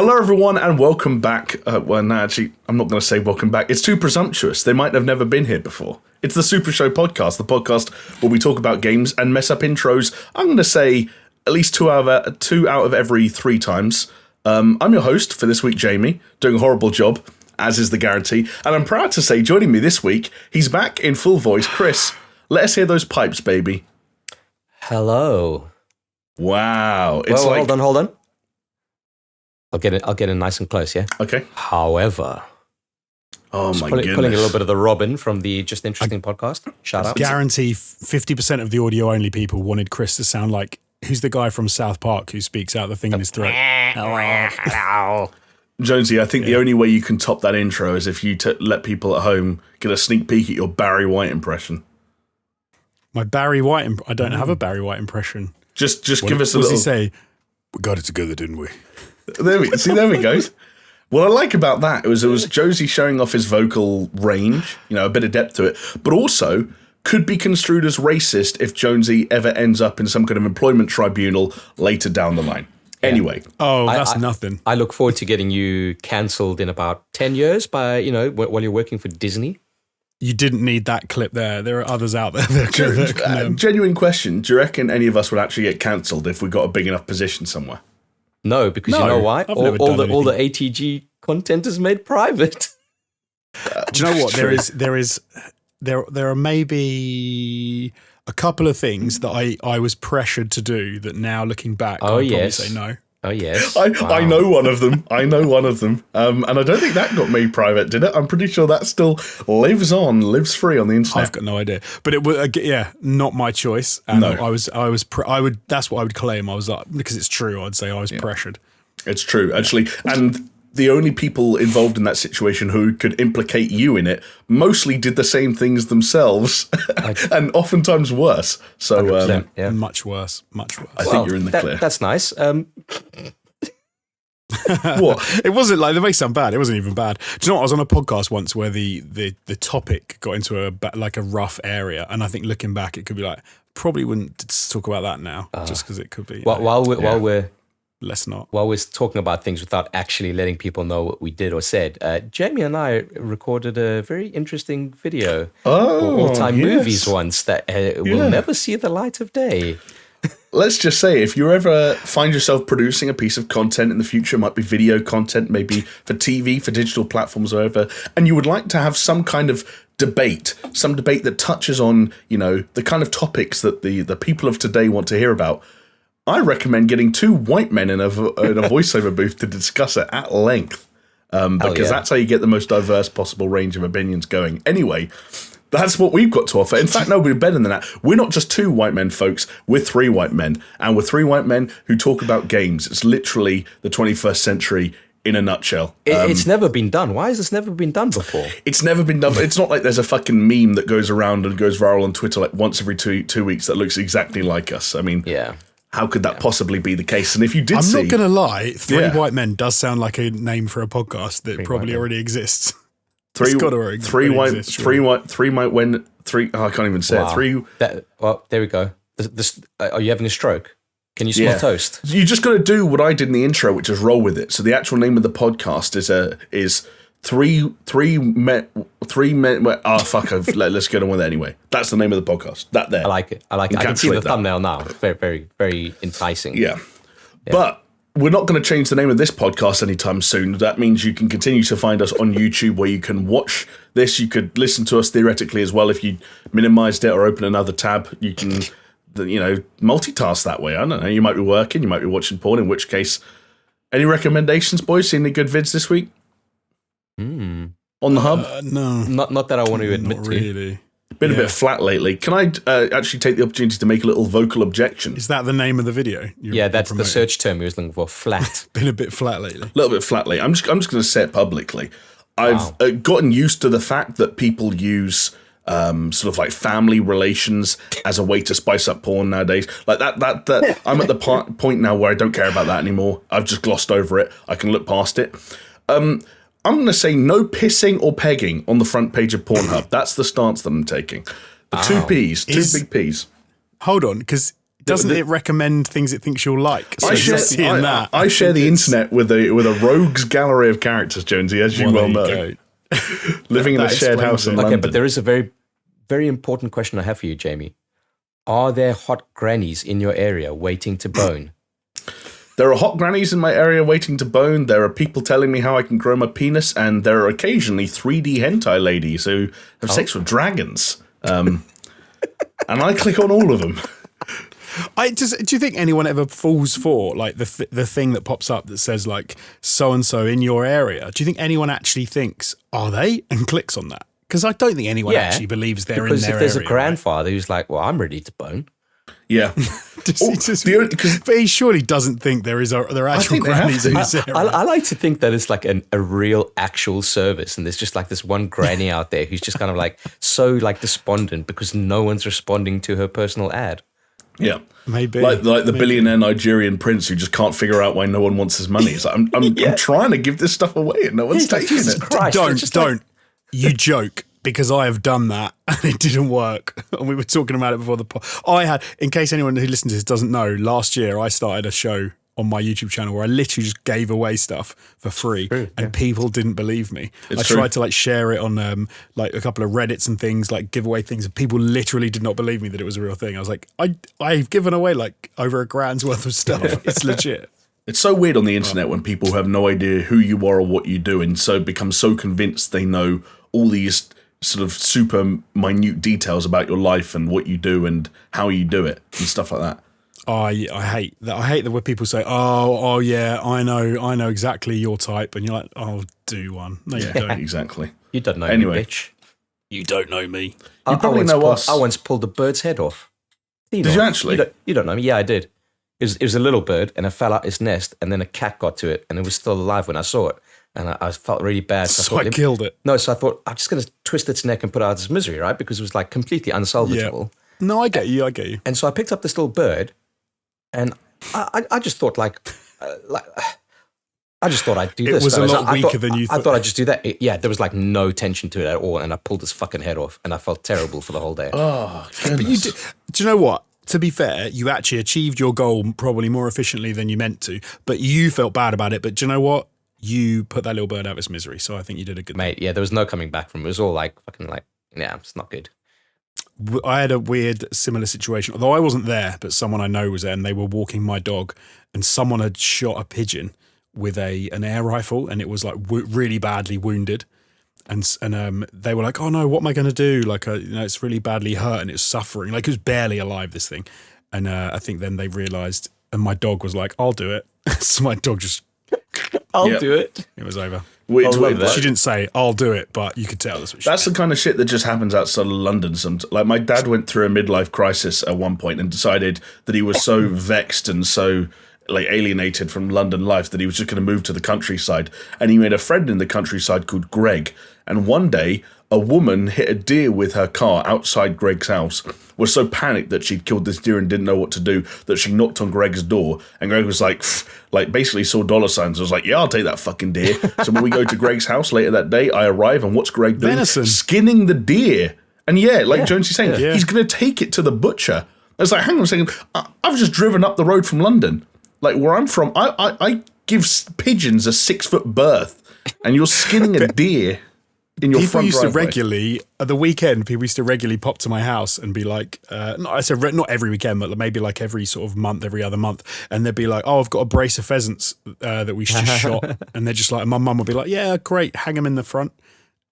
Hello, everyone, and welcome back. Well, no, actually, I'm not going to say welcome back. It's too presumptuous. They might have never been here before. It's the SuperShow podcast, the podcast where we talk about games and mess up intros. I'm going to say at least two out of every 3 times. I'm your host for this week, Jamie, doing a horrible job, as is the guarantee. And I'm proud to say, joining me this week, he's back in full voice. Chris, let us hear those pipes, baby. Hello. Wow. It's hold on. I'll get in nice and close, yeah? Okay. However, oh my goodness. Pulling a little bit of the Robin from the Just Interesting podcast. Shout out. Guarantee 50% of the audio only people wanted Chris to sound like, who's the guy from South Park who speaks out the thing in his throat? Hello. Jonesy, I think the only way you can top that intro is if you let people at home get a sneak peek at your Barry White impression. My Barry White I don't have a Barry White impression. Just give us a little... What does he say? We got it together, didn't we? There we go. What I like about that was Josie showing off his vocal range, a bit of depth to it, but also could be construed as racist if Jonesy ever ends up in some kind of employment tribunal later down the line. Yeah. Anyway. Oh, that's nothing. I look forward to getting you cancelled in about 10 years by, while you're working for Disney. You didn't need that clip there. There are others out there. Genuine question. Do you reckon any of us would actually get cancelled if we got a big enough position somewhere? No, because you know why? All the ATG content is made private. Do you know what? There are maybe a couple of things that I was pressured to do that now looking back, I'd probably say no. Oh, yes. I know one of them. And I don't think that got made private, did it? I'm pretty sure that still lives free on the internet. I've got no idea. But it was, not my choice. And no. That's what I would claim. I was like, because it's true, I'd say I was pressured. It's true, actually. And the only people involved in that situation who could implicate you in it mostly did the same things themselves and oftentimes worse. So much worse. I think you're in the clear. That's nice. What? It wasn't like, they may sound bad. It wasn't even bad. Do you know what? I was on a podcast once where the topic got into a rough area. And I think looking back, it could be like, probably wouldn't talk about that now just because it could be. Let's not. While we're talking about things without actually letting people know what we did or said, Jamie and I recorded a very interesting video for all-time movies once that will never see the light of day. Let's just say, if you ever find yourself producing a piece of content in the future, it might be video content, maybe for TV, for digital platforms, or whatever, and you would like to have some kind of debate that touches on, the kind of topics that the people of today want to hear about, I recommend getting 2 white men in a voiceover booth to discuss it at length, because that's how you get the most diverse possible range of opinions going. Anyway, that's what we've got to offer. In fact, no, we're better than that. We're not just 2 white men, folks. We're 3 white men, and we're 3 white men who talk about games. It's literally the 21st century in a nutshell. It's never been done. Why has this never been done before? It's never been done. It's not like there's a fucking meme that goes around and goes viral on Twitter like once every two weeks that looks exactly like us. I mean, how could that possibly be the case? And if you did I'm not going to lie, 3 white men does sound like a name for a podcast that probably already exists. I can't even say it. Well, there we go. Are you having a stroke? Can you smell toast? You just got to do what I did in the intro, which is roll with it. So the actual name of the podcast is three men. Let's get on with it anyway. That's the name of the podcast. That there. I like it. I can see the thumbnail now. Very, very, very enticing. Yeah. But we're not going to change the name of this podcast anytime soon. That means you can continue to find us on YouTube, where you can watch this. You could listen to us theoretically as well if you minimized it or open another tab. You can, multitask that way. I don't know. You might be working. You might be watching porn. In which case, any recommendations, boys? Seen any good vids this week? On the hub? No. Not that I want to admit to. Really. Been a bit flat lately. Can I actually take the opportunity to make a little vocal objection? Is that the name of the video? That's the search term he was looking for. Flat. Been a bit flat lately. A little bit flat lately. I'm just going to say it publicly. I've gotten used to the fact that people use sort of like family relations as a way to spice up porn nowadays. Like that I'm at the point now where I don't care about that anymore. I've just glossed over it. I can look past it. I'm going to say no pissing or pegging on the front page of Pornhub. That's the stance that I'm taking. The 2 Ps, 2 big Ps. Hold on, because Doesn't it recommend things it thinks you'll like? So I share the internet with a rogues gallery of characters, Jonesy, as you well know. Living in a shared house in London. Okay, but there is a very, very important question I have for you, Jamie. Are there hot grannies in your area waiting to bone? There are hot grannies in my area waiting to bone. There are people telling me how I can grow my penis, and there are occasionally 3D hentai ladies who have sex with dragons. And I click on all of them. Do you think anyone ever falls for like the thing that pops up that says like so and so in your area? Do you think anyone actually thinks, are they, and clicks on that? Because I don't think anyone actually believes they're in their area. Because if there's a grandfather who's like, well, I'm ready to bone. Yeah. But he surely doesn't think there are actual grannies in his area. I like to think that it's like a real actual service, and there's just like this one granny out there who's just kind of like so like despondent because no one's responding to her personal ad. Yeah, maybe like the billionaire Nigerian prince who just can't figure out why no one wants his money. It's like, I'm trying to give this stuff away and no one's taking it. Christ, don't. You joke, because I have done that and it didn't work. And we were talking about it before the pod. In case anyone who listens to this doesn't know, last year I started a show on my YouTube channel where I literally just gave away stuff for free, and people didn't believe me. I tried to like share it on like a couple of Reddits and things, like give away things, and people literally did not believe me that it was a real thing. I was like, I've given away like over $1,000's worth of stuff. It's legit. It's so weird on the internet when people have no idea who you are or what you do, and so become so convinced they know all these sort of super minute details about your life and what you do and how you do it and stuff like that. I hate that. I hate that when people say, "Oh yeah, I know exactly your type," and you're like, "Oh, do one." No, you don't. Exactly. You don't know me, bitch. You don't know me. You probably know us. I once pulled a bird's head off. Did you actually? You don't know me. Yeah, I did. It was a little bird, and it fell out its nest, and then a cat got to it, and it was still alive when I saw it. And I felt really bad. So I killed it. No, so I thought, I'm just going to twist its neck and put it out of its misery, right? Because it was like completely unsalvageable. Yeah. No, I get you. And so I picked up this little bird, and I just thought I just thought I'd do this. It was a lot weaker than you thought. I thought I'd just do that. There was like no tension to it at all, and I pulled this fucking head off, and I felt terrible for the whole day. Oh, goodness. But do you know what? To be fair, you actually achieved your goal probably more efficiently than you meant to, but you felt bad about it. But do you know what? You put that little bird out of its misery, so I think you did a good mate. Yeah, there was no coming back from it. It was all like fucking like, yeah, it's not good. I had a weird similar situation, although I wasn't there, but someone I know was there, and they were walking my dog, and someone had shot a pigeon with an air rifle, and it was like really badly wounded, and they were like, "Oh no, what am I going to do? Like, it's really badly hurt, and it's suffering. Like, it was barely alive, this thing." And I think then they realised, and my dog was like, "I'll do it." So my dog just. I'll do it. It was over. She didn't say, "I'll do it," but you could tell that's what she That's did. the kind of shit that just happens outside of London. Like, my dad went through a midlife crisis at one point and decided that he was so vexed and so like alienated from London life that he was just going to move to the countryside. And he made a friend in the countryside called Greg. And one day, a woman hit a deer with her car outside Greg's house, was so panicked that she'd killed this deer and didn't know what to do that she knocked on Greg's door. And Greg was like basically saw dollar signs. I was like, yeah, I'll take that fucking deer. So when we go to Greg's house later that day, I arrive and what's Greg doing? Venison. Skinning the deer. And Jonesy's saying, he's going to take it to the butcher. I was like, hang on a second. I've just driven up the road from London. Like, where I'm from, I give pigeons a 6-foot berth, and you're skinning a deer in your front driveway. At the weekend, people used to regularly pop to my house and be like, not every weekend, but maybe like every sort of month, every other month, and they'd be like, "Oh, I've got a brace of pheasants that we just shot," and they're just like, my mum would be like, "Yeah, great, hang them in the front,"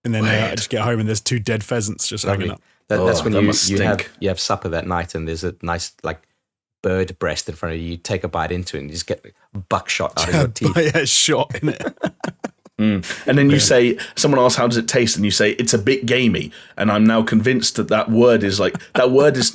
and then I just get home and there's 2 dead pheasants just hanging up. That's when you have supper that night, and there's a nice like bird breast in front of you. You take a bite into it and you just get buckshot out of your teeth. Yeah, shot in it. And then you say, someone asks, how does it taste? And you say, it's a bit gamey. And I'm now convinced that word is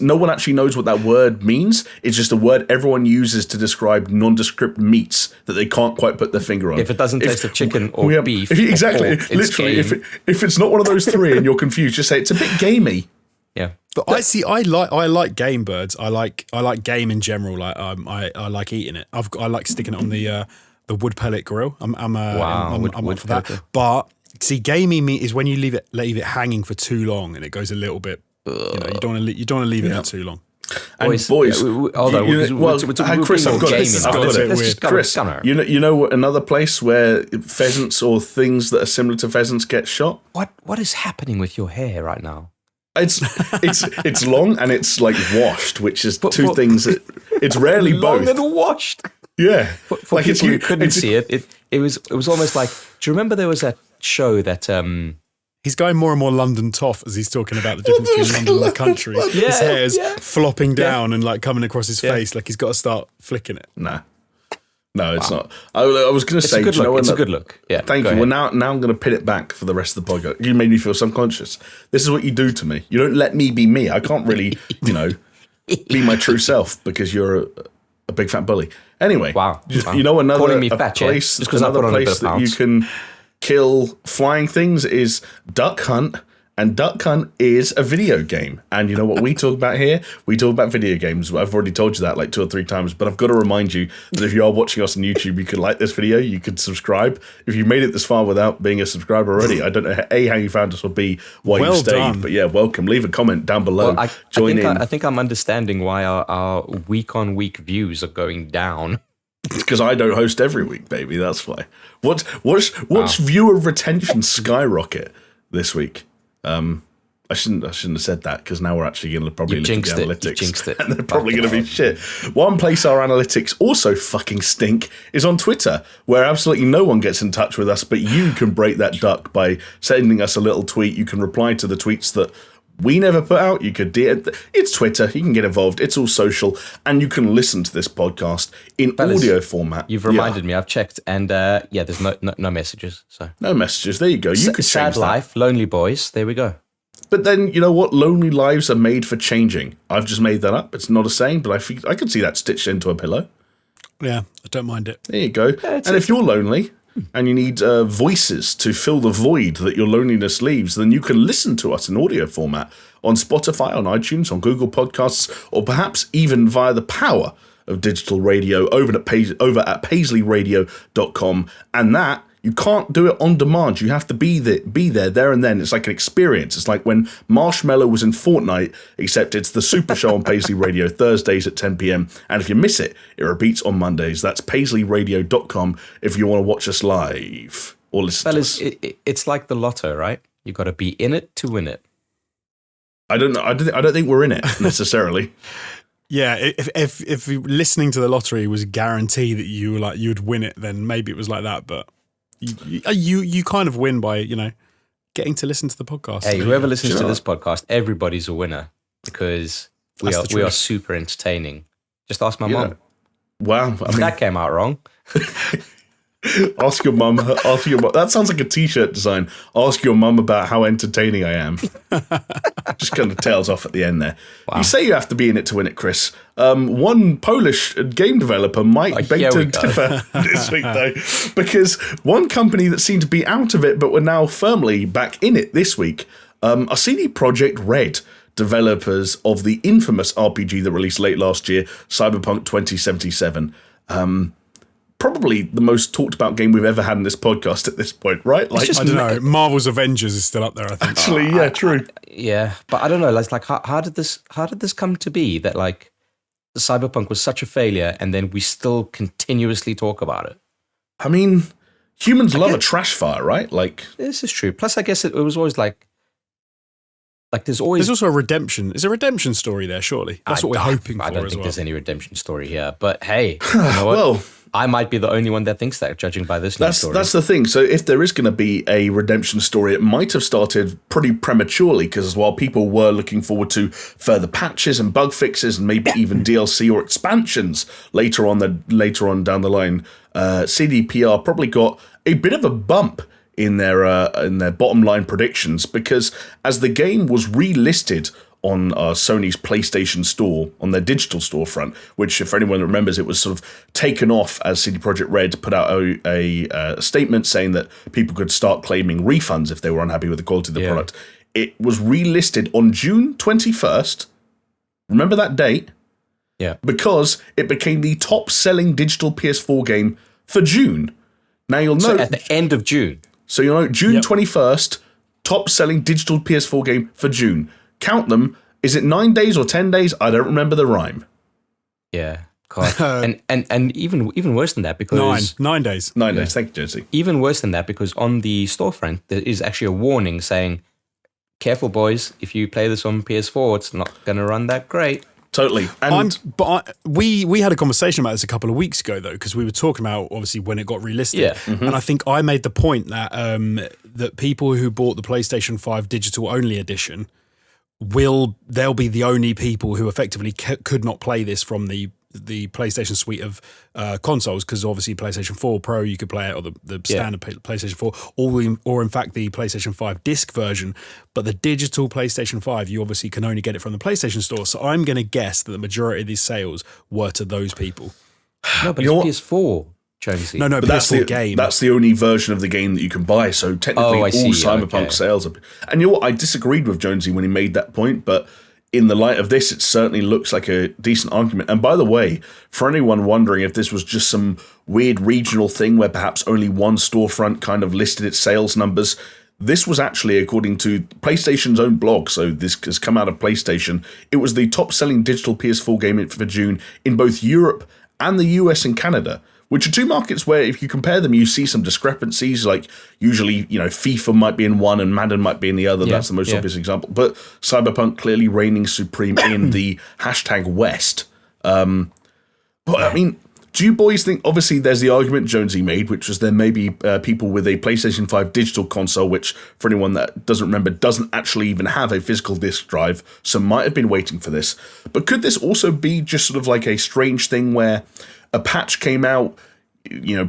no one actually knows what that word means. It's just a word everyone uses to describe nondescript meats that they can't quite put their finger on. If it doesn't taste of chicken or beef. Exactly. Or pork, literally, if it's not one of those 3 and you're confused, just say, it's a bit gamey. Yeah. But I like game birds. I like game in general. Like I like eating it. I like sticking it on the wood pellet grill. I'm up for that. But see, gamey meat is when you leave it hanging for too long and it goes a little bit. You don't want to leave it for too long. And boys, Chris, I've got it. Chris, you know another place where pheasants or things that are similar to pheasants get shot? What is happening with your hair right now? It's long and it's like washed, which is two things that it's rarely long both. And washed. Yeah. For like people who couldn't see it was almost like, do you remember there was that show that he's going more and more London toff as he's talking about the difference between London and the country. His hair's flopping down and like coming across his face, like he's got to start flicking it. No, it's not. I was going to say, it's a good look. Yeah, thank you. Ahead. Well, now I'm going to pin it back for the rest of the podcast. You made me feel subconscious. This is what you do to me. You don't let me be me. I can't really, be my true self because you're a big fat bully. Anyway, wow. You know Calling me fat, place that you can kill flying things is Duck Hunt. And Duck Hunt is a video game. And you know what we talk about here? We talk about video games. I've already told you that like 2 or 3 times, but I've got to remind you that if you are watching us on YouTube, you could like this video, you could subscribe. If you made it this far without being a subscriber already, I don't know, A, how you found us, or B, why you stayed. Done. But yeah, welcome. Leave a comment down below. Well, Join in. I think I'm understanding why our week-on-week views are going down. It's because I don't host every week, baby. That's why. What's viewer retention skyrocket this week? I shouldn't have said that because now we're actually going to probably look at the analytics. You jinxed it. And they're probably going to be shit. One place our analytics also fucking stink is on Twitter, where absolutely no one gets in touch with us, but you can break that duck by sending us a little tweet. You can reply to the tweets that we never put out. You could it's Twitter. You can get involved. It's all social, and you can listen to this podcast in audio format. You've reminded me. I've checked, and there's no messages. So no messages. There you go. You could sad change life, lonely boys. There we go. But then you know what? Lonely lives are made for changing. I've just made that up. It's not a saying, but I can see that stitched into a pillow. Yeah, I don't mind it. There you go. And if you're lonely and you need voices to fill the void that your loneliness leaves, then you can listen to us in audio format on Spotify, on iTunes, on Google Podcasts, or perhaps even via the power of digital radio over at paisleyradio.com. And that, you can't do it on demand. You have to be there and then. It's like an experience. It's like when Marshmallow was in Fortnite, except it's the SuperShow on Paisley Radio, Thursdays at 10 p.m. And if you miss it, it repeats on Mondays. That's paisleyradio.com if you want to watch us live or listen to us. It's like the lotto, right? You've got to be in it to win it. I don't know. I don't think we're in it necessarily. Yeah, if listening to the lottery was a guarantee that you'd win it, then maybe it was like that. But you kind of win by getting to listen to the podcast. Hey, whoever listens to this podcast, everybody's a winner because we are super entertaining. Just ask my mom. Wow, that came out wrong. Ask your mum. That sounds like a T-shirt design. Ask your mum about how entertaining I am. Just kind of tails off at the end there. Wow. You say you have to be in it to win it, Chris. One Polish game developer might beg to differ this week, though, because one company that seemed to be out of it but were now firmly back in it this week are CD Projekt Red, developers of the infamous RPG that released late last year, Cyberpunk 2077. Probably the most talked about game we've ever had in this podcast at this point, right? Like, I don't know. Marvel's Avengers is still up there, I think. Actually, yeah, true. Yeah, but I don't know. Like, how did this come to be that like Cyberpunk was such a failure, and then we still continuously talk about it? I mean, humans love a trash fire, right? Like, this is true. Plus, I guess it was always like there's also a redemption. There's a redemption story there, surely. That's what we're hoping for. I don't think there's any redemption story here, but hey, you know what? Well, I might be the only one that thinks that, judging by this news story. That's the thing. So if there is going to be a redemption story, it might have started pretty prematurely, because while people were looking forward to further patches and bug fixes and maybe even DLC or expansions later on down the line, CDPR probably got a bit of a bump in their bottom line predictions, because as the game was relisted on Sony's PlayStation Store, on their digital storefront, which, if anyone remembers, it was sort of taken off as CD Projekt Red put out a statement saying that people could start claiming refunds if they were unhappy with the quality of the product. It was relisted on June 21st. Remember that date? Yeah. Because it became the top-selling digital PS4 game for June. Now you'll note... So at the end of June. So you'll note June 21st, top-selling digital PS4 game for June. Count them, Is it 9 days or 10 days? I don't remember the rhyme. Yeah. God. and even worse than that, because 9 days. 9 days. Thank you, Josie. Even worse than that, because on the storefront there is actually a warning saying, "Careful, boys! If you play this on PS4, it's not going to run that great." Totally. We had a conversation about this a couple of weeks ago, though, because we were talking about obviously when it got relisted. Yeah. Mm-hmm. And I think I made the point that that people who bought the PlayStation 5 digital only edition they'll be the only people who effectively could not play this from the PlayStation suite of consoles, because obviously PlayStation 4 Pro you could play it, or the standard PlayStation 4, or in fact the PlayStation 5 disc version. But the digital PlayStation 5, you obviously can only get it from the PlayStation Store. So I'm going to guess that the majority of these sales were to those people. No, but it's PS4. Jonesy. No, but that's the game. That's the only version of the game that you can buy. So technically, all Cyberpunk sales are. And you know what? I disagreed with Jonesy when he made that point, but in the light of this, it certainly looks like a decent argument. And by the way, for anyone wondering if this was just some weird regional thing where perhaps only one storefront kind of listed its sales numbers, this was actually, according to PlayStation's own blog, so this has come out of PlayStation, it was the top-selling digital PS4 game for June in both Europe and the US and Canada, which are two markets where if you compare them, you see some discrepancies. Like usually, FIFA might be in one and Madden might be in the other. That's the most obvious example. But Cyberpunk clearly reigning supreme in the #West. But I mean, do you boys think, obviously there's the argument Jonesy made, which was there may be people with a PlayStation 5 digital console, which for anyone that doesn't remember, doesn't actually even have a physical disc drive, so might have been waiting for this. But could this also be just sort of like a strange thing where a patch came out,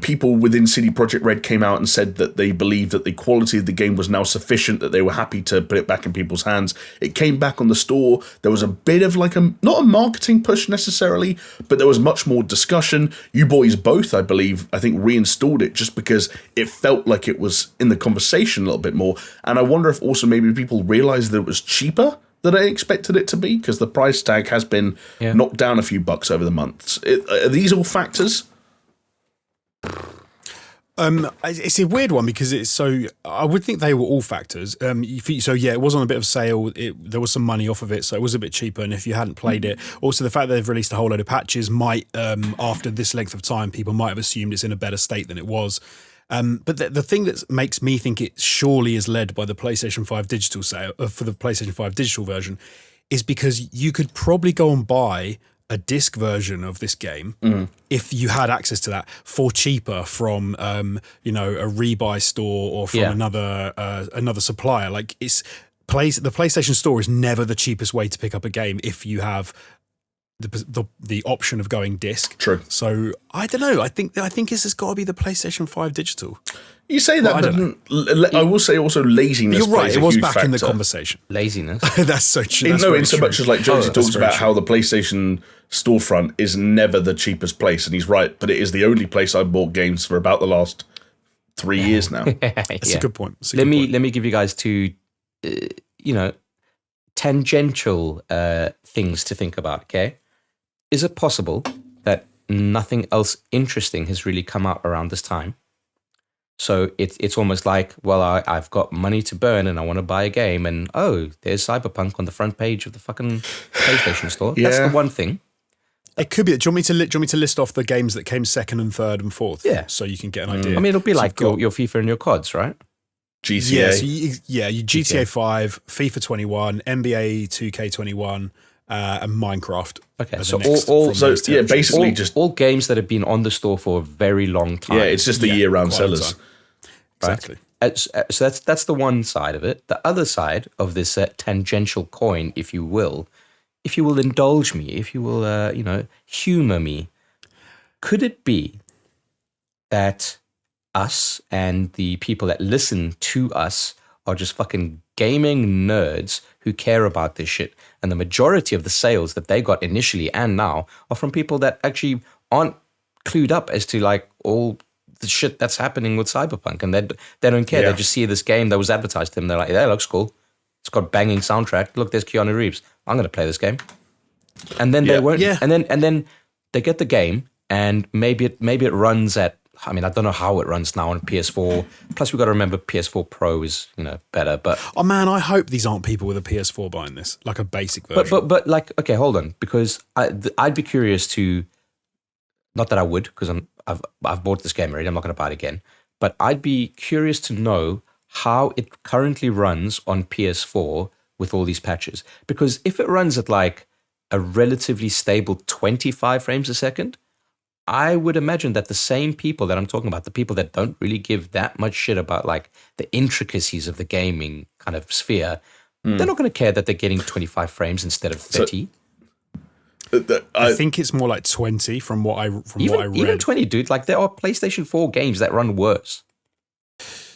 people within CD Projekt Red came out and said that they believed that the quality of the game was now sufficient, that they were happy to put it back in people's hands. It came back on the store. There was a bit of not a marketing push necessarily, but there was much more discussion. You boys both, I think reinstalled it just because it felt like it was in the conversation a little bit more. And I wonder if also maybe people realized that it was cheaper than I expected it to be, because the price tag has been knocked down a few bucks over the months. Are these all factors? It's a weird one because I would think they were all factors. It was on a bit of sale. There was some money off of it, so it was a bit cheaper. And if you hadn't played it, also the fact that they've released a whole load of patches might, after this length of time, people might have assumed it's in a better state than it was. But the thing that makes me think it surely is led by the PlayStation 5 digital sale for the PlayStation 5 digital version is because you could probably go and buy a disc version of this game if you had access to that for cheaper from a rebuy store or from another supplier. Like the PlayStation Store is never the cheapest way to pick up a game if you have the option of going disc. True. So I don't know. I think this has got to be the PlayStation 5 digital. You say that, but I will say also laziness. You're right. It was back factor in the conversation. Laziness. That's so true. In so much as like Jonesy talks about how the PlayStation storefront is never the cheapest place, and he's right. But it is the only place I've bought games for about the last 3 years now. That's a good point. Let me give you guys two, tangential things to think about. Okay, is it possible that nothing else interesting has really come out around this time? So it's almost like, well, I've got money to burn and I want to buy a game, and there's Cyberpunk on the front page of the fucking PlayStation Store. That's the one thing. It could be. Do you want me to list off the games that came second and third and fourth? Yeah. So you can get an idea. I mean, it'll be like your FIFA and your CODs, right? GTA. Yeah, so GTA 5, FIFA 21, NBA 2K21, and Minecraft. Okay, so basically all games that have been on the store for a very long time. Yeah, it's just the year-round sellers. Exactly. Right? So that's the one side of it. The other side of this tangential coin, if you will indulge me, if you will, humor me, could it be that us and the people that listen to us are just fucking gaming nerds who care about this shit, and the majority of the sales that they got initially and now are from people that actually aren't clued up as to like all the shit that's happening with Cyberpunk, and they don't care. They just see this game that was advertised to them. They're like, that looks cool. It's got banging soundtrack. Look, there's Keanu Reeves. I'm going to play this game. And then they won't. Yeah. And then they get the game, and maybe it runs at I mean, I don't know how it runs now on PS4. Plus, we've got to remember PS4 Pro is, better. But oh man, I hope these aren't people with a PS4 buying this, like a basic version. But like, okay, hold on, because I'd be curious to, not that I would, because I've bought this game already. I'm not going to buy it again. But I'd be curious to know how it currently runs on PS4 with all these patches. Because if it runs at like a relatively stable 25 frames a second, I would imagine that the same people that I'm talking about, the people that don't really give that much shit about like the intricacies of the gaming kind of sphere, they're not going to care that they're getting 25 frames instead of 30. I think it's more like 20 from what I read. Even 20, dude. Like there are PlayStation 4 games that run worse.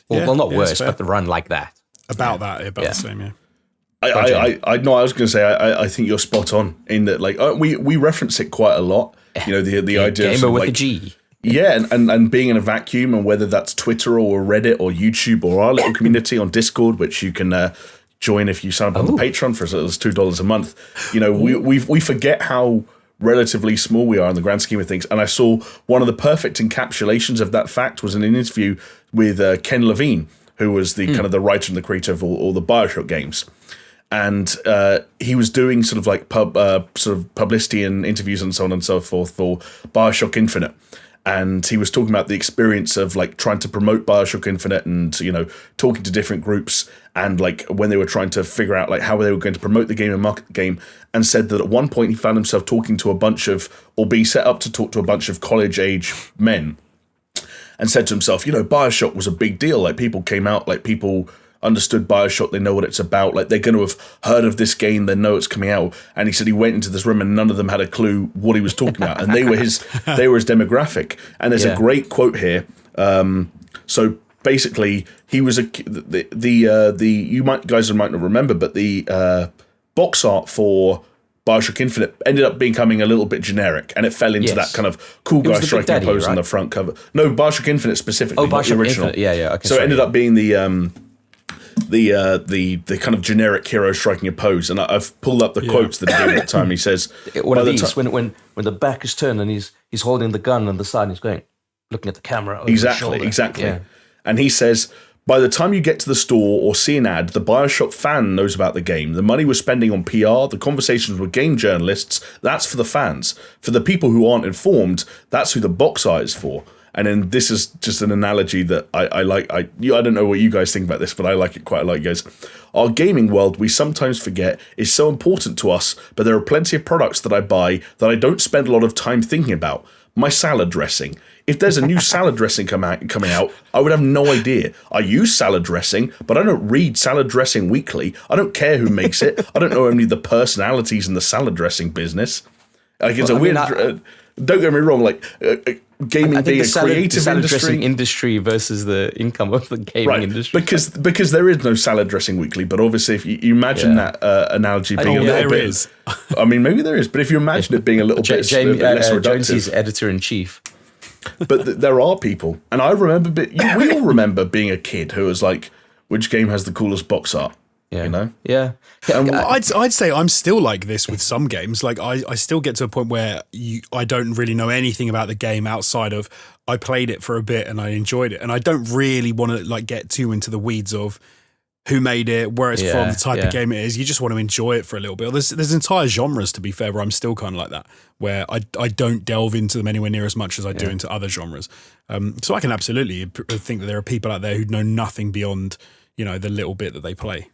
Well, not worse, but they run like that. About the same, yeah. I was going to say I think you're spot on in that. Like we reference it quite a lot. The idea gamer of with like, a G. Yeah, and being in a vacuum, and whether that's Twitter or Reddit or YouTube or our little community on Discord, which you can join if you sign up on the Patreon for as little as $2 a month. We forget how relatively small we are in the grand scheme of things. And I saw one of the perfect encapsulations of that fact was in an interview with Ken Levine, who was the kind of the writer and the creator of all the BioShock games. And he was doing sort of like publicity and interviews and so on and so forth for BioShock Infinite. And he was talking about the experience of like trying to promote BioShock Infinite and, talking to different groups and like when they were trying to figure out like how they were going to promote the game and market the game, and said that at one point he found himself talking to a bunch of, or being set up to talk to a bunch of college age men, and said to himself, BioShock was a big deal. Like people came out, like people understood BioShock, they know what it's about, like they're going to have heard of this game, they know it's coming out. And he said he went into this room and none of them had a clue what he was talking about, and they were his demographic. And there's a great quote here. So basically, he was you guys might not remember, but the box art for BioShock Infinite ended up becoming a little bit generic, and it fell into that kind of cool guy striking a pose on the front cover. No, BioShock Infinite specifically, not the original. Infinite. Yeah. Okay, so it ended up being the kind of generic hero striking a pose, and I've pulled up the quotes that he gave at the time. He says, "One of these when the back is turned and he's holding the gun on the side, and he's looking at the camera." Over exactly. Yeah. And he says, by the time you get to the store or see an ad, the BioShock fan knows about the game. The money we're spending on PR, the conversations with game journalists, that's for the fans. For the people who aren't informed, that's who the box art is for. And then this is just an analogy that I like. I don't know what you guys think about this, but I like it quite a lot, guys. Our gaming world, we sometimes forget, is so important to us, but there are plenty of products that I buy that I don't spend a lot of time thinking about. My salad dressing. If there's a new salad dressing coming out, I would have no idea. I use salad dressing, but I don't read salad dressing weekly. I don't care who makes it. I don't know any of the personalities in the salad dressing business. Like it's a weird. Don't get me wrong. Like gaming being a creative dressing industry versus the income of the gaming industry. Because there is no salad dressing weekly. But obviously, if you imagine that analogy being a little bit, is. I mean, maybe there is. But if you imagine it being a little bit less reductive, Jonesy's editor in chief. But there are people, and I remember. We all remember being a kid who was like, "Which game has the coolest box art?" Yeah. Yeah. I'd say I'm still like this with some games. Like I still get to a point where I don't really know anything about the game outside of I played it for a bit and I enjoyed it, and I don't really want to like get too into the weeds of who made it, where it's from, the type of game it is. You just want to enjoy it for a little bit. There's entire genres, to be fair, where I'm still kind of like that, where I don't delve into them anywhere near as much as I do into other genres. So I can absolutely think that there are people out there who know nothing beyond the little bit that they play.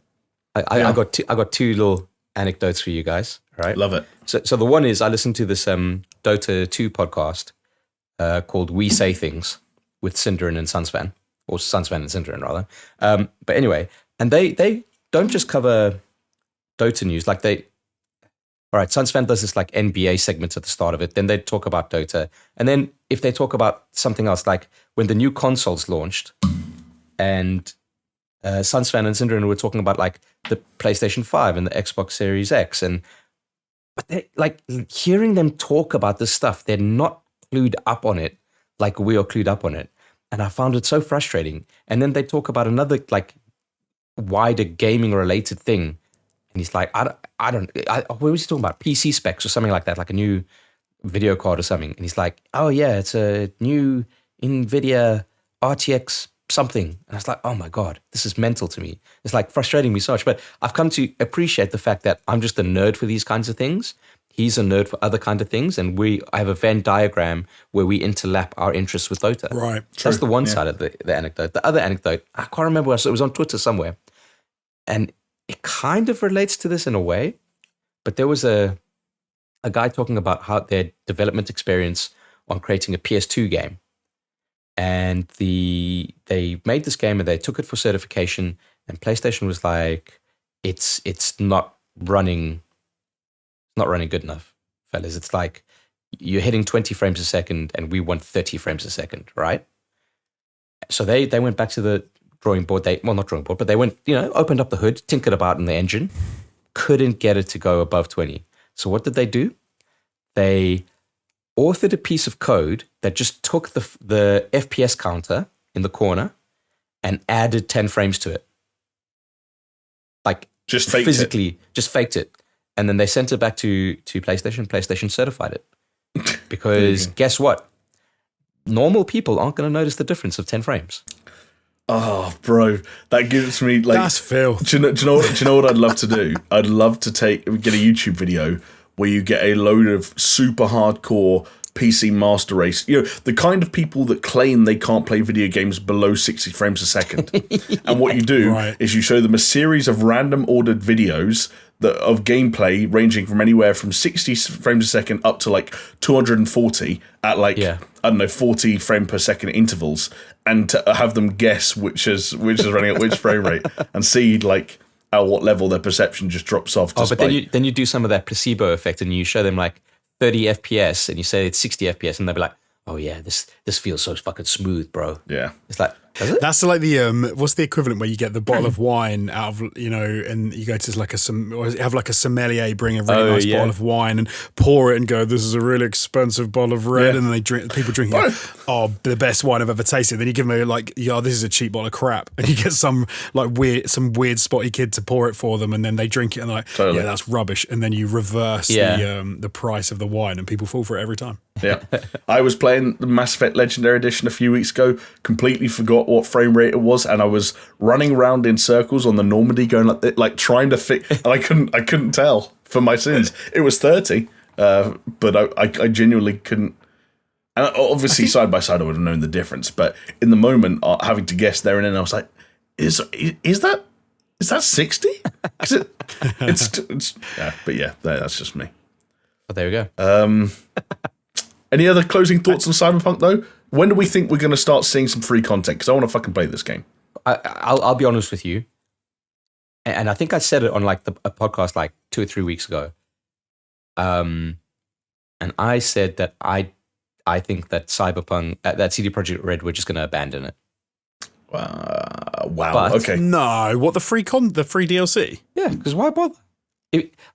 I got two little anecdotes for you guys. All right, love it. So the one is I listened to this Dota 2 podcast called We Say Things with Synderen and Sunsfan, or Sunsfan and Synderen rather. But anyway, and they don't just cover Dota news. Like Sunsfan does this like NBA segment at the start of it. Then they talk about Dota, and then if they talk about something else, like when the new consoles launched, and Sunsfan and Synderen were talking about like the PlayStation 5 and the Xbox Series X, but they like hearing them talk about this stuff, they're not clued up on it like we are clued up on it, and I found it so frustrating. And then they talk about another like wider gaming related thing, and he's like, what was he talking about? PC specs or something like that, like a new video card or something, and he's like, oh yeah, it's a new NVIDIA RTX something. And I was like, oh my God, this is mental to me. It's like frustrating me so much. But I've come to appreciate the fact that I'm just a nerd for these kinds of things. He's a nerd for other kind of things. And I have a Venn diagram where we interlap our interests with Dota. Right. That's the one side of the anecdote. The other anecdote, I can't remember where, so it was on Twitter somewhere. And it kind of relates to this in a way. But there was a guy talking about how their development experience on creating a PS2 game. And they made this game and they took it for certification, and PlayStation was like, it's not running good enough, fellas. It's like you're hitting 20 frames a second and we want 30 frames a second, right? So they went back to the drawing board. Not drawing board, but they went, opened up the hood, tinkered about in the engine, couldn't get it to go above 20. So what did they do? They authored a piece of code that just took the FPS counter in the corner and added 10 frames to it. Like just faked physically, just faked it. And then they sent it back to PlayStation. PlayStation certified it. Because guess what? Normal people aren't going to notice the difference of 10 frames. Oh, bro, that gives me like... That's filth. Do you know what I'd love to do? I'd love to get a YouTube video where you get a load of super hardcore PC master race. The kind of people that claim they can't play video games below 60 frames a second. And what you do is you show them a series of random ordered videos of gameplay ranging from anywhere from 60 frames a second up to like 240 at like, I don't know, 40 frame per second intervals, and to have them guess which is running at which frame rate, and see like at what level their perception just drops off. But then you do some of that placebo effect and you show them like 30 FPS and you say it's 60 FPS and they'll be like, oh yeah, this feels so fucking smooth, bro. Yeah. It's like, does it? That's like the what's the equivalent where you get the bottle of wine out of, and you go to like have like a sommelier bring a really nice bottle of wine and pour it and go, this is a really expensive bottle of red, and then people drink it. Oh, the best wine I've ever tasted. Then you give them like, this is a cheap bottle of crap, and you get some weird spotty kid to pour it for them, and then they drink it and they're like, yeah, that's rubbish, and then you reverse the price of the wine, and people fall for it every time. Yeah, I was playing the Mass Effect Legendary Edition a few weeks ago, completely forgot what frame rate it was, and I was running around in circles on the Normandy going like trying to fix, and I couldn't tell for my sins. It was 30, but I genuinely couldn't. And obviously side by side I would have known the difference, but in the moment having to guess there and then I was like, is that 60? It's but yeah, that's just me. But there we go. Any other closing thoughts on Cyberpunk, though? When do we think we're going to start seeing some free content? Because I want to fucking play this game. I'll be honest with you. And I think I said it on like a podcast like 2 or 3 weeks ago. And I said that I think that Cyberpunk, that CD Projekt Red, we're just going to abandon it. Wow. But, okay. No, what, the free DLC? Yeah, because why bother?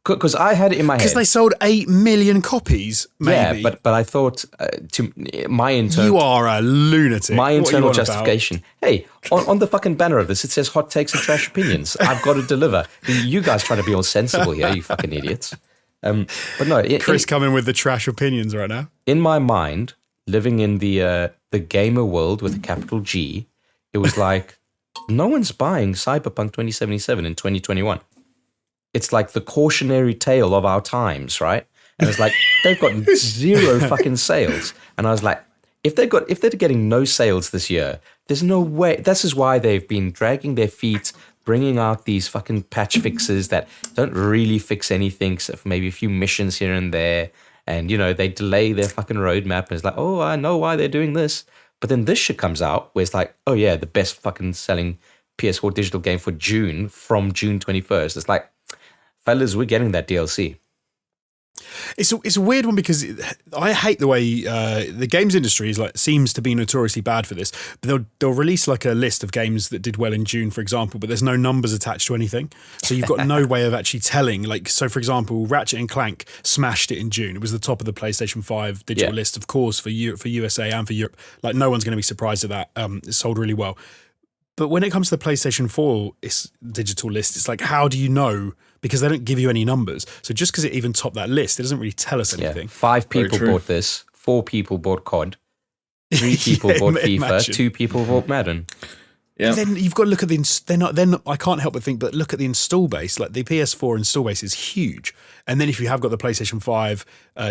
Because I had it in my head. Because they sold 8 million copies, maybe. Yeah, but I thought to my internal... You are a lunatic. My internal justification. Hey, on the fucking banner of this, it says hot takes and trash opinions. I've got to deliver. You guys trying to be all sensible here, you fucking idiots. But no... Chris coming with the trash opinions right now. In my mind, living in the gamer world with a capital G, it was like, no one's buying Cyberpunk 2077 in 2021. It's like the cautionary tale of our times, right? And it's like, they've got 0 fucking sales. And I was like, if they're getting no sales this year, there's no way. This is why they've been dragging their feet, bringing out these fucking patch fixes that don't really fix anything, except for maybe a few missions here and there. And, they delay their fucking roadmap. And it's like, oh, I know why they're doing this. But then this shit comes out where it's like, oh yeah, the best fucking selling PS4 digital game for June from June 21st. It's like, fellas, we're getting that DLC. It's a weird one because I hate the way the games industry seems to be notoriously bad for this. But they'll release like a list of games that did well in June, for example, but there's no numbers attached to anything. So you've got no way of actually telling. So for example, Ratchet and Clank smashed it in June. It was the top of the PlayStation 5 digital list, of course, for USA and for Europe. Like no one's going to be surprised at that. It sold really well. But when it comes to the PlayStation 4 digital list, it's like, how do you know? Because they don't give you any numbers. So just because it even topped that list, it doesn't really tell us anything. 5 people bought this. 4 people bought COD. 3 people bought FIFA, imagine. 2 people bought Madden. Yeah. Then you've got to look at then I can't help but think, but look at the install base. Like the PS4 install base is huge, and then if you have got the PlayStation 5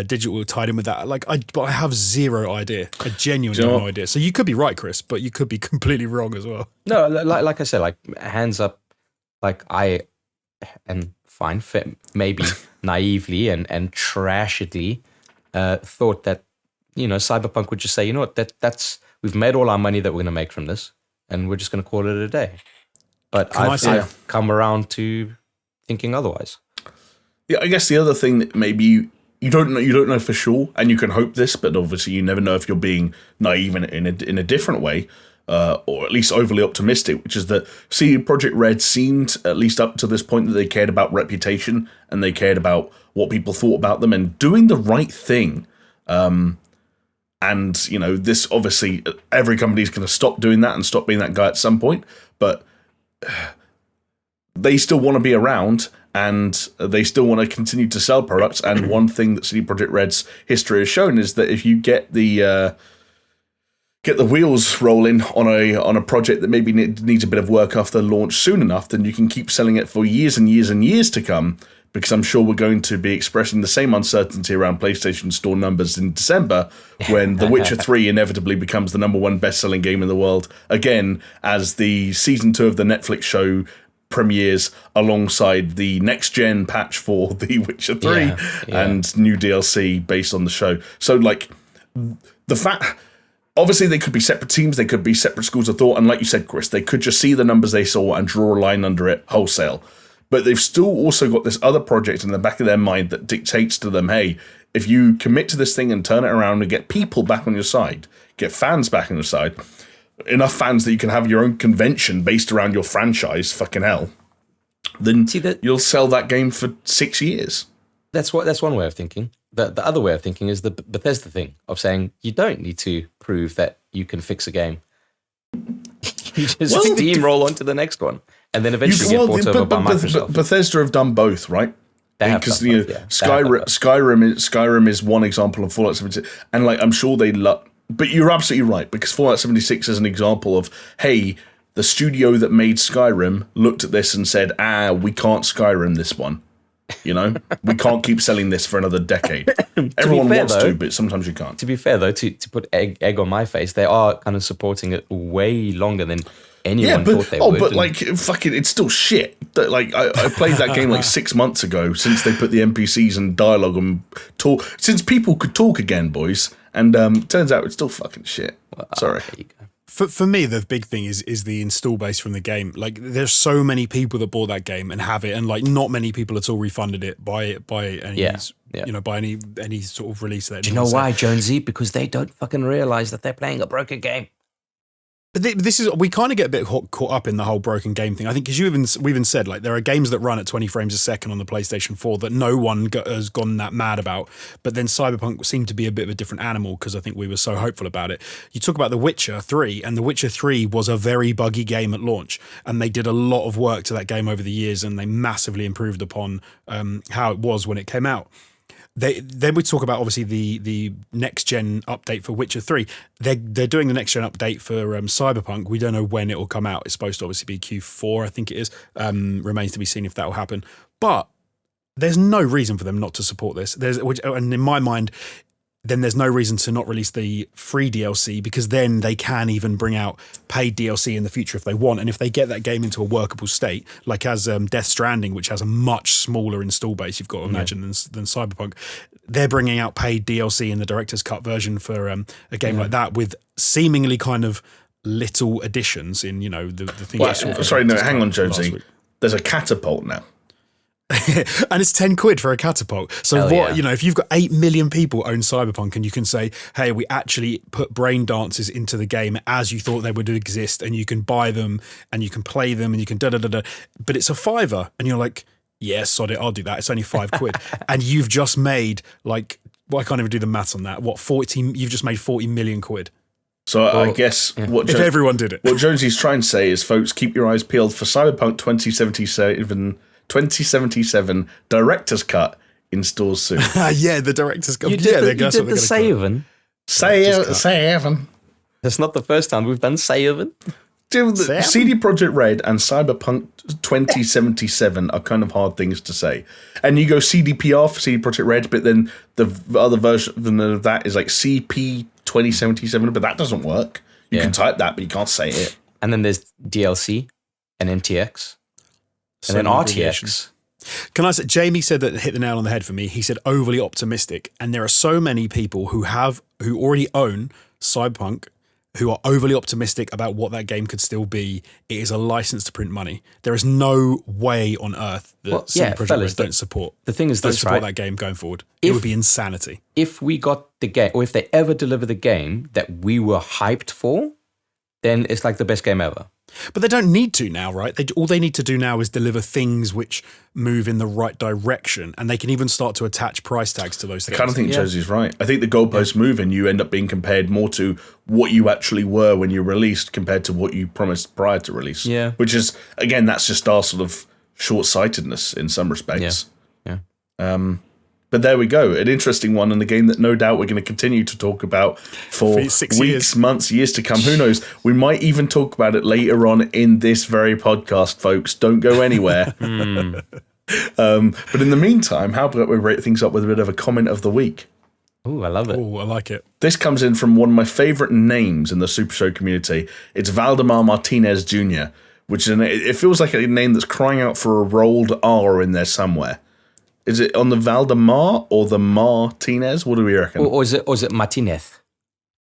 digital tied in with that, but I have zero idea. I genuinely have no idea. So you could be right, Chris, but you could be completely wrong as well. No, like I said, like hands up, like I and fine, maybe naively and trashedly thought that Cyberpunk would just say, you know what, that's we've made all our money that we're going to make from this, and we're just going to call it a day. But I've come around to thinking otherwise. Yeah, I guess the other thing that maybe you don't know for sure, and you can hope this, but obviously you never know if you're being naive in a different way, or at least overly optimistic, which is that CD Projekt Red seemed, at least up to this point, that they cared about reputation and they cared about what people thought about them and doing the right thing. And, this obviously, every company's going to stop doing that and stop being that guy at some point, but they still want to be around and they still want to continue to sell products. And one thing that CD Projekt Red's history has shown is that if you get the wheels rolling on a project that maybe needs a bit of work after launch soon enough, then you can keep selling it for years and years and years to come. Because I'm sure we're going to be expressing the same uncertainty around PlayStation Store numbers in December when The Witcher 3 inevitably becomes the #1 best-selling game in the world, again, as the Season 2 of the Netflix show premieres alongside the next-gen patch for The Witcher 3 and new DLC based on the show. So, the fact... Obviously, they could be separate teams, they could be separate schools of thought, and like you said, Chris, they could just see the numbers they saw and draw a line under it wholesale. But they've still also got this other project in the back of their mind that dictates to them, hey, if you commit to this thing and turn it around and get people back on your side, get fans back on your side, enough fans that you can have your own convention based around your franchise, fucking hell, then you'll sell that game for 6 years. That's one way of thinking. The other way of thinking is the Bethesda thing of saying you don't need to prove that you can fix a game. You just steamroll onto the next one. And then eventually get bought over by Microsoft. Bethesda have done both, right? Because Skyrim is one example of Fallout 76, and I'm sure they but you're absolutely right, because Fallout 76 is an example of, hey, the studio that made Skyrim looked at this and said, we can't Skyrim this one. We can't keep selling this for another decade. Everyone wants to, but sometimes you can't. To be fair, though, to put egg on my face, they are kind of supporting it way longer than anyone thought they would. But fucking, it's still shit. I played that game 6 months ago, since they put the NPCs and dialogue and talk, since people could talk again, boys. And turns out it's still fucking shit. Sorry. There you go. For me, the big thing is the install base from the game. There's so many people that bought that game and have it, and not many people at all refunded it by any by any sort of release. That do you know why, Jonesy? Because they don't fucking realize that they're playing a broken game. But this is, we kind of get a bit caught up in the whole broken game thing. I think because we even said there are games that run at 20 frames a second on the PlayStation 4 that no one has gone that mad about. But then Cyberpunk seemed to be a bit of a different animal because I think we were so hopeful about it. You talk about The Witcher 3, and The Witcher 3 was a very buggy game at launch, and they did a lot of work to that game over the years, and they massively improved upon how it was when it came out. Then we talk about obviously the next gen update for Witcher 3. They're doing the next gen update for Cyberpunk. We don't know when it will come out. It's supposed to obviously be Q4, I think it is. Remains to be seen if that will happen. But there's no reason for them not to support this. And in my mind, then there's no reason to not release the free DLC, because then they can even bring out paid DLC in the future if they want. And if they get that game into a workable state, like as Death Stranding, which has a much smaller install base, you've got to imagine, than Cyberpunk, they're bringing out paid DLC in the director's cut version for a game like that, with seemingly kind of little additions in, the things. Well, sorry, no, hang on, Jonesy. There's a catapult now. And it's 10 quid for a catapult. So if you've got 8 million people own Cyberpunk, and you can say, hey, we actually put brain dances into the game as you thought they would exist, and you can buy them and you can play them and you can da-da-da-da, but it's a £5, and you're like, yeah, sod it, I'll do that. It's only 5 quid. And you've just made I can't even do the maths on that. You've just made 40 million quid. So I guess if everyone did it. What Jonesy's trying to say is, folks, keep your eyes peeled for Cyberpunk 2077 Director's Cut in stores soon. Yeah, the Director's Cut. You did the saving. Saving. That's not the first time we've done 7. Dude, CD Projekt Red and Cyberpunk 2077 are kind of hard things to say. And you go CDPR for CD Projekt Red, but then the other version of that is like CP 2077, but that doesn't work. You can type that, but you can't say it. And then there's DLC and NTX and then RTX. Can I say, Jamie said that hit the nail on the head for me. He said overly optimistic. And there are so many people who already own Cyberpunk who are overly optimistic about what that game could still be. It is a license to print money. There is no way on earth that CD Projekt Red don't support. The thing is, don't support that game going forward. It would be insanity. If we got the game, or if they ever deliver the game that we were hyped for, then it's like the best game ever. But they don't need to now, right? All they need to do now is deliver things which move in the right direction, and they can even start to attach price tags to those things. I kind of think Josie's right. I think the goalposts move and you end up being compared more to what you actually were when you released compared to what you promised prior to release. Yeah. Which is, again, that's just our sort of short-sightedness in some respects. Yeah. But there we go. An interesting one, and a game that no doubt we're going to continue to talk about for weeks, months, years to come. Who knows? We might even talk about it later on in this very podcast, folks. Don't go anywhere. But in the meantime, how about we rate things up with a bit of a comment of the week? Ooh, I love it. Oh, I like it. This comes in from one of my favourite names in the SuperShow community. It's Valdemar Martinez Jr., which is it feels like a name that's crying out for a rolled R in there somewhere. Is it on the Valdemar or the Martinez? What do we reckon? Or is it Martinez?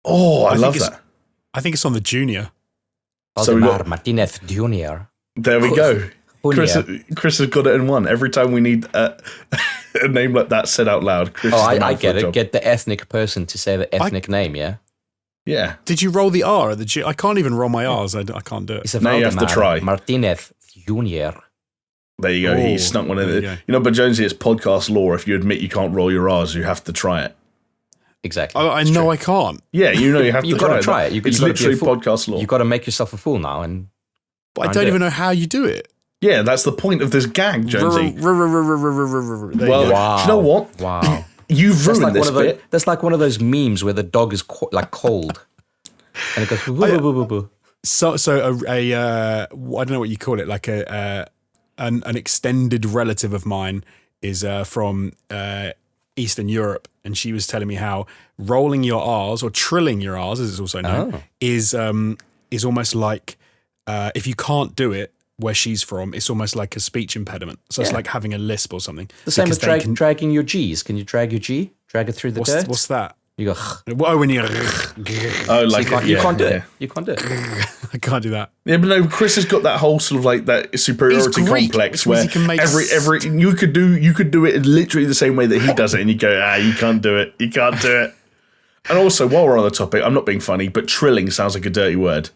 Oh, I love that. I think it's on the Junior. Valdemar Martinez Jr. There we go. Chris has got it in one. Every time we need a name like that said out loud, Chris I get it. Job. Get the ethnic person to say the ethnic name, yeah? Yeah. Did you roll the R at the G? I can't even roll my R's. I can't do it. It's a now you have to try. Martinez Jr. There you go. He snuck one in. You know, but Jonesy, it's podcast law. If you admit you can't roll your R's, you have to try it. Exactly. I know I can't. Yeah, you know you have to You've got to try it. It's literally podcast law. You've got to make yourself a fool now. But I don't even know how you do it. Yeah, that's the point of this gag, Jonesy. Well, do you know what? Wow. You've ruined this bit. That's like one of those memes where the dog is cold. And it goes... Boo, boo, boo, boo. So I don't know what you call it, like an extended relative of mine is from Eastern Europe, and she was telling me how rolling your R's, or trilling your R's as it's also known, is almost like if you can't do it where she's from, it's almost like a speech impediment. So it's like having a lisp or something. The same as dragging your G's. Can you drag your G? Drag it through the dirt? What's that? You go... Oh, when you... you can't do it. You can't do it. I can't do that. Yeah, but no, Chris has got that whole sort of like that superiority complex where every you could do it literally the same way that he does it, and you go, you can't do it. You can't do it. And also, while we're on the topic, I'm not being funny, but trilling sounds like a dirty word.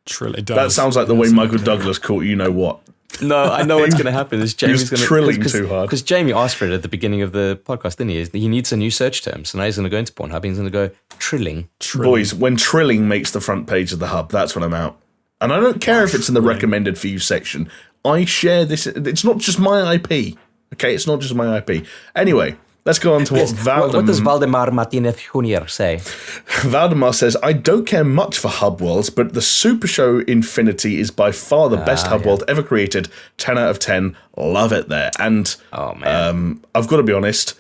Trill, it does. That sounds like the way Michael Douglas caught you know what. No, I know what's going to happen. Is Jamie's going to trilling too hard? Because Jamie asked for it at the beginning of the podcast, didn't he? He needs a new search term, so now he's going to go into Pornhub. He's going to go trilling. Boys, when trilling makes the front page of the hub, that's when I'm out. And I don't care if it's in the recommended for you section. I share this. It's not just my IP. Okay, it's not just my IP. Anyway, let's go on to what does Valdemar Martinez Jr. say? Valdemar says, I don't care much for hub worlds, but the SuperShow Infinity is by far the best hub world ever created. 10 out of 10. Love it there. And I've got to be honest,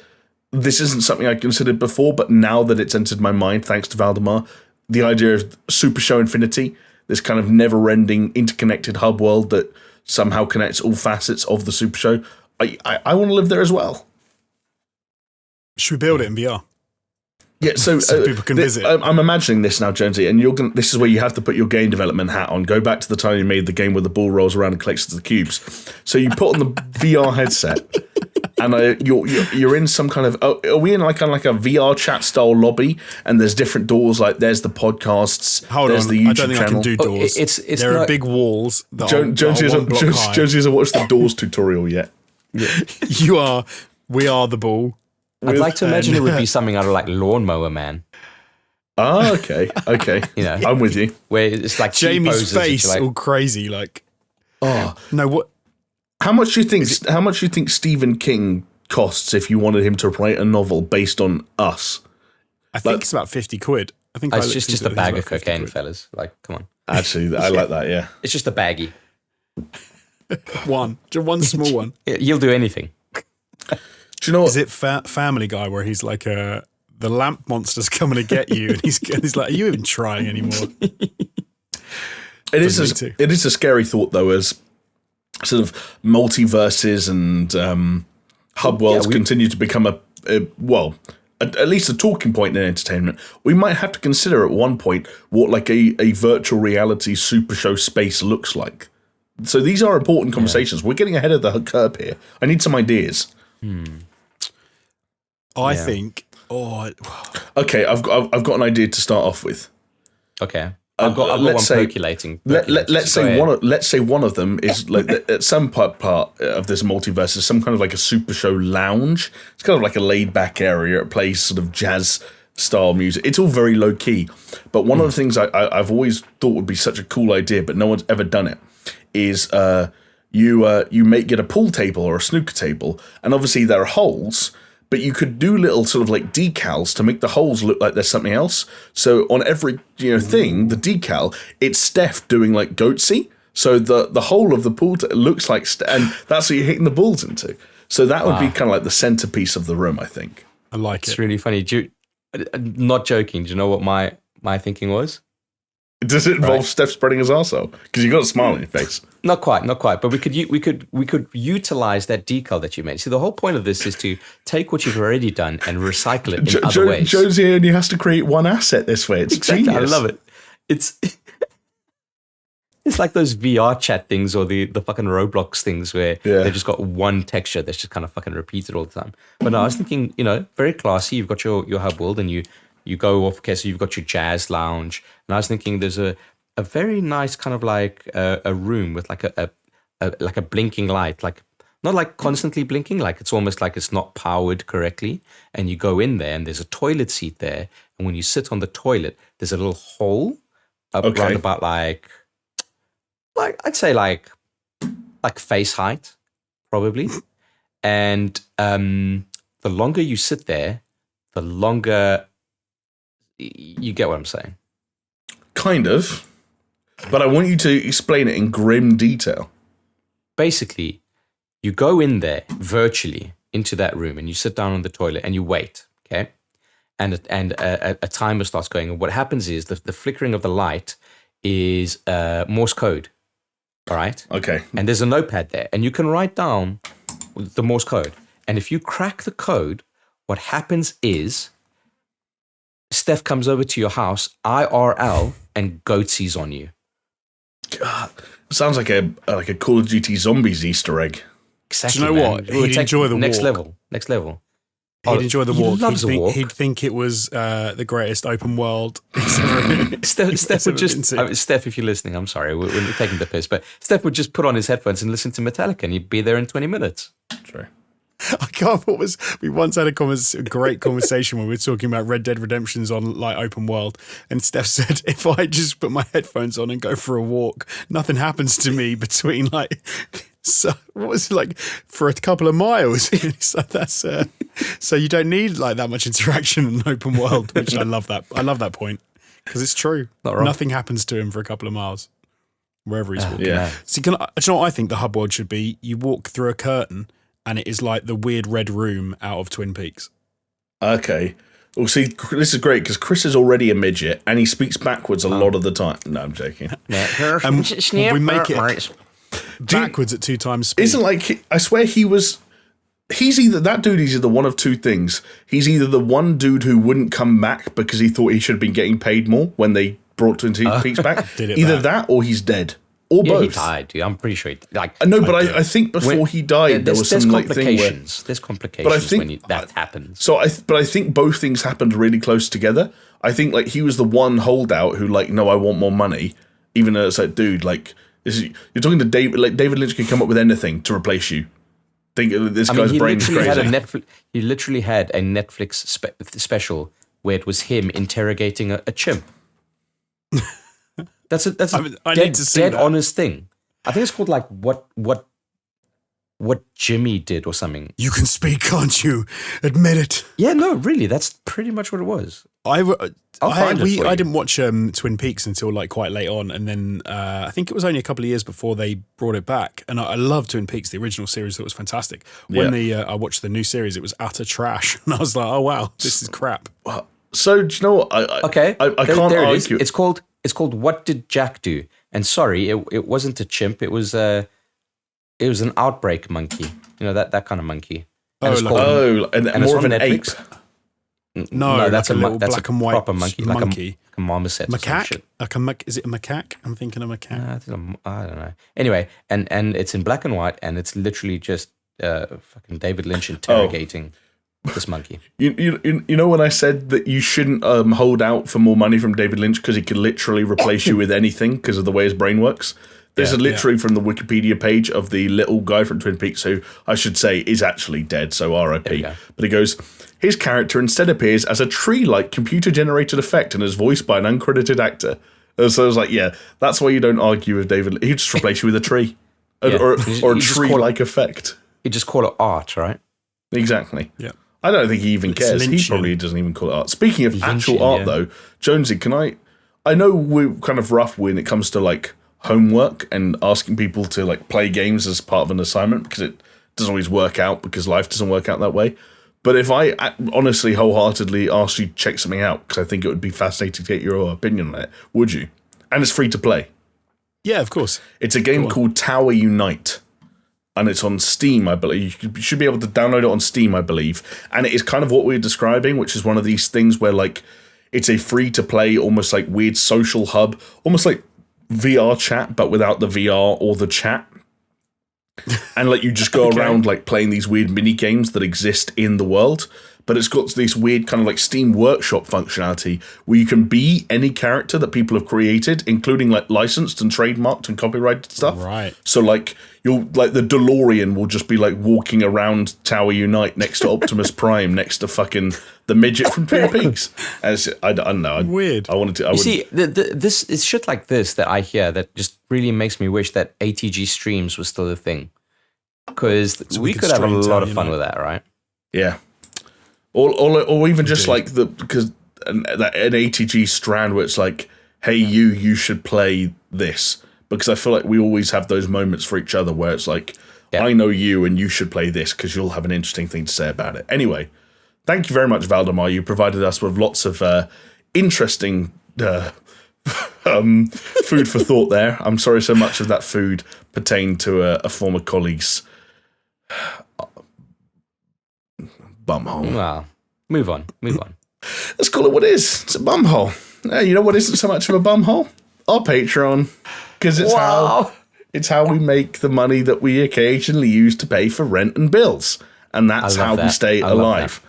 this isn't something I considered before, but now that it's entered my mind, thanks to Valdemar, the idea of SuperShow Infinity, this kind of never-ending interconnected hub world that somehow connects all facets of the SuperShow, I want to live there as well. Should we build it in VR? Yeah, so people can visit. I'm imagining this now, Jonesy, and this is where you have to put your game development hat on. Go back to the time you made the game where the ball rolls around and collects the cubes. So you put on the VR headset, and you're in some kind of. Are we in like a VR chat style lobby? And there's different doors. Like there's the podcasts. There's the YouTube I don't think channel. I can do doors. There are big walls. Jonesy hasn't watched the doors tutorial yet. Yeah. We are the ball. I'd like to imagine it would be something out of like Lawnmower Man. Oh, okay. You know, I'm with you. Where it's like Jamie's face all crazy, like. Oh no! What? How much do you think? How much do you think Stephen King costs if you wanted him to write a novel based on us? I think it's about 50 quid. I think it's just a bag of cocaine, fellas. Like, come on. Actually, I like that. Yeah, it's just a baggie. one small one. You'll do anything. Do you know what? Is it Family Guy where he's like the lamp monster's coming to get you, and he's like, are you even trying anymore? It is a scary thought though, as sort of multiverses and hub worlds continue to become at least a talking point in entertainment. We might have to consider at one point what like a virtual reality super show space looks like. So these are important conversations. We're getting ahead of the curve here. I need some ideas. I think. Okay, I've got an idea to start off with. Okay. I've got one percolating. Let's say one of them is like at some part of this multiverse is some kind of like a super show lounge. It's kind of like a laid back area. It plays sort of jazz style music. It's all very low key. But one of the things I've always thought would be such a cool idea, but no one's ever done it, is you may get a pool table or a snooker table, and obviously there are holes. But you could do little sort of like decals to make the holes look like there's something else. So on every thing, the decal, it's Steph doing like goatsy. So the whole of the pool looks like, and that's what you're hitting the balls into. So that would be kind of like the centerpiece of the room, I think. I like it. It's really funny. Not joking. Do you know what my thinking was? Does it involve Steph spreading his arsehole? Because you got a smile on your face. Not quite. But we could utilize that decal that you made. See, the whole point of this is to take what you've already done and recycle it in other ways. Josie only has to create one asset this way. It's exactly. genius. I love it. It's like those VR chat things or the fucking Roblox things where they've just got one texture that's just kind of fucking repeated all the time. But no, I was thinking, very classy. You've got your hub world and you go off, okay, so you've got your jazz lounge. And I was thinking there's a very nice kind of like a room with like a blinking light, like not like constantly blinking, like it's almost like it's not powered correctly. And you go in there and there's a toilet seat there. And when you sit on the toilet, there's a little hole around about like I'd say like face height, probably. And the longer you sit there, the longer you get what I'm saying. Kind of. But I want you to explain it in grim detail. Basically, you go in there virtually into that room and you sit down on the toilet and you wait, okay? And a timer starts going. And what happens is the flickering of the light is Morse code, all right? Okay. And there's a notepad there and you can write down the Morse code. And if you crack the code, what happens is Steph comes over to your house, IRL, and goatsies on you. God, sounds like a Call of Duty Zombies Easter egg. Exactly. Do you know what? He'd enjoy the next walk. Next level. He'd enjoy the walk. He'd think it was the greatest open world. Steph would just. Steph, if you're listening, I'm sorry, we're taking the piss, but Steph would just put on his headphones and listen to Metallica, and he'd be there in 20 minutes. True. I can't. We once had a great conversation when we were talking about Red Dead Redemption's on like open world, and Steph said, "If I just put my headphones on and go for a walk, nothing happens to me between like." So what was it like for a couple of miles? So that's so you don't need like that much interaction in an open world, which I love that. I love that point because it's true. Nothing happens to him for a couple of miles wherever he's walking. Yeah. So do you know what I think the hub world should be? You walk through a curtain. And it is like the weird red room out of Twin Peaks. Okay. Well, see, this is great because Chris is already a midget and he speaks backwards a lot of the time. No, I'm joking. We make it backwards at 2 times speed. Isn't like, I swear he's either, that dude is either one of two things. He's either the one dude who wouldn't come back because he thought he should have been getting paid more when they brought Twin Peaks back. Either that or he's dead. Or both. He died, dude. I'm pretty sure. No, but I think before he died, there was some like thing where there's complications when that happens. So I think both things happened really close together. I think like he was the one holdout who like, no, I want more money, even though it's like, dude, like you're talking to David. Like David Lynch could come up with anything to replace you. Think this guy's brain's crazy. He literally had a Netflix special where it was him interrogating a chimp. That's a dead honest thing. I think it's called like what Jimmy did or something. You can speak, can't you? Admit it. Yeah, no, really, that's pretty much what it was. I find it for you. didn't watch Twin Peaks until like quite late on, and then I think it was only a couple of years before they brought it back. And I love Twin Peaks, the original series, that was fantastic. When I watched the new series, it was utter trash, and I was like, oh wow, this is crap. So do you know what? I can't argue. It's called What Did Jack Do? And sorry, it wasn't a chimp. It was an outbreak monkey. You know, that kind of monkey. And and more of an ape. No, that's like a black and white proper monkey, monkey. like a marmoset. Macaque? Is it a macaque? I'm thinking a macaque. I don't know. Anyway, and it's in black and white, and it's literally just fucking David Lynch interrogating this monkey. You know when I said that you shouldn't hold out for more money from David Lynch because he could literally replace you with anything because of the way his brain works? This is literally from the Wikipedia page of the little guy from Twin Peaks, who I should say is actually dead, so R.I.P. But he goes, his character instead appears as a tree-like computer-generated effect and is voiced by an uncredited actor. And so I was like, yeah, that's why you don't argue with David. He'd just replace you with a tree. Or a tree-like effect. You just call it art, right? Exactly. Yeah. I don't think he even cares. Lynchian. He probably doesn't even call it art. Speaking of actual Lynchian, art, though, Jonesy, I know we're kind of rough when it comes to, like, homework and asking people to, like, play games as part of an assignment because it doesn't always work out because life doesn't work out that way. But if I honestly, wholeheartedly asked you to check something out, because I think it would be fascinating to get your opinion on it, would you? And it's free to play. Yeah, of course. It's a game called Tower Unite. And it's on Steam, I believe. You should be able to download it on Steam, I believe. And it is kind of what we're describing, which is one of these things where, like, it's a free-to-play, almost like weird social hub, almost like VR chat, but without the VR or the chat. And, like, you just go around, like, playing these weird mini-games that exist in the world. But it's got this weird kind of, like, Steam Workshop functionality where you can be any character that people have created, including, like, licensed and trademarked and copyrighted stuff. Right. So, like, you'll, like, the DeLorean will just be, like, walking around Tower Unite next to Optimus Prime, next to fucking the midget from Twin Peaks. And I don't know. Weird. I wanted to. You see, this is shit like this that I hear that just really makes me wish that ATG streams was still a thing. Because we could have a lot of fun with that, right? Yeah. Or even just like because an ATG strand where it's like, hey, you should play this. Because I feel like we always have those moments for each other where it's like, I know you and you should play this because you'll have an interesting thing to say about it. Anyway, thank you very much, Valdemar. You provided us with lots of interesting food for thought there. I'm sorry so much of that food pertained to a former colleague's bumhole. Well, move on. Let's call it what it is. It's a bumhole. You know what isn't so much of a bumhole? Our Patreon. Because it's how we make the money that we occasionally use to pay for rent and bills. And that's how we stay alive.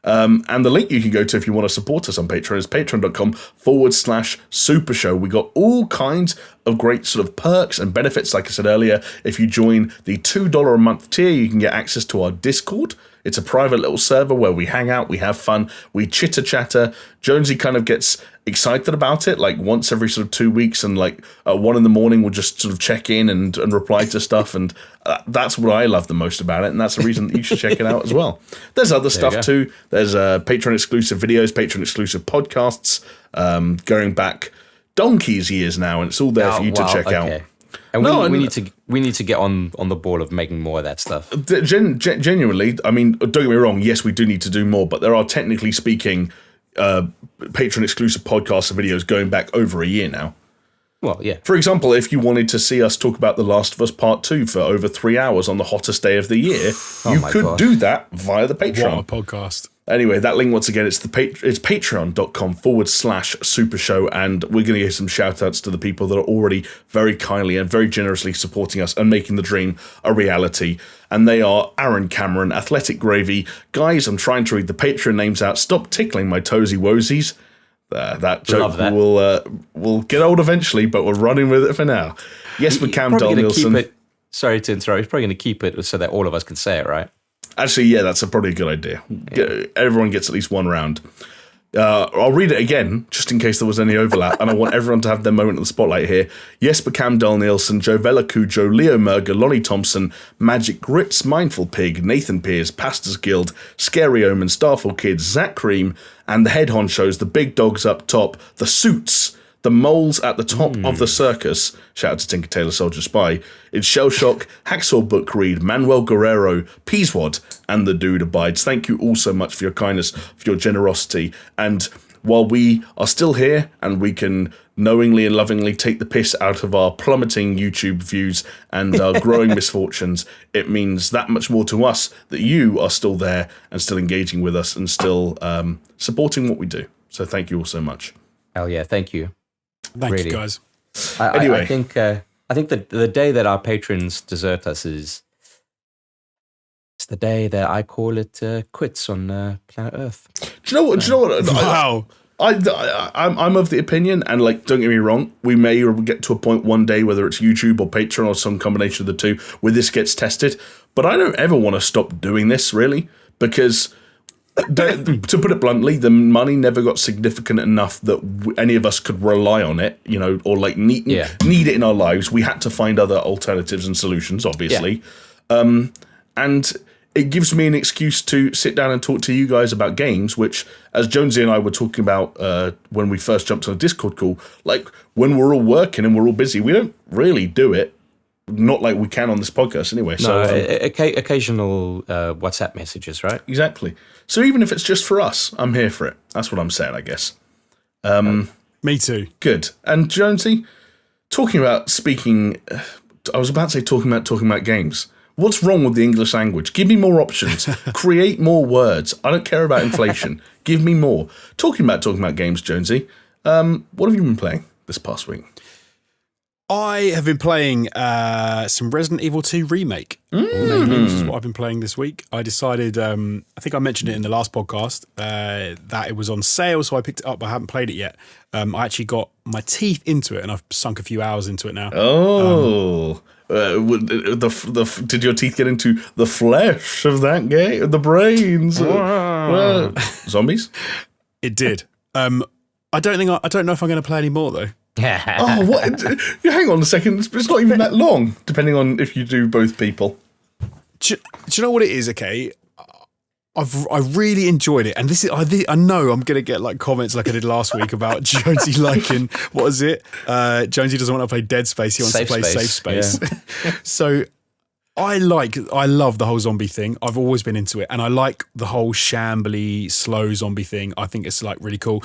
And the link you can go to if you want to support us on Patreon is patreon.com/SuperShow. We got all kinds of great sort of perks and benefits. Like I said earlier, if you join the $2 a month tier, you can get access to our Discord. It's a private little server where we hang out, we have fun, we chitter-chatter. Jonesy kind of gets excited about it, like once every sort of 2 weeks, and like at 1 a.m, we'll just sort of check in and reply to stuff, and that's what I love the most about it, and that's the reason that you should check it out as well. There's other stuff too. There's Patreon-exclusive videos, Patreon-exclusive podcasts, going back donkey's years now, and it's all there for you to check out. And we need to get on the ball of making more of that stuff. Genuinely, I mean, don't get me wrong. Yes, we do need to do more, but there are, technically speaking, Patreon exclusive podcasts and videos going back over a year now. Well, yeah. For example, if you wanted to see us talk about The Last of Us Part 2 for over 3 hours on the hottest day of the year, you could do that via the Patreon. What a podcast. Anyway, that link, once again, it's patreon.com/SuperShow, and we're going to give some shout outs to the people that are already very kindly and very generously supporting us and making the dream a reality. And they are Aaron Cameron, Athletic Gravy. Guys, I'm trying to read the Patreon names out. Stop tickling my toesy woesies. That joke will get old eventually, but we're running with it for now. Yes, McCam Danielson. Sorry to interrupt. He's probably going to keep it so that all of us can say it, right? Actually, yeah, that's probably a good idea. Everyone gets at least one round. I'll read it again, just in case there was any overlap, and I want everyone to have their moment in the spotlight here. Jesper Camdell Nielsen, Joe Cujo, Leo Merger, Lonnie Thompson, Magic Grits, Mindful Pig, Nathan Pierce, Pastors Guild, Scary Omen, Starfall Kids, Zach Cream, and the head honchos, the big dogs up top, the suits, the moles at the top of the circus. Shout out to Tinker Tailor Soldier Spy. It's Shellshock, Hacksaw Book Read, Manuel Guerrero, Peaswad, and The Dude Abides. Thank you all so much for your kindness, for your generosity. And while we are still here and we can knowingly and lovingly take the piss out of our plummeting YouTube views and our growing misfortunes, it means that much more to us that you are still there and still engaging with us and still supporting what we do. So thank you all so much. Hell yeah, thank you. Thank you, guys. Anyway, I think that the day that our patrons desert us is it's the day that I call it quits on planet Earth. Do you know what? Wow. I'm of the opinion, and like, don't get me wrong, we may get to a point one day, whether it's YouTube or Patreon or some combination of the two, where this gets tested. But I don't ever want to stop doing this, really, because to put it bluntly, the money never got significant enough that any of us could rely on it, or like need it in our lives. We had to find other alternatives and solutions, obviously. Yeah. And it gives me an excuse to sit down and talk to you guys about games, which, as Jonesy and I were talking about when we first jumped on a Discord call, like when we're all working and we're all busy, we don't really do it. Not like we can on this podcast anyway. No, occasional WhatsApp messages, right? Exactly. So even if it's just for us, I'm here for it. That's what I'm saying, I guess. Me too. Good. And Jonesy, talking about games. What's wrong with the English language? Give me more options. Create more words. I don't care about inflation. Give me more. Talking about games, Jonesy. What have you been playing this past week? I have been playing some Resident Evil 2 Remake. This is what I've been playing this week. I decided, I think I mentioned it in the last podcast, that it was on sale, so I picked it up, but I haven't played it yet. I actually got my teeth into it, and I've sunk a few hours into it now. Oh. Did your teeth get into the flesh of that game? The brains? Zombies? It did. I don't know if I'm going to play any more, though. Oh, what? Hang on a second. It's not even that long, depending on if you do both people. Do you know what it is? Okay, I really enjoyed it, and this is I know I'm gonna get like comments like I did last week about Jonesy liking what is it? Jonesy doesn't want to play Dead Space. He wants to play Safe Space. Yeah. So I love the whole zombie thing. I've always been into it, and I like the whole shambly, slow zombie thing. I think it's like really cool.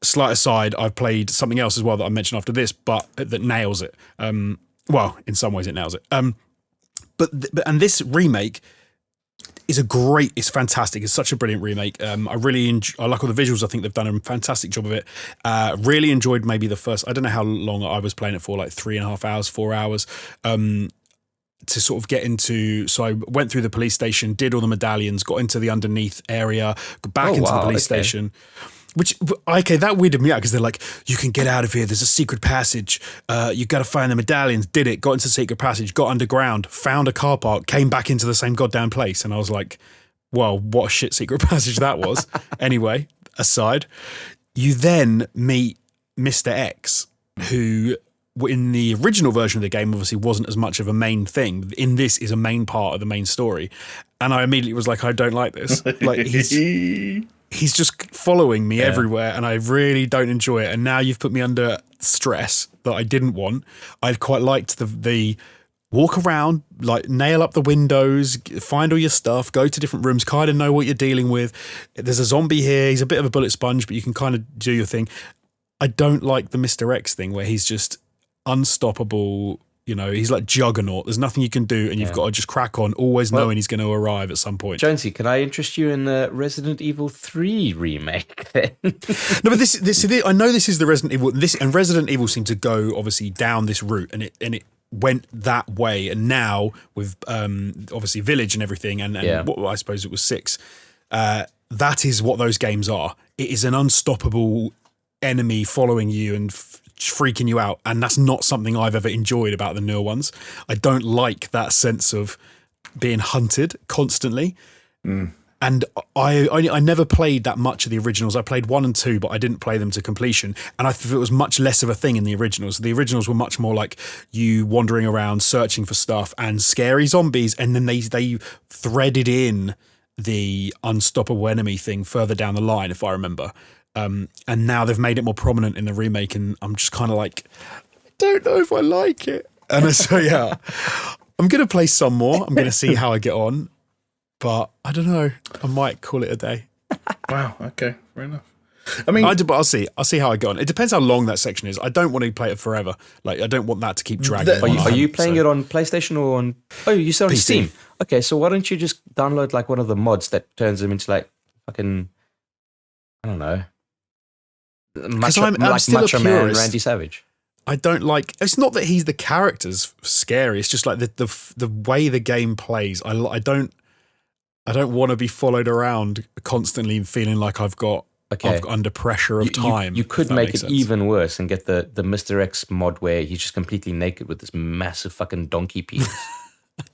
Slight aside, I've played something else as well that I mentioned after this, but that nails it. Well, in some ways it nails it. But this remake is it's fantastic. It's such a brilliant remake. I like all the visuals. I think they've done a fantastic job of it. Really enjoyed maybe the first, I don't know how long I was playing it for, like 3.5 hours, 4 hours. To sort of get into, so I went through the police station, did all the medallions, got into the underneath area, back into the police station. Which, okay, that weirded me out because they're like, you can get out of here. There's a secret passage. You got to find the medallions. Did it. Got into the secret passage. Got underground. Found a car park. Came back into the same goddamn place. And I was like, well, what a shit secret passage that was. Anyway, aside, you then meet Mr. X, who in the original version of the game obviously wasn't as much of a main thing. In this is a main part of the main story. And I immediately was like, I don't like this. Like, he's just following me everywhere, and I really don't enjoy it. And now you've put me under stress that I didn't want. I quite liked the walk around, like nail up the windows, find all your stuff, go to different rooms, kind of know what you're dealing with. There's a zombie here. He's a bit of a bullet sponge, but you can kind of do your thing. I don't like the Mr. X thing where he's just unstoppable. You know, he's like Juggernaut. There's nothing you can do, and you've got to just crack on, always knowing he's going to arrive at some point. Jonesy, can I interest you in the Resident Evil 3 remake then? No, but this I know this is the Resident Evil. And Resident Evil seemed to go obviously down this route, and it went that way. And now with obviously Village and everything, and what I suppose it was 6. That is what those games are. It is an unstoppable enemy following you and freaking you out, and that's not something I've ever enjoyed about the newer ones. I don't like that sense of being hunted constantly. And I never played that much of the originals. I played 1 and 2, but I didn't play them to completion. And I thought it was much less of a thing in the originals. The originals were much more like you wandering around searching for stuff and scary zombies. And then they threaded in the unstoppable enemy thing further down the line, if I remember. And now they've made it more prominent in the remake. And I'm just kind of like, I don't know if I like it. And so, yeah, I'm going to play some more. I'm going to see how I get on. But I don't know. I might call it a day. Wow. Okay. Fair enough. I mean, but I'll see. I'll see how I go on. It depends how long that section is. I don't want to play it forever. Like, I don't want that to keep dragging. Are you playing it on PlayStation or on? Oh, you said on PC. Steam. Okay, so why don't you just download like one of the mods that turns them into like fucking, I don't know, Macho Man Randy Savage. I don't like. It's not that he's the character's scary. It's just like the way the game plays. I don't want to be followed around constantly, feeling like I've got under pressure of time. You could make it even worse and get the Mr. X mod where he's just completely naked with this massive fucking donkey penis.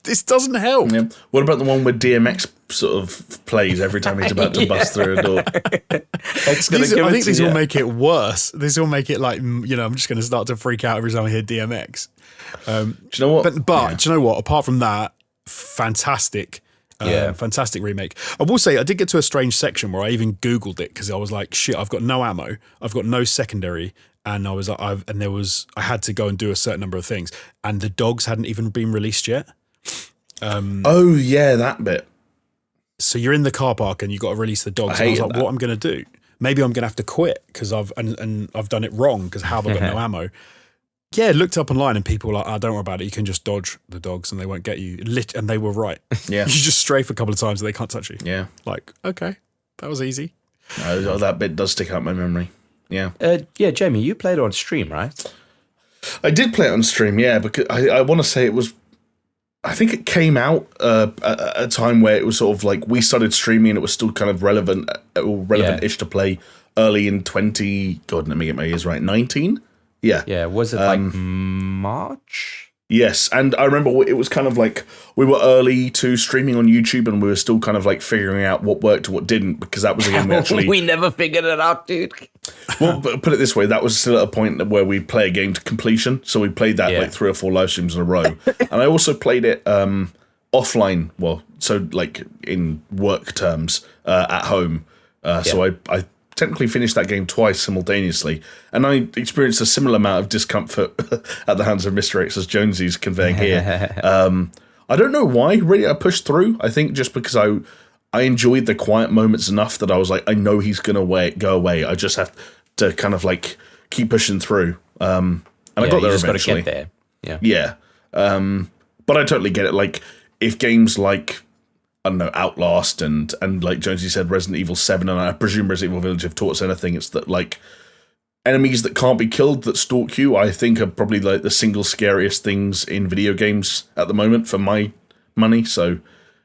This doesn't help. Yeah. What about the one where DMX sort of plays every time he's about to bust through a door? I think these will make it worse. This will make it like, I'm just going to start to freak out every time I hear DMX. Do you know what? But do you know what? Apart from that, fantastic remake. I will say I did get to a strange section where I even Googled it because I was like, shit, I've got no ammo, I've got no secondary, and I had to go and do a certain number of things, and the dogs hadn't even been released yet. Oh yeah, that bit. So you're in the car park and you got to release the dogs. And I was like, what I'm going to do? Maybe I'm going to have to quit because I've done it wrong because how have I got no ammo? Yeah, looked up online and people were like, don't worry about it. You can just dodge the dogs and they won't get you. And they were right. Yeah. You just strafe a couple of times and they can't touch you. Yeah. Like, okay, that was easy. No, that bit does stick out in my memory. Yeah. Jamie, you played it on stream, right? I did play it on stream, yeah, because I want to say it was, I think it came out at a time where it was sort of like we started streaming and it was still kind of relevant-ish to play early in God, let me get my years right, 19? Yeah. Yeah, was it like March? Yes, and I remember it was kind of like we were early to streaming on YouTube and we were still kind of like figuring out what worked and what didn't because that was a game we actually... We never figured it out, dude. Well, but put it this way, that was still at a point where we play a game to completion, so we played that like 3 or 4 live streams in a row. And I also played it offline, well, so like in work terms, at home. So I technically finished that game twice simultaneously, and I experienced a similar amount of discomfort at the hands of Mr. X as Jonesy's conveying here. I don't know why, really, I pushed through. I think just because I enjoyed the quiet moments enough that I was like, I know he's going to go away. I just have to kind of like keep pushing through. And I got there eventually. Gotta get there. Yeah. Yeah. But I totally get it. Like, if games like, I don't know, Outlast and like Jonesy said, Resident Evil 7, and I presume Resident Evil Village have taught us anything, it's that like enemies that can't be killed that stalk you, I think are probably like the single scariest things in video games at the moment for my money. So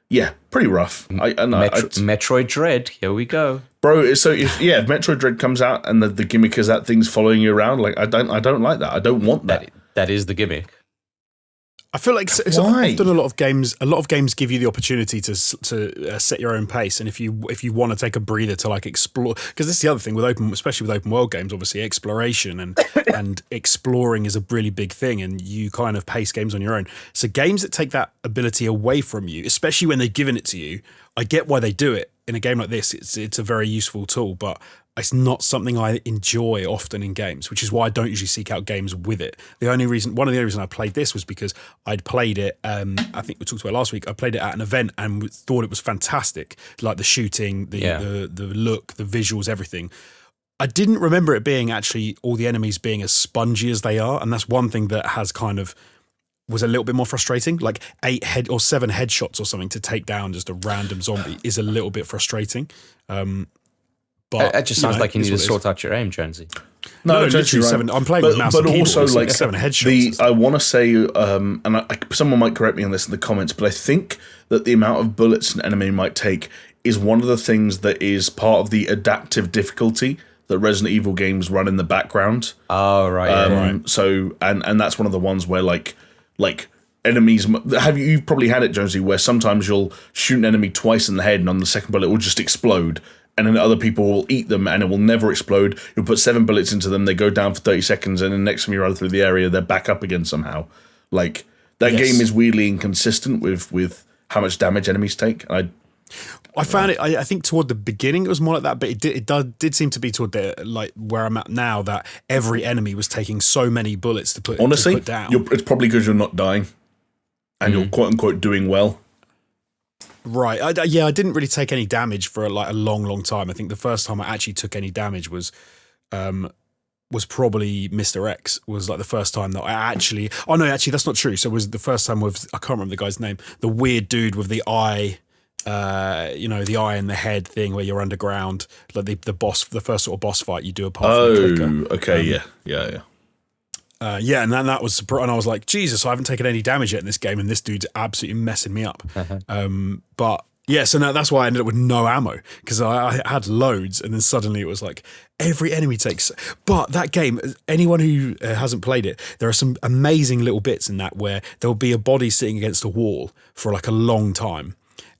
yeah, pretty rough. Metroid Dread, here we go. Bro, so if Metroid Dread comes out and the gimmick is that thing's following you around, like I don't like that. I don't want that. That is the gimmick. I feel like often a lot of games give you the opportunity to set your own pace, and if you want to take a breather to like explore, because this is the other thing with especially with open world games, obviously exploration and exploring is a really big thing, and you kind of pace games on your own. So games that take that ability away from you, especially when they've given it to you, I get why they do it. In a game like this, it's a very useful tool, but it's not something I enjoy often in games, which is why I don't usually seek out games with it. One of the only reasons I played this was because I'd played it, I think we talked about it last week, I played it at an event and thought it was fantastic. Like the shooting, the look, the visuals, everything. I didn't remember it being actually all the enemies being as spongy as they are, and that's one thing that has kind of was a little bit more frustrating. Like 8 or 7 headshots or something to take down just a random zombie is a little bit frustrating. But it just sounds like you need to sort out your aim, Jonesy. No, literally right. 7. I'm playing with mouse and keyboard. Also, like 7 headshots. I want to say, and someone might correct me on this in the comments, but I think that the amount of bullets an enemy might take is one of the things that is part of the adaptive difficulty that Resident Evil games run in the background. Oh, right. So, and that's one of the ones where like enemies. You've probably had it, Jonesy, where sometimes you'll shoot an enemy twice in the head, and on the second bullet it will just explode, and then other people will eat them, and it will never explode. You'll put 7 bullets into them, they go down for 30 seconds, and then next time you run through the area, they're back up again somehow. Like that game is weirdly inconsistent with how much damage enemies take. I found it. I think toward the beginning it was more like that, but it did seem to be toward the like where I'm at now that every enemy was taking so many bullets to put down. It's probably because you're not dying, and you're quote unquote doing well. Right. I didn't really take any damage for like a long time. I think the first time I actually took any damage was probably Mr. X. Was like the first time that I actually. Oh no, actually that's not true. So it was the first time with I can't remember the guy's name. The weird dude with the eye. The eye and the head thing where you're underground, like the first sort of boss fight you do apart from the clicker. Okay, and then that was, and I was like, Jesus, I haven't taken any damage yet in this game, and this dude's absolutely messing me up. But yeah, so now that's why I ended up with no ammo because I had loads, and then suddenly it was like every enemy takes. But that game, anyone who hasn't played it, there are some amazing little bits in that where there'll be a body sitting against a wall for like a long time.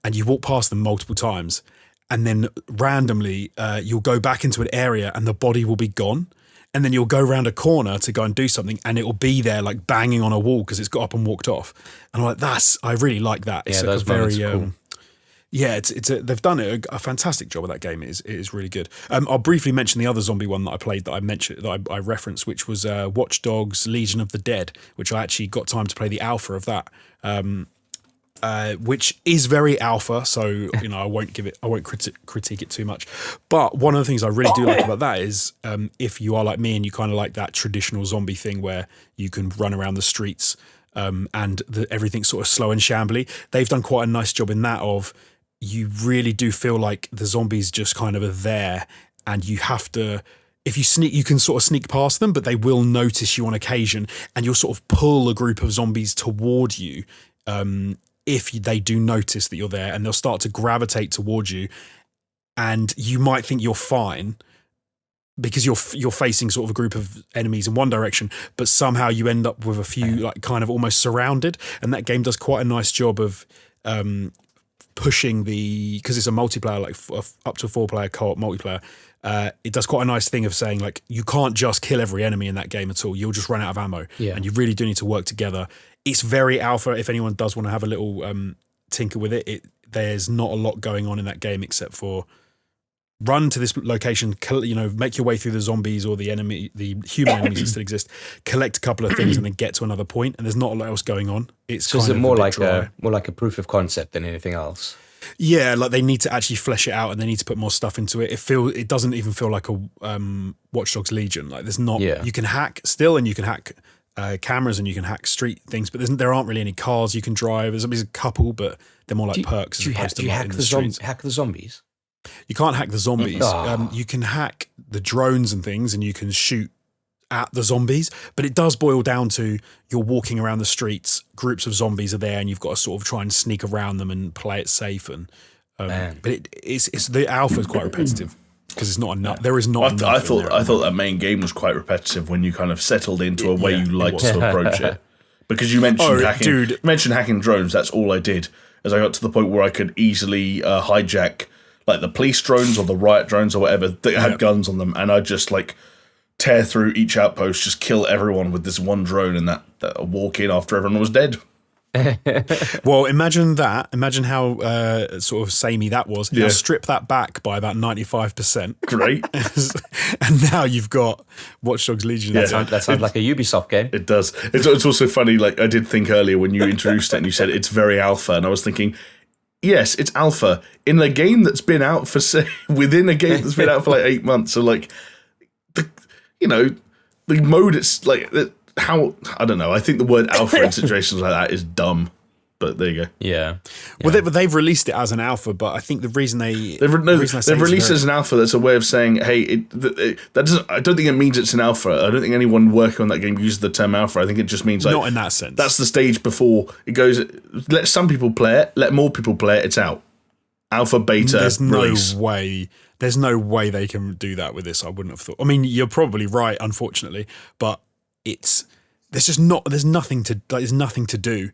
And you walk past them multiple times, and then randomly you'll go back into an area and the body will be gone. And then you'll go around a corner to go and do something, and it will be there like banging on a wall because it's got up and walked off. And I'm like, I really like that. It's like a very, cool. They've done a fantastic job with that game. It is really good. I'll briefly mention the other zombie one that I played that I mentioned that I referenced, which was Watchdogs: Legion of the Dead, which I actually got time to play the alpha of that. Which is very alpha, so I won't critique it too much. But one of the things I really do like about that is if you are like me and you kind of like that traditional zombie thing where you can run around the streets and everything's sort of slow and shambly, they've done quite a nice job in that of you really do feel like the zombies just kind of are there, and you have to. If you sneak, you can sort of sneak past them, but they will notice you on occasion, and you'll sort of pull a group of zombies toward you. If they do notice that you're there, and they'll start to gravitate towards you, and you might think you're fine because you're facing sort of a group of enemies in one direction, but somehow you end up with a few like kind of almost surrounded. And that game does quite a nice job of pushing because it's a multiplayer, like up to a 4-player co-op multiplayer. It does quite a nice thing of saying like you can't just kill every enemy in that game at all. You'll just run out of ammo, and you really do need to work together. It's very alpha. If anyone does want to have a little tinker with it, there's not a lot going on in that game except for run to this location, make your way through the zombies or the human enemies that still exist, collect a couple of things, and then get to another point. And there's not a lot else going on. It's so kind of more like a proof of concept than anything else. Yeah, like they need to actually flesh it out, and they need to put more stuff into it. It doesn't even feel like a Watchdogs Legion. Like there's not. Yeah. You can hack still, and you can hack cameras, and you can hack street things, but there aren't really any cars you can drive. There's a couple, but they're more like perks as opposed to like in the streets. Hack the zombies? You can't hack the zombies. You can hack the drones and things, and you can shoot at the zombies, but it does boil down to you're walking around the streets, groups of zombies are there, and you've got to sort of try and sneak around them and play it safe. And but it's the alpha is quite repetitive because it's not enough. There is not enough. I thought that main game was quite repetitive when you kind of settled into a way you liked to approach it. Because you mentioned hacking, you mentioned hacking drones. That's all I did. As I got to the point where I could easily hijack like the police drones or the riot drones or whatever that had guns on them, and I just like tear through each outpost, just kill everyone with this one drone, and that walk in after everyone was dead. Well, imagine that. Imagine how sort of samey that was. Yeah. Now strip that back by about 95%. Great. And now you've got Watchdogs Legion. Yeah. That sounds like a Ubisoft game. It does. It's also funny, like I did think earlier when you introduced it and you said it's very alpha, and I was thinking, yes, it's alpha in a game that's been out for within a game that's been out for like 8 months. So like, the mode, it's like how, I don't know. I think the word alpha in situations like that is dumb, but there you go. Yeah. Well, they've released it as an alpha, but I think the reason they've released it as an alpha, that's a way of saying, hey, that doesn't. I don't think it means it's an alpha. I don't think anyone working on that game uses the term alpha. I think it just means like not in that sense. That's the stage before it goes. Let some people play it. Let more people play it. It's out. Alpha, beta. There's release. no way. There's no way they can do that with this. I wouldn't have thought. I mean, you're probably right, unfortunately, but there's nothing to do.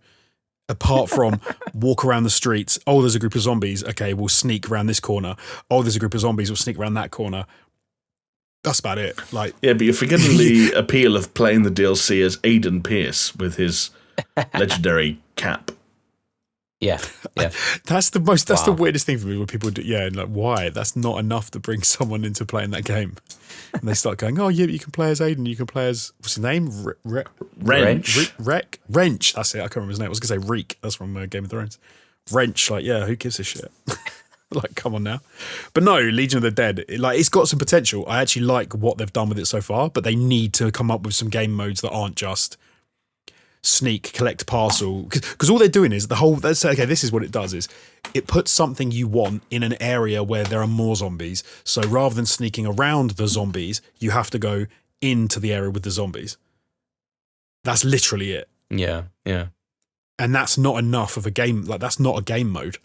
apart from walk around the streets. Oh, there's a group of zombies. Okay, we'll sneak around this corner. Oh, there's a group of zombies. We'll sneak around that corner. That's about it. Like, yeah, but you're forgetting the appeal of playing the DLC as Aidan Pierce with his legendary cap. Yeah. That's the weirdest thing for me when people do. Yeah, like, why? That's not enough to bring someone into playing that game. And they start going, oh yeah, but you can play as Aiden. You can play as, what's his name? Wrench. Wrench. That's it. I can't remember his name. I was gonna say Reek. That's from Game of Thrones. Wrench. Like, yeah, who gives a shit? Like, come on now. But no, Legion of the Dead, like, it's got some potential. I actually like what they've done with it so far, but they need to come up with some game modes that aren't just sneak, collect parcel. Because all they're doing is let's say, okay, this is what it does, is it puts something you want in an area where there are more zombies. So rather than sneaking around the zombies, you have to go into the area with the zombies. That's literally it. Yeah. And that's not enough of a game. Like, that's not a game mode.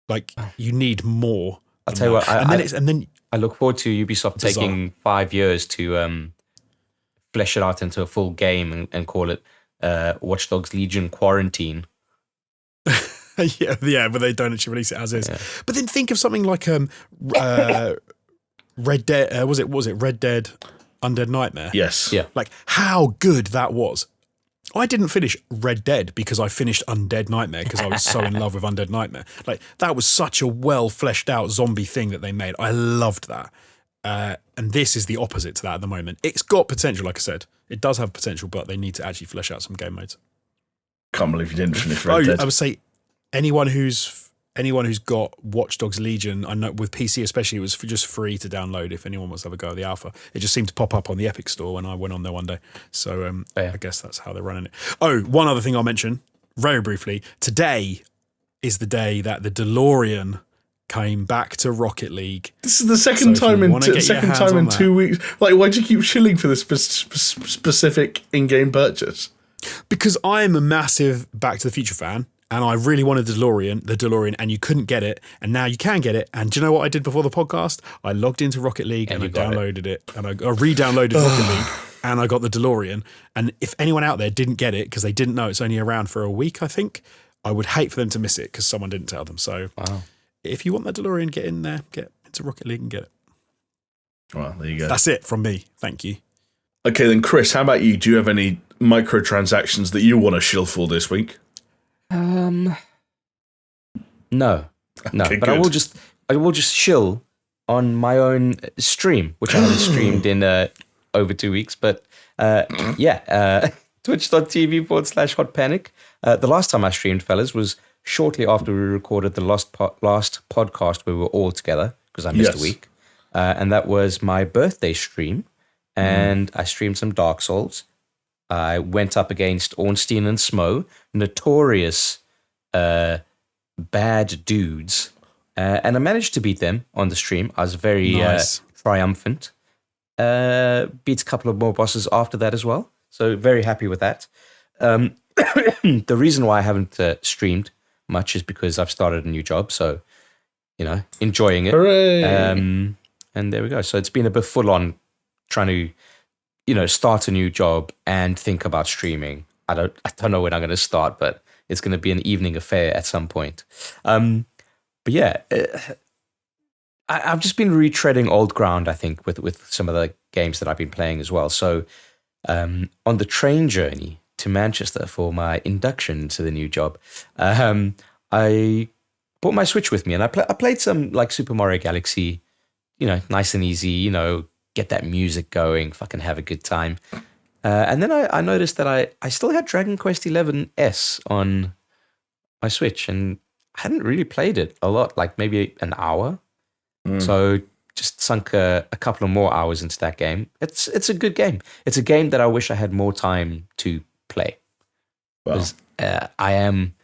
Like, you need more. I'll tell you what, and then I look forward to Ubisoft taking 5 years to flesh it out into a full game and call it Watchdogs Legion Quarantine. yeah, but they don't actually release it as is. Yeah. But then think of something like Red Dead. Was it Red Dead Undead Nightmare? Yes. Yeah. Like, how good that was. I didn't finish Red Dead because I finished Undead Nightmare because I was so in love with Undead Nightmare. Like, that was such a well fleshed out zombie thing that they made. I loved that. And this is the opposite to that at the moment. It's got potential, like I said. It does have potential, but they need to actually flesh out some game modes. Can't believe you didn't finish Red Dead. I would say anyone who's got Watch Dogs Legion, I know with PC especially, it was just free to download if anyone wants to have a go at the alpha. It just seemed to pop up on the Epic Store when I went on there one day. So I guess that's how they're running it. Oh, one other thing I'll mention very briefly. Today is the day that the DeLorean came back to Rocket League. This is the second time in 2 weeks. Like, why do you keep shilling for this specific in-game purchase? Because I'm a massive Back to the Future fan, and I really wanted the DeLorean, and you couldn't get it, and now you can get it. And do you know what I did before the podcast? I logged into Rocket League and I downloaded it, and I re-downloaded Rocket League, and I got the DeLorean. And if anyone out there didn't get it because they didn't know it's only around for a week, I think, I would hate for them to miss it because someone didn't tell them. So if you want the DeLorean, get in there, get into Rocket League and get it. Well, there you go. That's it from me. Thank you. Okay, then, Chris, how about you? Do you have any microtransactions that you want to shill for this week? No. Okay, but good. I will just chill on my own stream, which I haven't streamed in over 2 weeks. But twitch.tv/Hot Panic. The last time I streamed, fellas, was shortly after we recorded the last podcast where we were all together because I missed a week. And that was my birthday stream. And I streamed some Dark Souls. I went up against Ornstein and Smo, notorious bad dudes. And I managed to beat them on the stream. I was very triumphant. Beat a couple of more bosses after that as well. So very happy with that. The reason why I haven't streamed much is because I've started a new job. So, enjoying it. Hooray! And there we go. So it's been a bit full on trying to, start a new job and think about streaming. I don't know when I'm going to start, but it's going to be an evening affair at some point. But yeah, I've just been retreading old ground, I think, with some of the games that I've been playing as well. So on the train journey to Manchester for my induction to the new job, I brought my Switch with me and I played some like Super Mario Galaxy, nice and easy, get that music going, fucking have a good time. And then I noticed that I still had Dragon Quest XI S on my Switch and I hadn't really played it a lot, like maybe an hour. So just sunk a couple of more hours into that game. It's a good game. It's a game that I wish I had more time to play. Because I am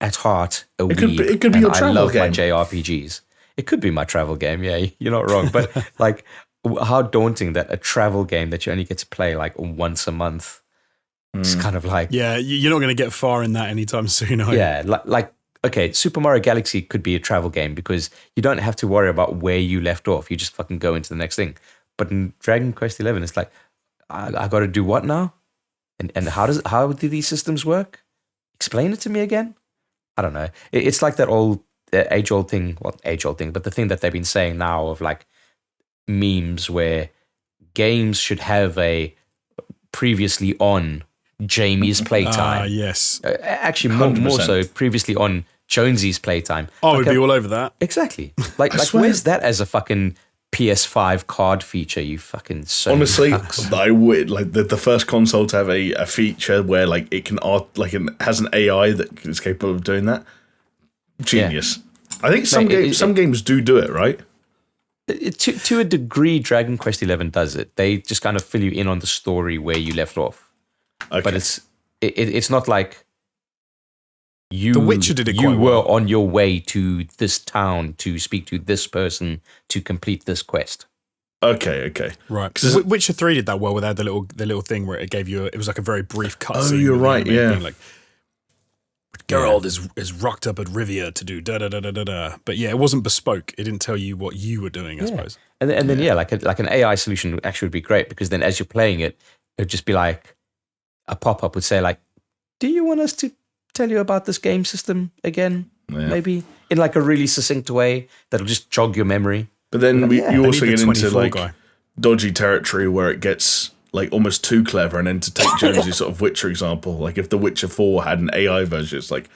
at heart a weeb. It could be your travel I love game. my JRPGs. It could be my travel game. Yeah, you're not wrong. But like, how daunting that a travel game that you only get to play like once a month. It's kind of like, yeah, you're not going to get far in that anytime soon. Are you? Yeah, like okay, Super Mario Galaxy could be a travel game because you don't have to worry about where you left off. You just fucking go into the next thing. But in Dragon Quest XI, it's like, I got to do what now? And how do these systems work? explain it to me again. I don't know. It's like that old age-old thing. Well, age-old thing, but the thing that they've been saying now of like memes where games should have a previously on Jamie's playtime. Yes. Actually, more so previously on Jonesy's playtime. Oh, we'd be all over that. Exactly. Like where's that as a fucking PS5 card feature? You fucking honestly, I would like the first console to have a feature where like it can it has an AI that is capable of doing that. Genius. Yeah. I think some games do it, right? To a degree, Dragon Quest XI does it. They just kind of fill you in on the story where you left off. Okay. But it's not like The Witcher did it quite you well. were on your way to this town to speak to this person to complete this quest. Okay. Right. Witcher 3 did that well, where they had the little thing where it gave you it was like a very brief cutscene. Oh, you're right, yeah. Like, Geralt is rocked up at Rivia to do da-da-da-da-da-da. But yeah, it wasn't bespoke. It didn't tell you what you were doing, I suppose. And then like an AI solution actually would be great, because then as you're playing it, it would just be like a pop-up would say like, do you want us to tell you about this game system again? Yeah. Maybe in like a really succinct way that'll just jog your memory. But then you also get into like dodgy territory where it gets like almost too clever. And then to take Jonesy's sort of Witcher example, like if The Witcher 4 had an AI version, it's like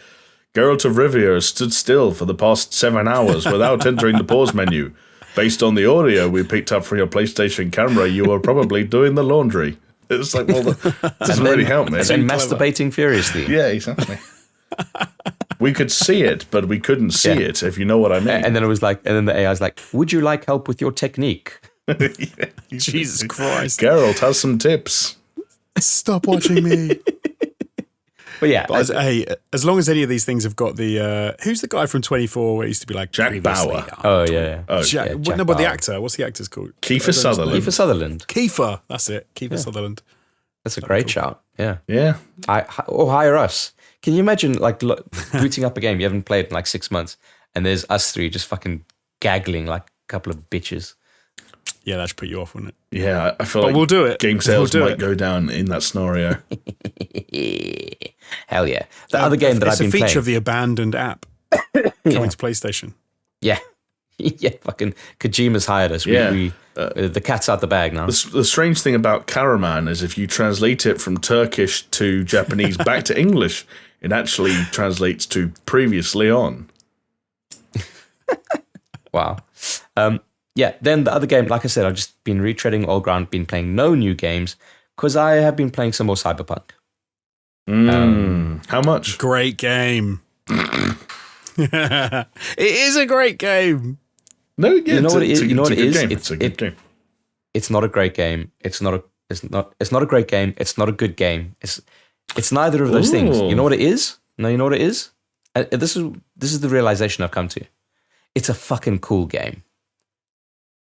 Geralt of Rivia has stood still for the past 7 hours without entering the pause menu. Based on the audio we picked up from your PlayStation camera, you were probably doing the laundry. It's like, well, that doesn't really help me. And masturbating furiously. Yeah, exactly. We could see it, but we couldn't see it, if you know what I mean. And then it was like, and then the AI's like, would you like help with your technique? Jesus Christ. Geralt has some tips. Stop watching me. But yeah. But as long as any of these things have got the, who's the guy from 24 where it used to be like Jack Bauer? Oh, yeah. Jack Bauer. But the actor, what's the actor's called? Kiefer Sutherland. Kiefer, that's it. Kiefer Sutherland. That's a great shout. Yeah. Yeah. Or hire us. Can you imagine like booting up a game you haven't played in like 6 months and there's us three just fucking gaggling like a couple of bitches? Yeah, that should put you off, wouldn't it? Yeah, I feel like we'll do it. Game sales might go down in that scenario. Hell yeah. The other game that I've been playing. It's a feature of the abandoned app coming to PlayStation. Yeah. Yeah, fucking Kojima's hired us. The cat's out the bag now. The strange thing about Karaman is if you translate it from Turkish to Japanese back to English, it actually translates to previously on. Wow. Yeah, then the other game, like I said, I've just been retreading old ground, been playing no new games, because I have been playing some more Cyberpunk. How much? Great game. It is a great game. No, yeah, you know what it is. You know what it is. It's a good game. It's not a great game. It's not a great game. It's not a good game. It's neither of those things. You know what it is? No, you know what it is. This is the realization I've come to. It's a fucking cool game,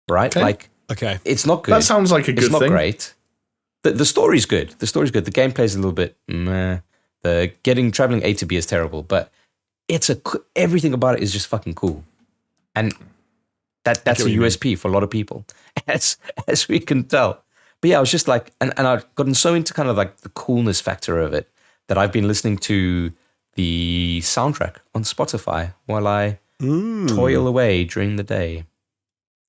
right? Okay. Okay, it's not good. That sounds like a good thing. It's not great. The story's good. The story's good. The gameplay's a little bit meh. The traveling A to B is terrible, but everything about it is just fucking cool, and that's a USP for a lot of people, as we can tell. But yeah, I was just like, and I've gotten so into kind of like the coolness factor of it that I've been listening to the soundtrack on Spotify while I toil away during the day.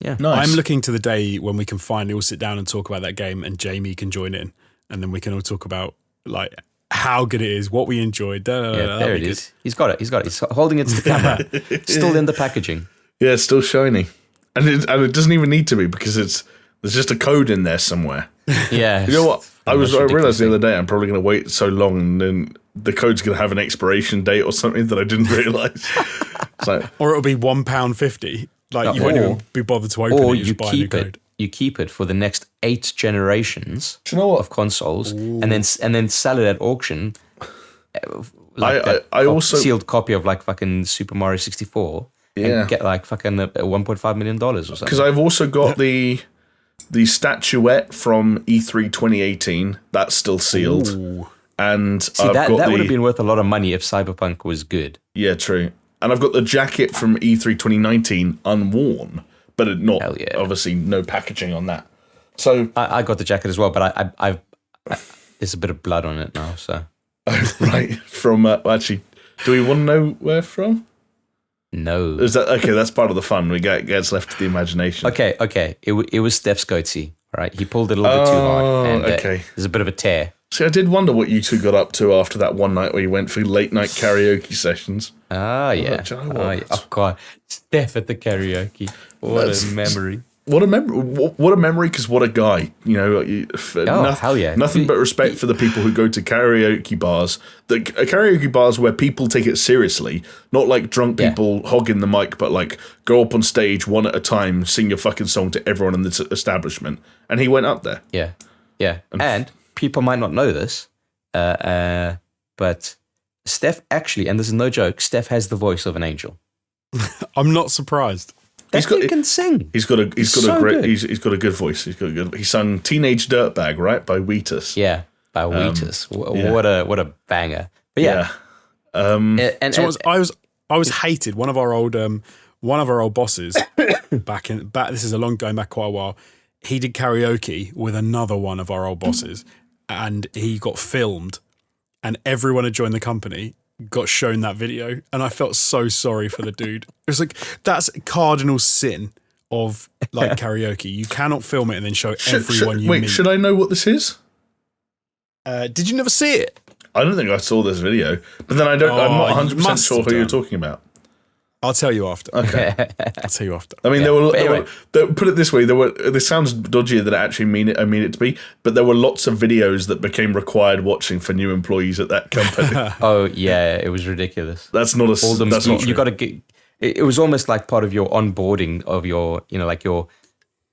Yeah, nice. I'm looking to the day when we can finally all sit down and talk about that game, and Jamie can join in, and then we can all talk about like how good it is, what we enjoyed. There it is. He's got it. He's holding it to the camera. Still in the packaging. Yeah, it's still shiny. And it doesn't even need to be, because there's just a code in there somewhere. Yeah. You know what? I realized the other day I'm probably going to wait so long, and then the code's going to have an expiration date or something that I didn't realize. Or it'll be £1.50. Like you won't even be bothered to open it. Or you keep it. You keep it for the next 8 generations of consoles, and then sell it at auction. I also sealed copy of like fucking Super Mario 64. Yeah. And get like fucking $1.5 million or something. Because I've also got the statuette from E3 2018 that's still sealed. Ooh. And see, that would have been worth a lot of money if Cyberpunk was good. Yeah, true. And I've got the jacket from E3 2019 unworn, but obviously no packaging on that. So I got the jacket as well, but I've there's a bit of blood on it now. So Oh, right. From actually, do we want to know where from? No. Is that okay? That's part of the fun. We gets left to the imagination. Okay. It was Steph's goatee, right? He pulled it a little bit too hard, and okay. There's a bit of a tear. See, I did wonder what you two got up to after that one night where you went for late night karaoke sessions. Ah, yeah. Do you know what? Oh, God. Steph at the karaoke. What a memory. What a memory! What a memory! Because what a guy! You know, hell yeah! Nothing but respect for the people who go to karaoke bars. The karaoke bars where people take it seriously, not like drunk people hogging the mic, but like go up on stage one at a time, sing your fucking song to everyone in this establishment. And he went up there. Yeah. And people might not know this, but Steph actually, and this is no joke, Steph has the voice of an angel. I'm not surprised. He can sing. He's got a good voice. He sung "Teenage Dirtbag" right by Wheatus. Yeah, by Wheatus. What a banger. But yeah. I was hated. One of our old bosses back. This is going back quite a while. He did karaoke with another one of our old bosses, and he got filmed, and everyone had joined the company. Got shown that video, and I felt so sorry for the dude. It was like, that's cardinal sin of like karaoke. You cannot film it and then show everyone you meet. Should I know what this is? Did you never see it? I don't think I saw this video, but then I'm not 100% sure who you're talking about. I'll tell you after. Okay. I'll tell you after. I mean, put it this way, this sounds dodgier than I actually mean it to be, but there were lots of videos that became required watching for new employees at that company. Oh yeah, it was ridiculous. That's not you got to get. It was almost like part of your onboarding of your, like your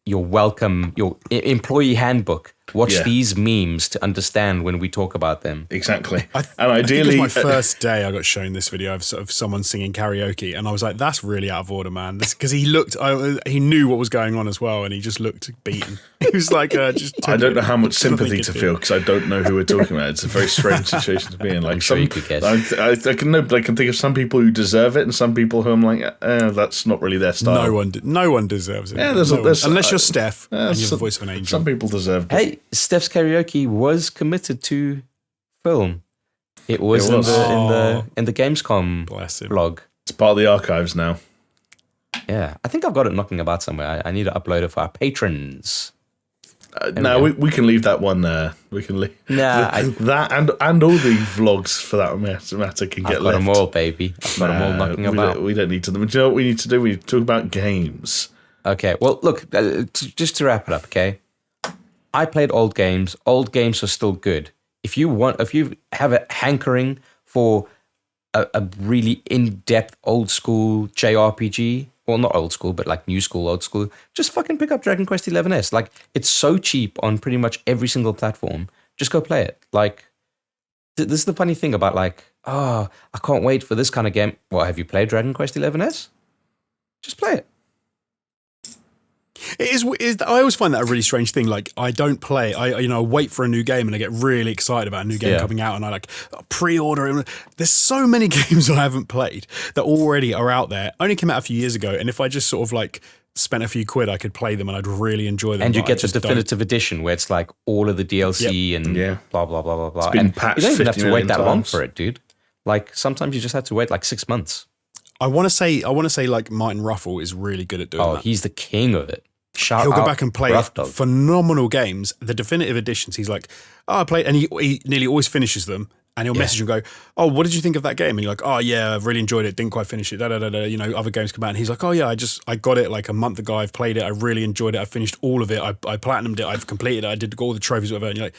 welcome, your employee handbook. Watch these memes to understand when we talk about them. Exactly. And ideally, it was my first day I got shown this video of someone singing karaoke, and I was like, "That's really out of order, man." Because he knew what was going on as well, and he just looked beaten. He was like, "Just." I don't know how much sympathy to feel because I don't know who we're talking about. It's a very strange situation to be in. Like, I'm sure you could guess. I can think of some people who deserve it, and some people who I'm like, that's not really their style. No one deserves it. Yeah, unless you're Steph and you have the voice of an angel. Some people deserve it. Hey, Steph's karaoke was committed to film. It was. In the Gamescom blog. It's part of the archives now. Yeah, I think I've got it knocking about somewhere. I need to upload it for our patrons. We can leave that one there. We can leave that and all the vlogs for that matter can get left. I've got them all, baby. I've got them all knocking about. We don't need to. Do you know what we need to do? We need to talk about games. Okay. Well, look, just to wrap it up. Okay. I played old games. Old games are still good. If you have a hankering for a really in-depth old school JRPG, well, not old school, but like new school, old school, just fucking pick up Dragon Quest XI's. Like, it's so cheap on pretty much every single platform. Just go play it. Like, this is the funny thing about like, I can't wait for this kind of game. Well, have you played Dragon Quest XI's? Just play it. I always find that a really strange thing. Like, I don't play. I wait for a new game and I get really excited about a new game coming out, and I like pre-order it. There's so many games I haven't played that already are out there. Only came out a few years ago, and if I just sort of like spent a few quid, I could play them and I'd really enjoy them. And you get the definitive edition where it's like all of the DLC and blah blah blah blah blah. It's been patched. You don't even have to wait that long times. for it, dude. Like, sometimes you just have to wait like 6 months. I want to say like Martin Ruffle is really good at doing that. Oh, he's the king of it. He'll go back and play phenomenal games. The definitive editions, he's like, I played, and he nearly always finishes them. And he'll message and go, "Oh, what did you think of that game?" And you're like, "Oh yeah, I really enjoyed it. Didn't quite finish it." You know, other games come out, and he's like, "Oh yeah, I got it like a month ago. I've played it. I really enjoyed it. I finished all of it. I platinumed it. I've completed it. I did all the trophies, whatever." And you're like,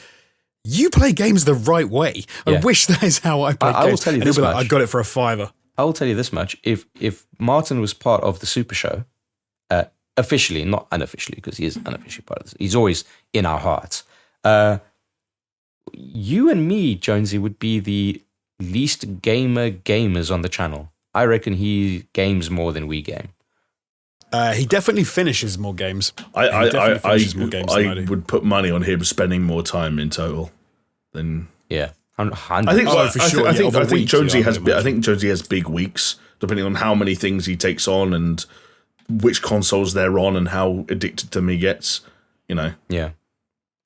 "You play games the right way. I wish that is how I play games." I will tell you this much. I got it for $5. I will tell you this much: if Martin was part of the SuperShow, officially, not unofficially, because he is unofficially part of this, he's always in our hearts. You and me, Jonesy, would be the least gamers on the channel. I reckon he games more than we game. He definitely finishes more games. I would put money on him spending more time in total than. Yeah, I think Jonesy has big weeks depending on how many things he takes on and which consoles they're on and how addicted to them he gets. You know. Yeah.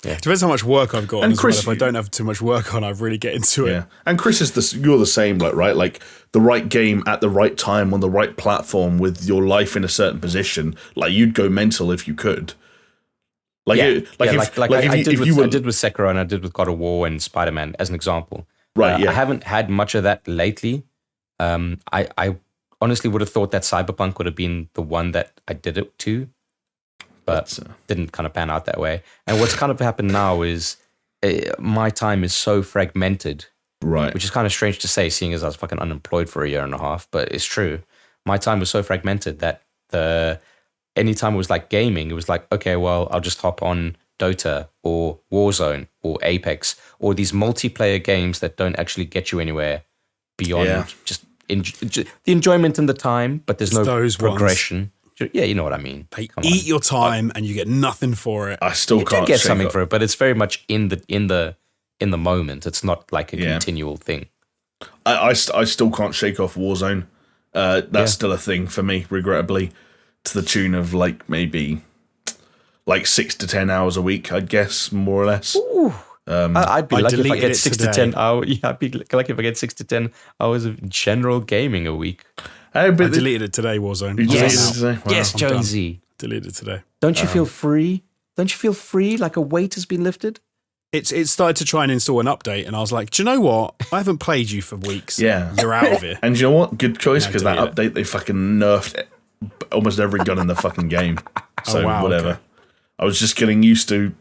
Depends how much work I've got. And as Chris, well. If I don't have too much work on, I really get into it. And Chris, you're the same, like, right? Like the right game at the right time on the right platform with your life in a certain position. Like you'd go mental if you could. I did with Sekiro and I did with God of War and Spider-Man as an example. Right. I haven't had much of that lately. I honestly would have thought that Cyberpunk would have been the one that I did it to, but didn't kind of pan out that way. And what's kind of happened now is my time is so fragmented, right? Which is kind of strange to say, seeing as I was fucking unemployed for a year and a half, but it's true. My time was so fragmented that anytime it was like gaming, it was like, okay, well, I'll just hop on Dota or Warzone or Apex or these multiplayer games that don't actually get you anywhere beyond just the enjoyment and the time, but there's no progression. Ones. Yeah, you know what I mean. They eat your time and you get nothing for it. I still can't get something for it, but it's very much in the moment. It's not like a continual thing. I still can't shake off Warzone. That's still a thing for me, regrettably, to the tune of like maybe like 6 to 10 hours a week, I'd guess, more or less. Ooh. I'd be lucky if I get 6 today. to 10 hours. Yeah, I'd be lucky if I get 6 to 10 hours of general gaming a week. I deleted it today, Warzone. Yes, wow. yes, Jonesy. Deleted it today. Don't you feel free? Don't you feel free, like a weight has been lifted? It started to try and install an update, and I was like, do you know what? I haven't played you for weeks. Yeah. You're out of here. And do you know what? Good choice, because that update, they fucking nerfed almost every gun in the fucking game. So whatever. Okay. I was just getting used to...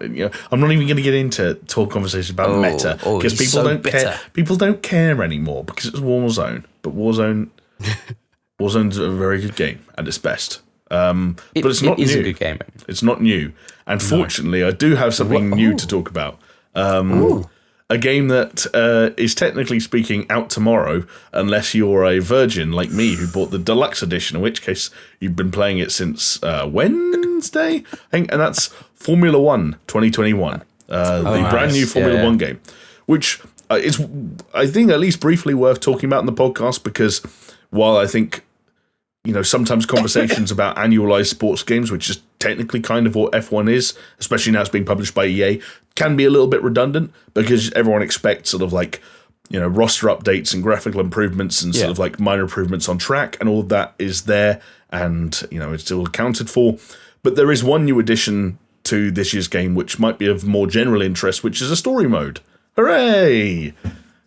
I'm not even going to get into conversations about meta because people don't care. People don't care anymore because it's Warzone. But Warzone's a very good game at its best. But it's not new. It is a good game. It's not new. And fortunately, I do have something new to talk about. A game that is technically speaking out tomorrow, unless you're a virgin like me who bought the deluxe edition, in which case you've been playing it since Wednesday, I think, and that's Formula 1 2021, the brand new Formula 1 game, which is, I think, at least briefly worth talking about in the podcast, because while I think, sometimes conversations about annualized sports games, which is technically kind of what F1 is, especially now it's being published by EA, can be a little bit redundant because everyone expects sort of like, roster updates and graphical improvements and sort of like minor improvements on track, and all of that is there and, it's still accounted for. But there is one new addition to this year's game which might be of more general interest, which is a story mode. Hooray!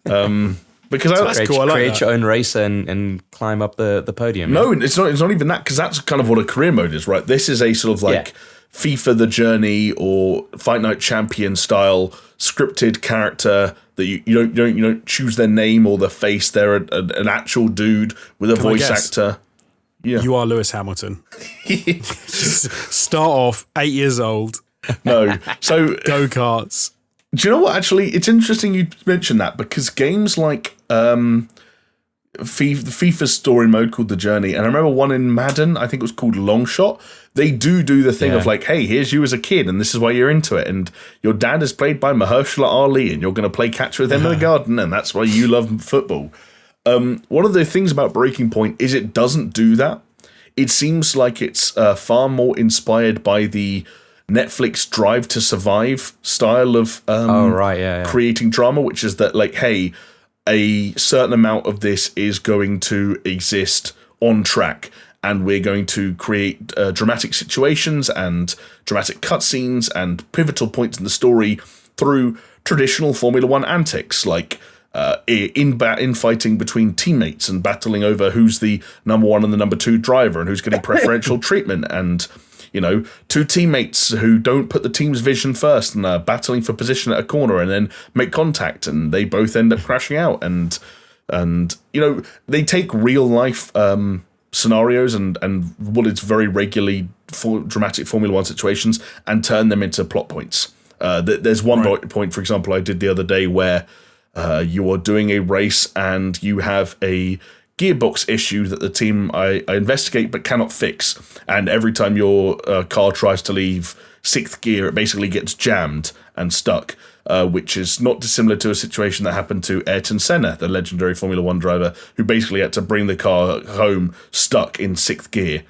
Because that's cool. Create your own race and climb up the podium. No, it's not even that, because that's kind of what a career mode is, right? This is a sort of like FIFA The Journey or Fight Night Champion style scripted character that you don't choose their name or their face. They're an actual dude with a voice actor. Yeah. You are Lewis Hamilton. Start off 8 years old. No, so go-karts. Do you know what? Actually, it's interesting you mentioned that, because games like FIFA's story mode called The Journey, and I remember one in Madden, I think it was called Long Shot. They do the thing of like, hey, here's you as a kid, and this is why you're into it, and your dad is played by Mahershala Ali, and you're going to play catch with him in the garden, and that's why you love football. One of the things about Breaking Point is it doesn't do that. It seems like it's far more inspired by the Netflix Drive to Survive style of creating drama, which is that, like, hey, a certain amount of this is going to exist on track, and we're going to create dramatic situations and dramatic cutscenes and pivotal points in the story through traditional Formula One antics, like infighting between teammates and battling over who's the number one and the number two driver and who's getting preferential treatment, and two teammates who don't put the team's vision first and are battling for position at a corner and then make contact and they both end up crashing out. And they take real life scenarios and what is very regularly dramatic Formula One situations and turn them into plot points. There's one point, for example, I did the other day where you are doing a race and you have a gearbox issue that the team I investigate but cannot fix, and every time your car tries to leave sixth gear, it basically gets jammed and stuck, which is not dissimilar to a situation that happened to Ayrton Senna, the legendary Formula One driver, who basically had to bring the car home stuck in sixth gear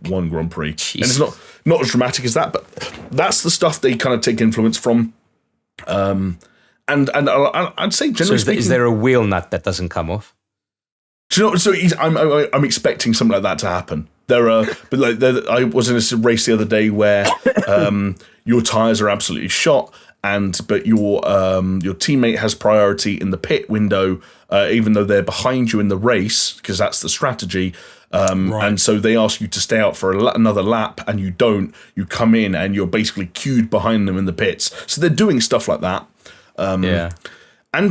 One Grand Prix. And it's not as dramatic as that, but that's the stuff they kind of take influence from. And I'd say generally speaking, is there a wheel nut that doesn't come off? Do you know? So I'm expecting something like that to happen. I was in a race the other day where your tires are absolutely shot, but your teammate has priority in the pit window, even though they're behind you in the race, because that's the strategy. Right. And so they ask you to stay out for another lap, and you don't. You come in, and you're basically queued behind them in the pits. So they're doing stuff like that. And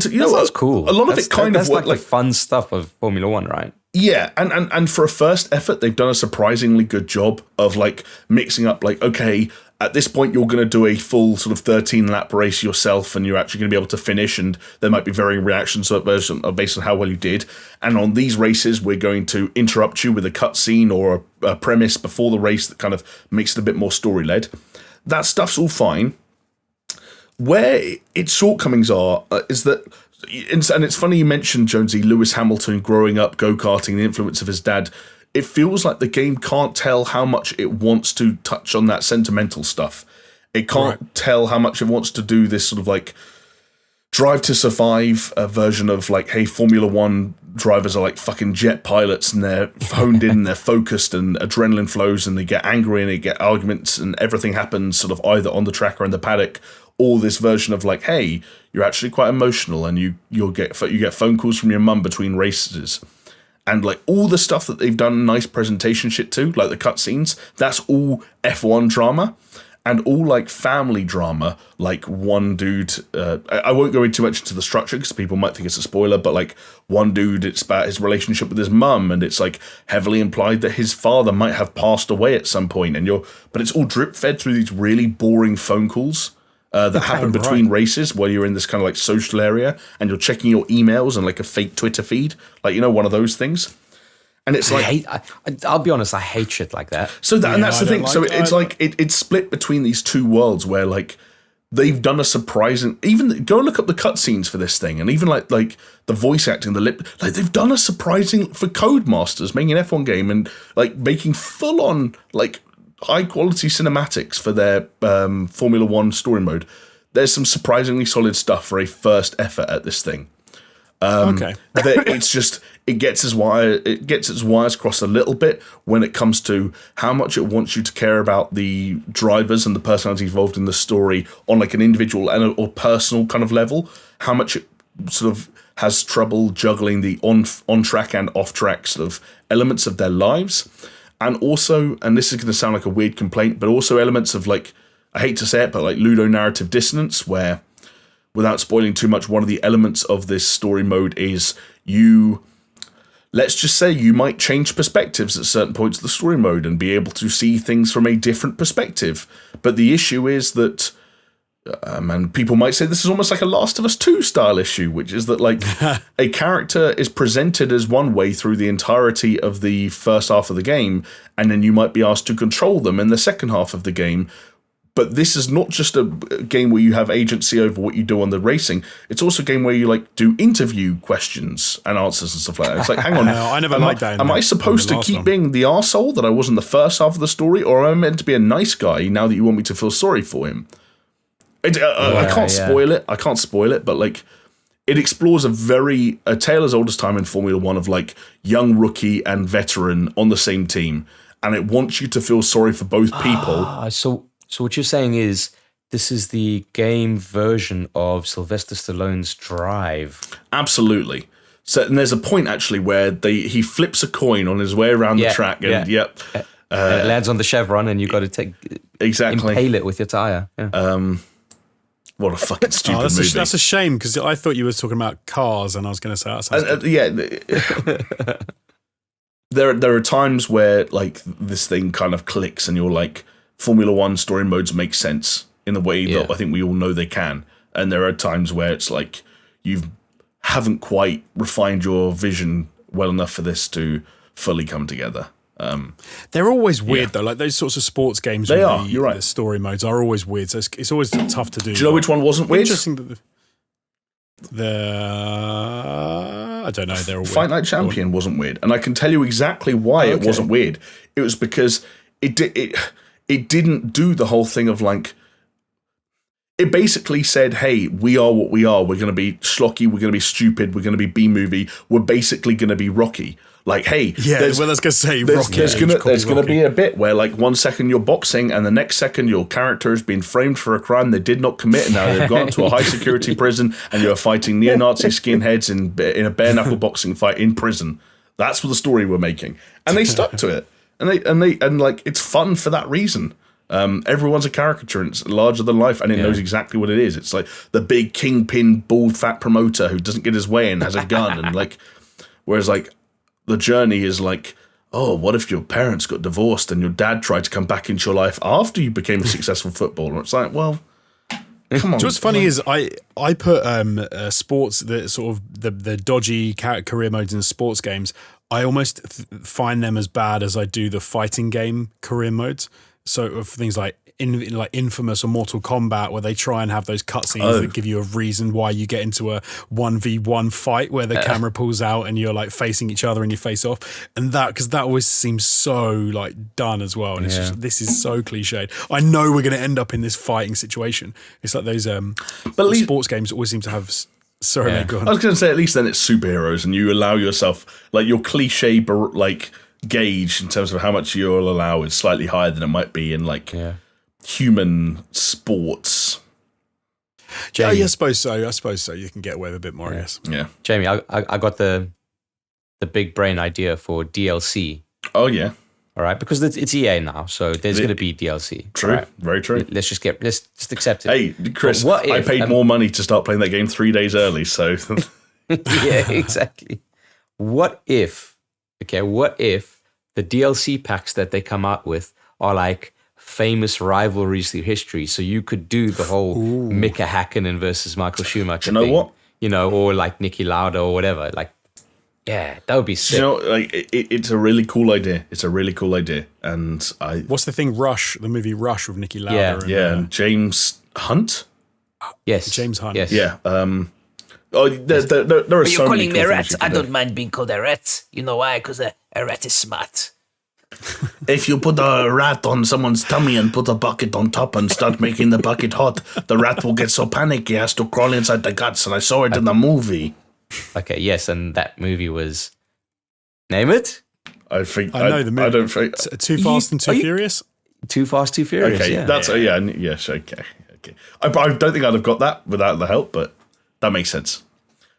that's cool. A lot of it that's like the fun stuff of Formula One, right? Yeah, and for a first effort, they've done a surprisingly good job of like mixing up. Like, okay, at this point, you're going to do a full sort of 13-lap race yourself, and you're actually going to be able to finish, and there might be varying reactions based on how well you did. And on these races, we're going to interrupt you with a cutscene or a premise before the race that kind of makes it a bit more story-led. That stuff's all fine. Where its shortcomings are is that, and it's funny you mentioned, Jonesy, Lewis Hamilton growing up, go-karting, the influence of his dad. It feels like the game can't tell how much it wants to touch on that sentimental stuff. It can't tell how much it wants to do this sort of like Drive to Survive version of like, hey, Formula One drivers are like fucking jet pilots, and they're honed in, and they're focused, and adrenaline flows, and they get angry, and they get arguments, and everything happens sort of either on the track or in the paddock. All this version of like, hey, you're actually quite emotional, and you get phone calls from your mum between races, and like all the stuff that they've done nice presentation shit to, like the cutscenes. That's all F1 drama, and all like family drama. Like one dude, I won't go into too much into the structure because people might think it's a spoiler, but like one dude, it's about his relationship with his mum, and it's like heavily implied that his father might have passed away at some point, but it's all drip fed through these really boring phone calls. That happen between races where you're in this kind of like social area and you're checking your emails and like a fake Twitter feed, like, one of those things. And it's like, I'll be honest, I hate shit like that. So that's the thing. So it's like it's split between these two worlds where like they've done a surprising. Even go look up the cutscenes for this thing, and even like the voice acting, the lip, like they've done a surprising for Codemasters making an F1 game and like making full on like high quality cinematics for their Formula One story mode. There's some surprisingly solid stuff for a first effort at this thing. It's just it gets its wires crossed a little bit when it comes to how much it wants you to care about the drivers and the personalities involved in the story on like an individual or personal kind of level. How much it sort of has trouble juggling the on track and off track sort of elements of their lives. And also, and this is going to sound like a weird complaint, but also elements of like, I hate to say it, but like ludonarrative dissonance, where, without spoiling too much, one of the elements of this story mode is let's just say you might change perspectives at certain points of the story mode and be able to see things from a different perspective. But the issue is that, and people might say this is almost like a Last of Us 2 style issue, which is that like a character is presented as one way through the entirety of the first half of the game, and then you might be asked to control them in the second half of the game. But this is not just a game where you have agency over what you do on the racing. It's also a game where you like do interview questions and answers and stuff like that. It's like, hang on, I never liked that. Am I supposed to keep being the arsehole that I was in the first half of the story, or am I meant to be a nice guy now that you want me to feel sorry for him? I can't spoil it. I can't spoil it, but like it explores a tale as old as time in Formula One of like young rookie and veteran on the same team, and it wants you to feel sorry for both people. So what you're saying is this is the game version of Sylvester Stallone's Drive. Absolutely. So, and there's a point actually where he flips a coin on his way around the track, and it lands on the chevron, and you got to impale it with your tire. Yeah. What a fucking stupid movie. That's a shame, because I thought you were talking about cars, and I was going to say that sounds good. There are times where like this thing kind of clicks, and you're like, Formula One story modes make sense in the way that I think we all know they can. And there are times where it's like you haven't quite refined your vision well enough for this to fully come together. They're always weird though, like those sorts of sports games. They are. You're right. The story modes are always weird, so it's always tough to do. Do you know which one wasn't weird? Interesting that I don't know. They're all weird. Fight Night Champion wasn't weird, and I can tell you exactly why it wasn't weird. It was because it didn't do the whole thing of like. It basically said, "Hey, we are what we are. We're going to be schlocky. We're going to be stupid. We're going to be B-movie. We're basically going to be Rocky." Like, hey, well, let's go say Rocky. There's gonna be a bit where, like, 1 second you're boxing, and the next second your character has been framed for a crime they did not commit, and now they've gone to a high security prison, and you're fighting neo-Nazi skinheads in a bare knuckle boxing fight in prison. That's what the story we're making, and they stuck to it, and like it's fun for that reason. Everyone's a caricature, and it's larger than life, and it knows exactly what it is. It's like the big kingpin, bald, fat promoter who doesn't get his way and has a gun, and like, whereas like. The journey is like, oh, what if your parents got divorced and your dad tried to come back into your life after you became a successful footballer? It's like, well, come on. What's funny is I put sports, the sort of the dodgy career modes in sports games. I almost find them as bad as I do the fighting game career modes. So of things like Infamous or Mortal Kombat, where they try and have those cutscenes that give you a reason why you get into a 1v1 fight where the camera pulls out and you're like facing each other and you face off, and that always seems so like done as well, and it's just, this is so cliched. I know we're going to end up in this fighting situation. It's like those sports games always seem to have. Sorry, mate, go on. I was going to say, at least then it's superheroes, and you allow yourself like your cliche like gauge in terms of how much you'll allow is slightly higher than it might be in like. Human sports. Jamie, I suppose so. You can get away with a bit more, I guess. Yeah. Jamie, I got the big brain idea for DLC. Oh, yeah. All right, because it's EA now, so there's going to be DLC. True, right? Very true. Let's just accept it. Hey, Chris, I paid more money to start playing that game 3 days early, so... Yeah, exactly. What if the DLC packs that they come out with are like famous rivalries through history, so you could do the whole Mika Hakkinen versus Michael Schumacher thing, what? Or like Niki Lauda or whatever. Like, yeah, that would be sick. Like it's a really cool idea. It's a really cool idea, and what's the thing? Rush, the movie Rush with Niki Lauda. And James Hunt. Yes, James Hunt. Yes. Yeah. There are But so you're many calling cool me a things rat. you I can don't do. mind being called a rat. You know why? Because a rat is smart. If you put a rat on someone's tummy and put a bucket on top and start making the bucket hot, the rat will get so panicky he has to crawl inside the guts, and I saw it in the movie. Okay, yes, and that movie was... Name it? I think... I know the movie. I don't think... Too Fast and Too Furious? Too Fast, Too Furious, Okay, yeah. that's... yes, okay. I don't think I'd have got that without the help, but that makes sense.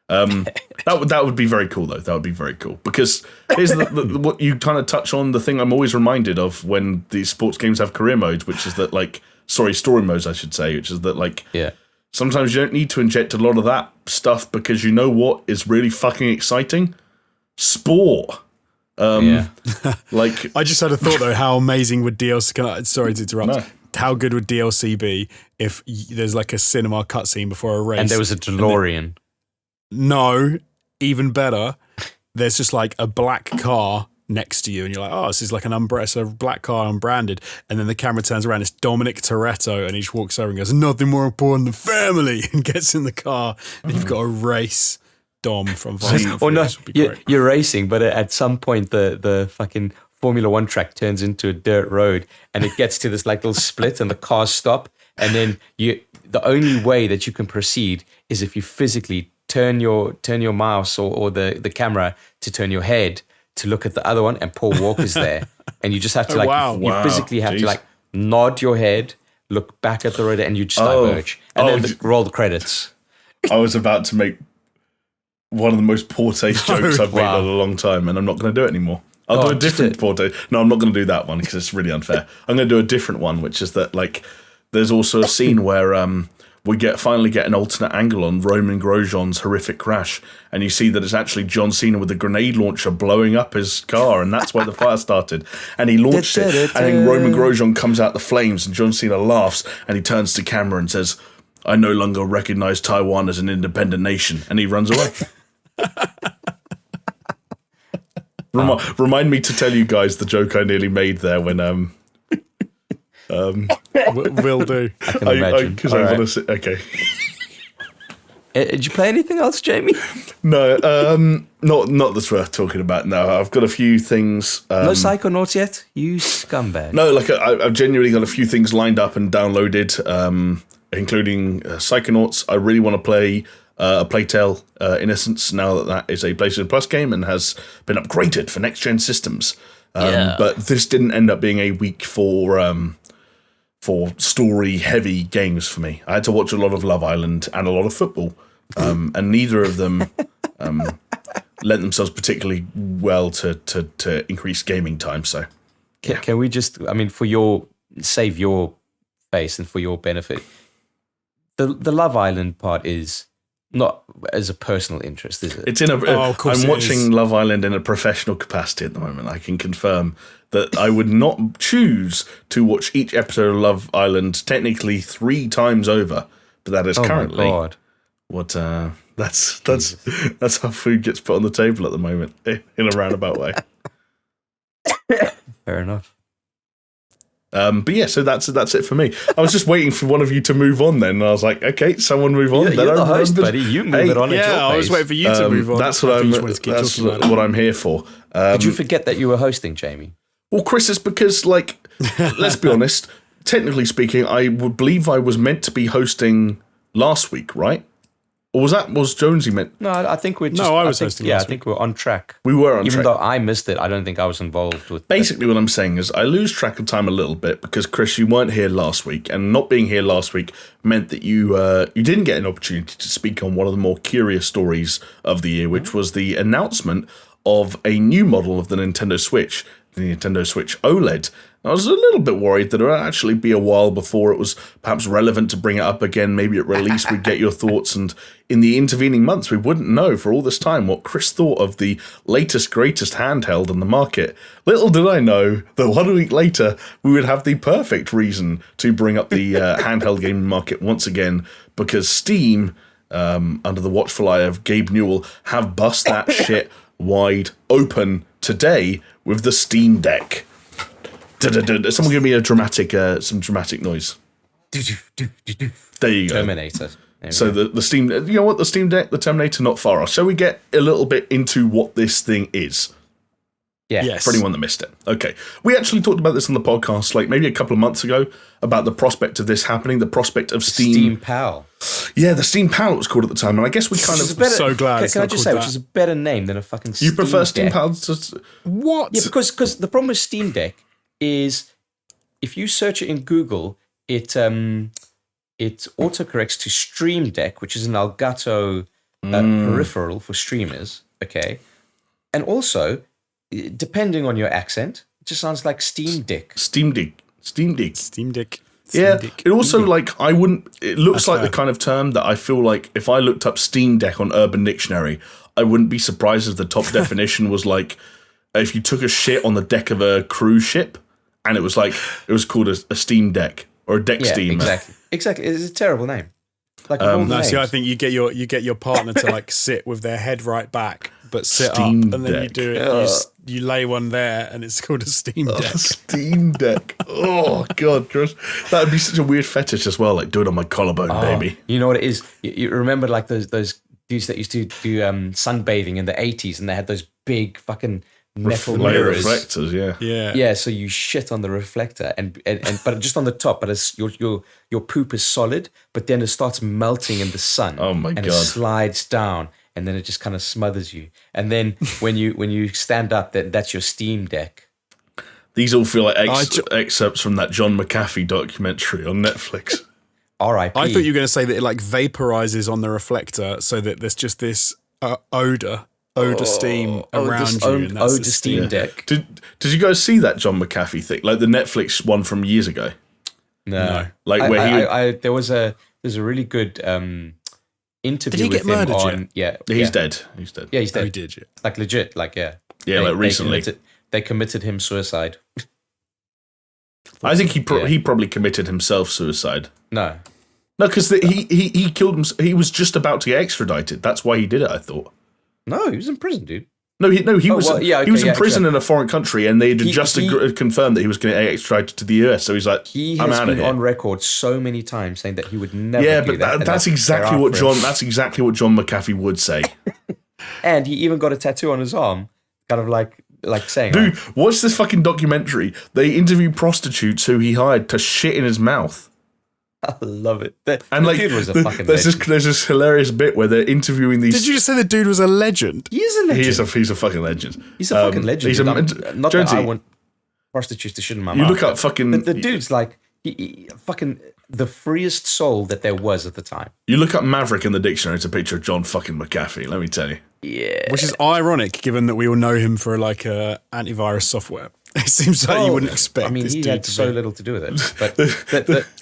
That would be very cool, though. That would be very cool, because here's what you kind of touch on, the thing I'm always reminded of when these sports games have career modes, which is that story modes, I should say, which is that sometimes you don't need to inject a lot of that stuff, because you know what is really fucking exciting? Sport. Like I just had a thought though, how amazing would DLC? Sorry to interrupt. No. How good would DLC be if there's like a cinema cutscene before a race, and there was a DeLorean? No, even better. There's just like a black car next to you, and you're like, oh, this is like an umbrella, it's a black car unbranded. And then the camera turns around, it's Dominic Toretto, and he just walks over and goes, nothing more important than family, and gets in the car, and you've got a race Dom from Fast and Furious. Would be great. You're racing, but at some point the fucking Formula One track turns into a dirt road, and it gets to this like little split, and the cars stop, and then the only way that you can proceed is if you physically turn your mouse or the camera to turn your head to look at the other one, and Paul Walker's there, and you just have to you physically have to like nod your head, look back at the road, and you just diverge, and then roll the credits. I was about to make one of the most poor taste jokes I've made in a long time, and I'm not going to do it anymore. I'll do a different poor taste. No, I'm not going to do that one because it's really unfair. I'm going to do a different one, which is that like there's also a scene where we finally get an alternate angle on Roman Grosjean's horrific crash, and you see that it's actually John Cena with a grenade launcher blowing up his car, and that's where the fire started. And he launched it, and then Roman Grosjean comes out the flames, and John Cena laughs, and he turns to camera and says, "I no longer recognize Taiwan as an independent nation," and he runs away. Remind me to tell you guys the joke I nearly made there when will do. I can imagine. Because I want to say, okay. Did you play anything else, Jamie? No, not that's worth talking about. No, I've got a few things. No Psychonauts yet? You scumbag. No, like I've genuinely got a few things lined up and downloaded, including Psychonauts. I really want to play a Plague Tale Innocence now that is a PlayStation Plus game and has been upgraded for next-gen systems. But this didn't end up being a week for story-heavy games for me. I had to watch a lot of Love Island and a lot of football, and neither of them lent themselves particularly well to increase gaming time. So, can we just, for save your face and for your benefit, the Love Island part is not as a personal interest, is it? It's in I'm watching Love Island in a professional capacity at the moment. I can confirm that I would not choose to watch each episode of Love Island technically 3 times over, but that is currently what that's how food gets put on the table at the moment in a roundabout way. Fair enough. But yeah, so that's it for me. I was just waiting for one of you to move on then, and I was like, okay, someone move on. You're the host, buddy. You move it on. Yeah, I was waiting for you to move on. That's what I'm here for. Did you forget that you were hosting, Jamie? Well, Chris, it's because, let's be honest, technically speaking, I would believe I was meant to be hosting last week, right? Or was Jonesy meant? No, I think we're just... No, I was hosting last week. I think we're on track. We were on track. Even though I missed it, I don't think I was involved with... Basically, what I'm saying is I lose track of time a little bit because, Chris, you weren't here last week, and not being here last week meant that you didn't get an opportunity to speak on one of the more curious stories of the year, which was the announcement of a new model of the Nintendo Switch, the Nintendo Switch OLED. I was a little bit worried that it would actually be a while before it was perhaps relevant to bring it up again. Maybe at release we'd get your thoughts, and in the intervening months we wouldn't know for all this time what Chris thought of the latest, greatest handheld on the market. Little did I know that 1 week later we would have the perfect reason to bring up the handheld gaming market once again, because Steam, under the watchful eye of Gabe Newell, have bust that shit wide open today with the Steam Deck. Someone give me a dramatic, some dramatic noise. There you go. Terminator. So the Steam, you know what, the Steam Deck, the Terminator, not far off. Shall we get a little bit into what this thing is? Yeah. Yes. For anyone that missed it. Okay. We actually talked about this on the podcast, maybe a couple of months ago, about the prospect of this happening, the prospect of Steam Pal. Yeah, the Steam Pal it was called at the time, and I guess we kind of... so glad Can I just say, which is a better name than a fucking Steam Deck. You prefer Steam Pal? What? Yeah, because the problem with Steam Deck is if you search it in Google, it autocorrects to Stream Deck, which is an Elgato peripheral for streamers, okay? And also, depending on your accent, it just sounds like Steam Deck. Steam Deck. Yeah, it also, it looks like the kind of term that I feel like if I looked up Steam Deck on Urban Dictionary, I wouldn't be surprised if the top definition was if you took a shit on the deck of a cruise ship, and it was called a Steam Deck or a deck steamer. Exactly. It's a terrible name. See, I think you get your partner to sit with their head right back, but sit Steam up, and then Deck. you do it. You lay one there, and it's called a Steam Deck. Steam Deck. Oh God, Chris, that would be such a weird fetish as well. Do it on my collarbone, baby. You know what it is? You remember those dudes that used to do sunbathing in the 80s, and they had those big fucking metal mirrors. Reflectors, yeah. So you shit on the reflector, and but just on the top, but as your poop is solid, but then it starts melting in the sun. Oh my God! And God. it slides down, and then it just kind of smothers you. And then when you stand up, that's your Steam Deck. These all feel like excerpts from that John McAfee documentary on Netflix. R.I.P. I thought you were going to say that it vaporizes on the reflector, so that there's just this odor steam around you. And that's the Steam Deck. Did you guys see that John McAfee thing, the Netflix one from years ago? No. Where there was a really good interview. Did he get murdered on, yet? Yeah, he's dead. He's dead. Yeah, he's dead. Oh, he did. Yeah. Legit. Yeah. Yeah, recently. They committed him suicide. I think he probably committed himself suicide. No, because he killed him. He was just about to get extradited. That's why he did it, I thought. No, he was in prison, dude. He was in prison in a foreign country, and they had confirmed that he was going to get extradited to the US. So he's like, I'm out of here. He has been on record so many times saying that he would never do that. Yeah, but that's exactly what John McAfee would say. And he even got a tattoo on his arm, kind of like saying, dude, watch this fucking documentary. They interview prostitutes who he hired to shit in his mouth. I love it. Dude was a fucking there's legend. There's this hilarious bit where they're interviewing these... Did you just say the dude was a legend? He is a legend. He's a fucking legend. He's a fucking legend. Not Jonesy, that I want prostitutes to shit in my mouth. You look up fucking... The dude's like, he fucking the freest soul that there was at the time. You look up Maverick in the dictionary, it's a picture of John fucking McAfee, let me tell you. Yeah. Which is ironic, given that we all know him for like antivirus software. It seems like you wouldn't expect. I mean, this he dude had to so be. little to do with it. But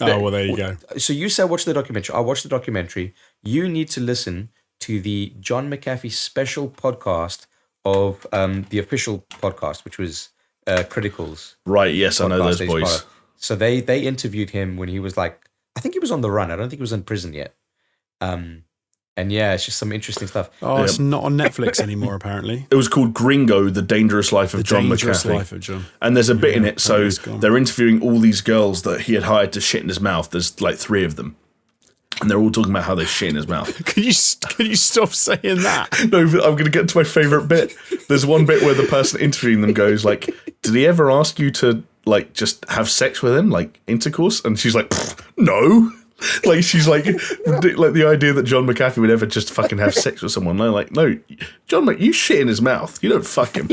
oh well, there you go. So you said watch the documentary. I watched the documentary. You need to listen to the John McAfee special podcast of the official podcast, which was Critical's. Right. Yes, I know those boys. So they interviewed him when he was like, I think he was on the run. I don't think he was in prison yet. And yeah, it's just some interesting stuff. Oh, it's not on Netflix anymore, apparently. It was called Gringo, The Dangerous Life of John McAfee. Life of John. And there's a bit in it, so they're interviewing all these girls that he had hired to shit in his mouth. There's like 3 of them. And they're all talking about how they shit in his mouth. Can you stop saying that? No, but I'm going to get to my favourite bit. There's one bit where the person interviewing them goes like, did he ever ask you to like just have sex with him, like intercourse? And she's like, no. Like she's like the idea that John McAfee would ever just fucking have sex with someone. No, like, no, John, you shit in his mouth. You don't fuck him.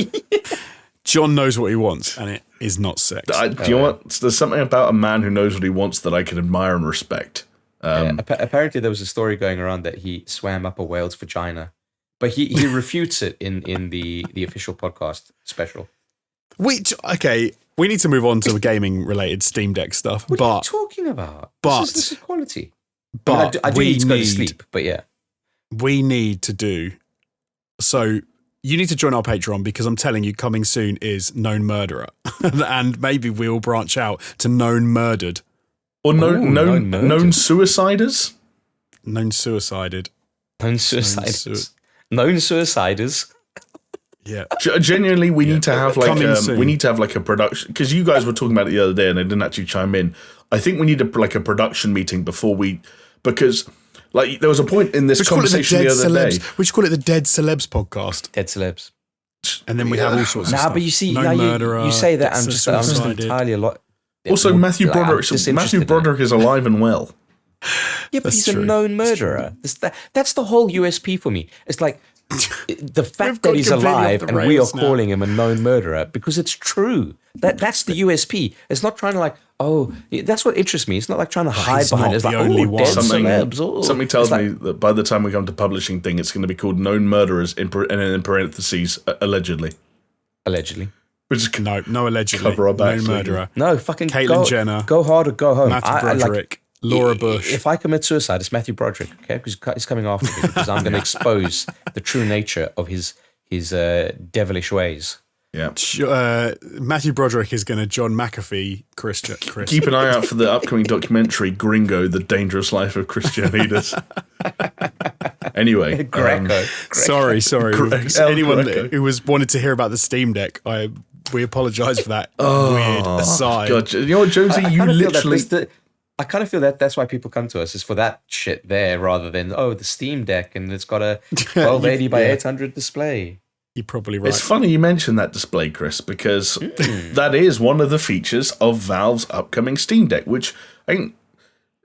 John knows what he wants, and it is not sex. Do you know what? There's something about a man who knows what he wants that I can admire and respect. Apparently, there was a story going around that he swam up a whale's vagina, but he refutes it in the official podcast special. Okay, we need to move on to the gaming-related Steam Deck stuff. What are you talking about? This is quality. But I do need to go to sleep, but yeah. We need to do... So, you need to join our Patreon because I'm telling you, coming soon is Known Murderer. And maybe we'll branch out to Known Murdered. Or known suiciders? Known Suicided. Known Suiciders. Known Suiciders. Yeah. Genuinely, we need to have like a production, because you guys were talking about it the other day and I didn't actually chime in. I think we need a production meeting before because like there was a point in this conversation the other day. We should call it the Dead Celebs podcast. Dead Celebs. And then we have all sorts of stuff. But you see, Murderer, you say that I'm just entirely a lot. Also, Matthew Broderick is alive and well. Yeah, but he's a known murderer. That's the whole USP for me. It's like the fact that he's alive and we are calling him a known murderer because it's true. That's the USP. It's not trying to like, that's what interests me. It's not like trying to hide behind it. It's like, dead celebs. Something tells me that by the time we come to publishing thing, it's going to be called Known Murderers in parentheses, allegedly. Allegedly. No, allegedly. Cover our backs. Known murderer. No, fucking Caitlyn Jenner. Go hard or go home. Matthew Broderick. Laura Bush. If I commit suicide, it's Matthew Broderick, okay? Because he's coming after me because I'm going to expose the true nature of his devilish ways. Yeah. Matthew Broderick is going to John McAfee Chris. Keep an eye out for the upcoming documentary Gringo: The Dangerous Life of Christianitas. Anyway, Greco. Sorry. Anyone who wanted to hear about the Steam Deck, we apologise for that weird aside. God, you know what, Jonesy? You literally. I kind of feel that that's why people come to us, is for that shit there, rather than, the Steam Deck and it's got a 1280 by 800 display. You're probably right. It's funny you mentioned that display, Chris, because that is one of the features of Valve's upcoming Steam Deck, which when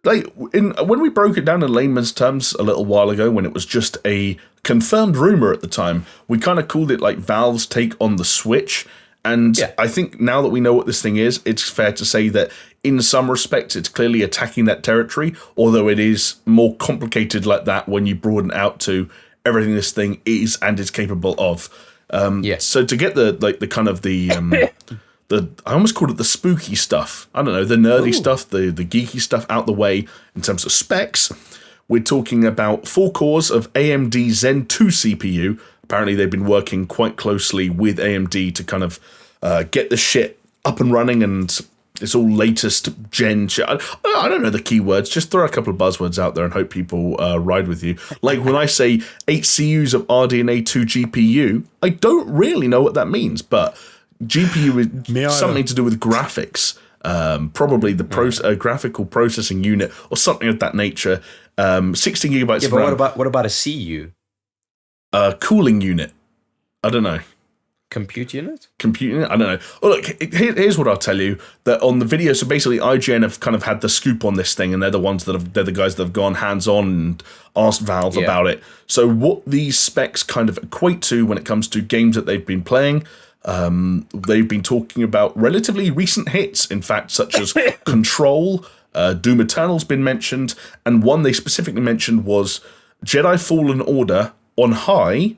we broke it down in layman's terms a little while ago, when it was just a confirmed rumor at the time, we kind of called it like Valve's take on the Switch. And I think now that we know what this thing is, it's fair to say that in some respects it's clearly attacking that territory, although it is more complicated like that when you broaden out to everything this thing is and is capable of. So to get the I almost called it the spooky stuff. I don't know, the nerdy stuff, the geeky stuff out the way in terms of specs. We're talking about 4 cores of AMD Zen 2 CPU. Apparently they've been working quite closely with AMD to kind of get the shit up and running and it's all latest gen shit. I don't know the keywords. Just throw a couple of buzzwords out there and hope people ride with you. Like when I say 8 CUs of RDNA 2 GPU, I don't really know what that means, but GPU is something to do with graphics. Probably the graphical processing unit or something of that nature. 16 gigabytes of RAM. What about a CU? Cooling unit. I don't know. Compute unit? Compute unit? I don't know. Oh, look, here's what I'll tell you. That on the video, so basically IGN have kind of had the scoop on this thing, and they're the guys that have gone hands-on and asked Valve about it. So what these specs kind of equate to when it comes to games that they've been playing, they've been talking about relatively recent hits, in fact, such as Control, Doom Eternal's been mentioned, and one they specifically mentioned was Jedi Fallen Order on high,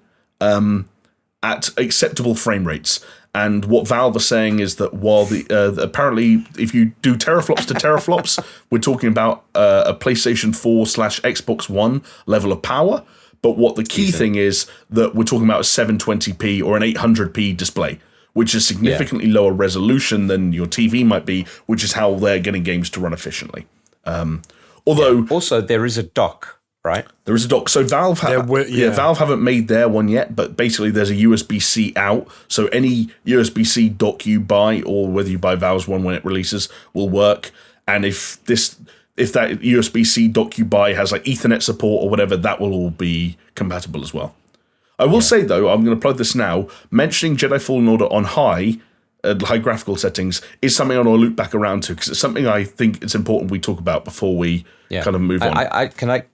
at acceptable frame rates. And what Valve are saying is that while apparently if you do teraflops to teraflops, we're talking about a PlayStation 4/Xbox One level of power. But what the key thing is that we're talking about a 720p or an 800p display, which is significantly lower resolution than your TV might be, which is how they're getting games to run efficiently. Although also there is a dock. Right, there is a dock. So Valve, Valve haven't made their one yet, but basically there's a USB-C out. So any USB-C dock you buy, or whether you buy Valve's one when it releases, will work. And if that USB-C dock you buy has like Ethernet support or whatever, that will all be compatible as well. I will say though, I'm going to plug this now. Mentioning Jedi Fallen Order on high graphical settings is something I want to loop back around to, because it's something I think it's important we talk about before we kind of move on.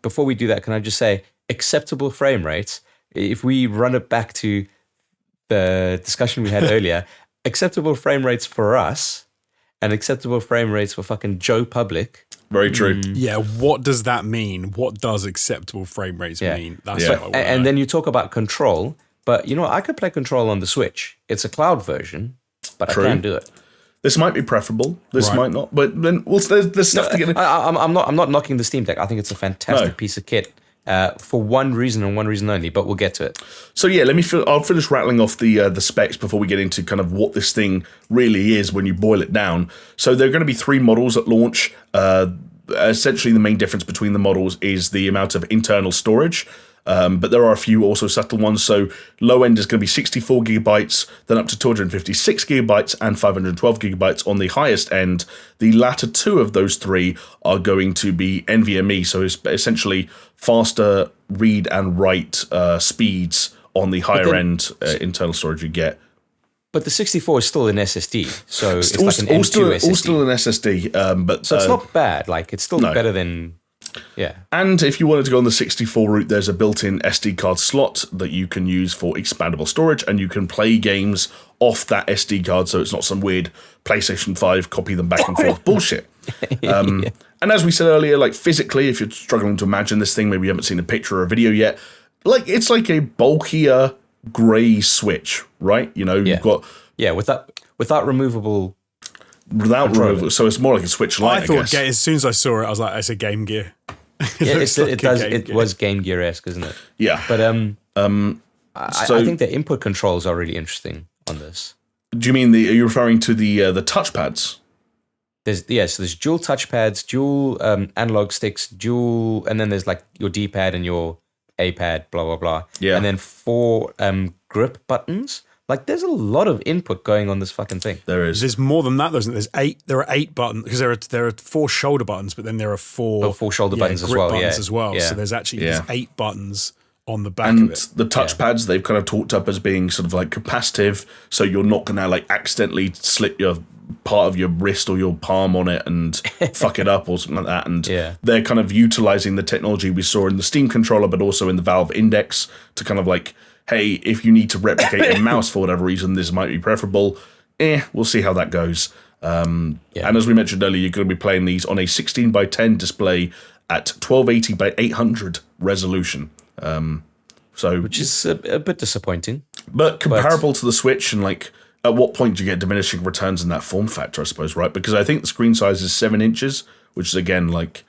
Before we do that, can I just say acceptable frame rates? If we run it back to the discussion we had earlier, acceptable frame rates for us and acceptable frame rates for fucking Joe Public. Very true. Yeah, what does that mean? What does acceptable frame rates mean? That's what I want to know. And then you talk about Control, but I could play Control on the Switch. It's a cloud version. But I can do it. This might be preferable. This might not. But then there's stuff to get in. I'm not knocking the Steam Deck. I think it's a fantastic piece of kit for one reason and one reason only. But we'll get to it. So yeah, I'll finish rattling off the specs before we get into kind of what this thing really is when you boil it down. So there are going to be 3 models at launch. Essentially, the main difference between the models is the amount of internal storage. But there are a few also subtle ones. So low end is going to be 64 gigabytes, then up to 256 gigabytes and 512 gigabytes on the highest end. The latter 2 of those 3 are going to be NVMe, so it's essentially faster read and write speeds on the higher end internal storage you get. But the 64 is still an SSD, so it's like an M2 SSD. All still an SSD, but so it's not bad. Like it's still better than. Yeah. And if you wanted to go on the 64 route, there's a built-in SD card slot that you can use for expandable storage, and you can play games off that SD card, so it's not some weird PlayStation 5 copy them back and forth bullshit. And as we said earlier, like physically, if you're struggling to imagine this thing, maybe you haven't seen a picture or a video yet, like it's like a bulkier grey Switch, right? You've got without removable. Without removal, so it's more like a Switch Lite. I thought as soon as I saw it, I was like, "It's a Game Gear." It was Game Gear-esque, isn't it? Yeah, but I think the input controls are really interesting on this. Do you mean are you referring to the touchpads? There's dual touchpads, dual analog sticks, and then there's like your D-pad and your A-pad, blah blah blah. Yeah, and then 4 grip buttons. Like, there's a lot of input going on this fucking thing. There is. There's more than that, though, isn't there? There's 8. There are 8 buttons, because there are 4 shoulder buttons, but then there are 4 shoulder buttons as well. As well. Yeah. So there's actually 8 buttons on the back and of it. The touchpads they've kind of talked up as being sort of like capacitive, so you're not gonna like accidentally slip your part of your wrist or your palm on it and fuck it up or something like that. And they're kind of utilizing the technology we saw in the Steam controller, but also in the Valve Index to kind of like, hey, if you need to replicate a mouse for whatever reason, this might be preferable. We'll see how that goes. And as we mentioned earlier, you're going to be playing these on a 16:10 display at 1280x800 resolution. Which is a bit disappointing. But comparable to the Switch, and like, at what point do you get diminishing returns in that form factor, I suppose, right? Because I think the screen size is 7 inches, which is, again, like,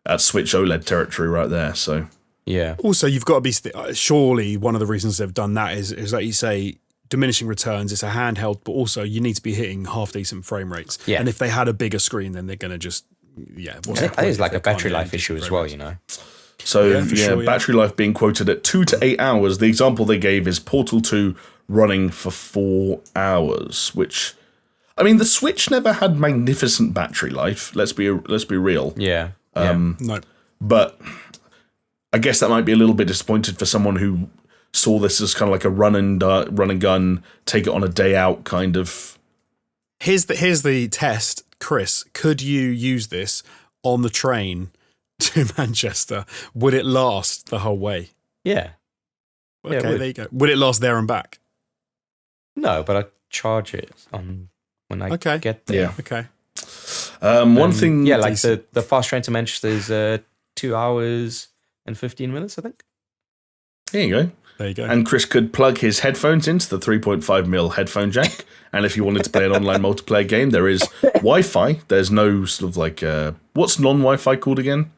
at Switch OLED territory right there, so... Yeah. Also, you've got to be surely one of the reasons they've done that is like you say, diminishing returns. It's a handheld, but also you need to be hitting half decent frame rates. Yeah. And if they had a bigger screen, then they're going to just I think it's like a battery life issue as well, you know. So battery life being quoted at 2 to 8 hours. The example they gave is Portal 2 running for 4 hours, which, I mean, the Switch never had magnificent battery life. Let's be real. Yeah. No. But I guess that might be a little bit disappointed for someone who saw this as kind of like a run and gun, take it on a day out kind of. Here's the test, Chris. Could you use this on the train to Manchester? Would it last the whole way? Yeah. Okay, there you go. Would it last there and back? No, but I charge it on when I get there. Yeah. Okay. One thing. Yeah, like the fast train to Manchester is 2 hours and 15 minutes, I think. There you go. There you go. And Chris could plug his headphones into the 3.5mm headphone jack. And if you wanted to play an online multiplayer game, there is Wi-Fi. There's no sort of like what's non-Wi-Fi called again?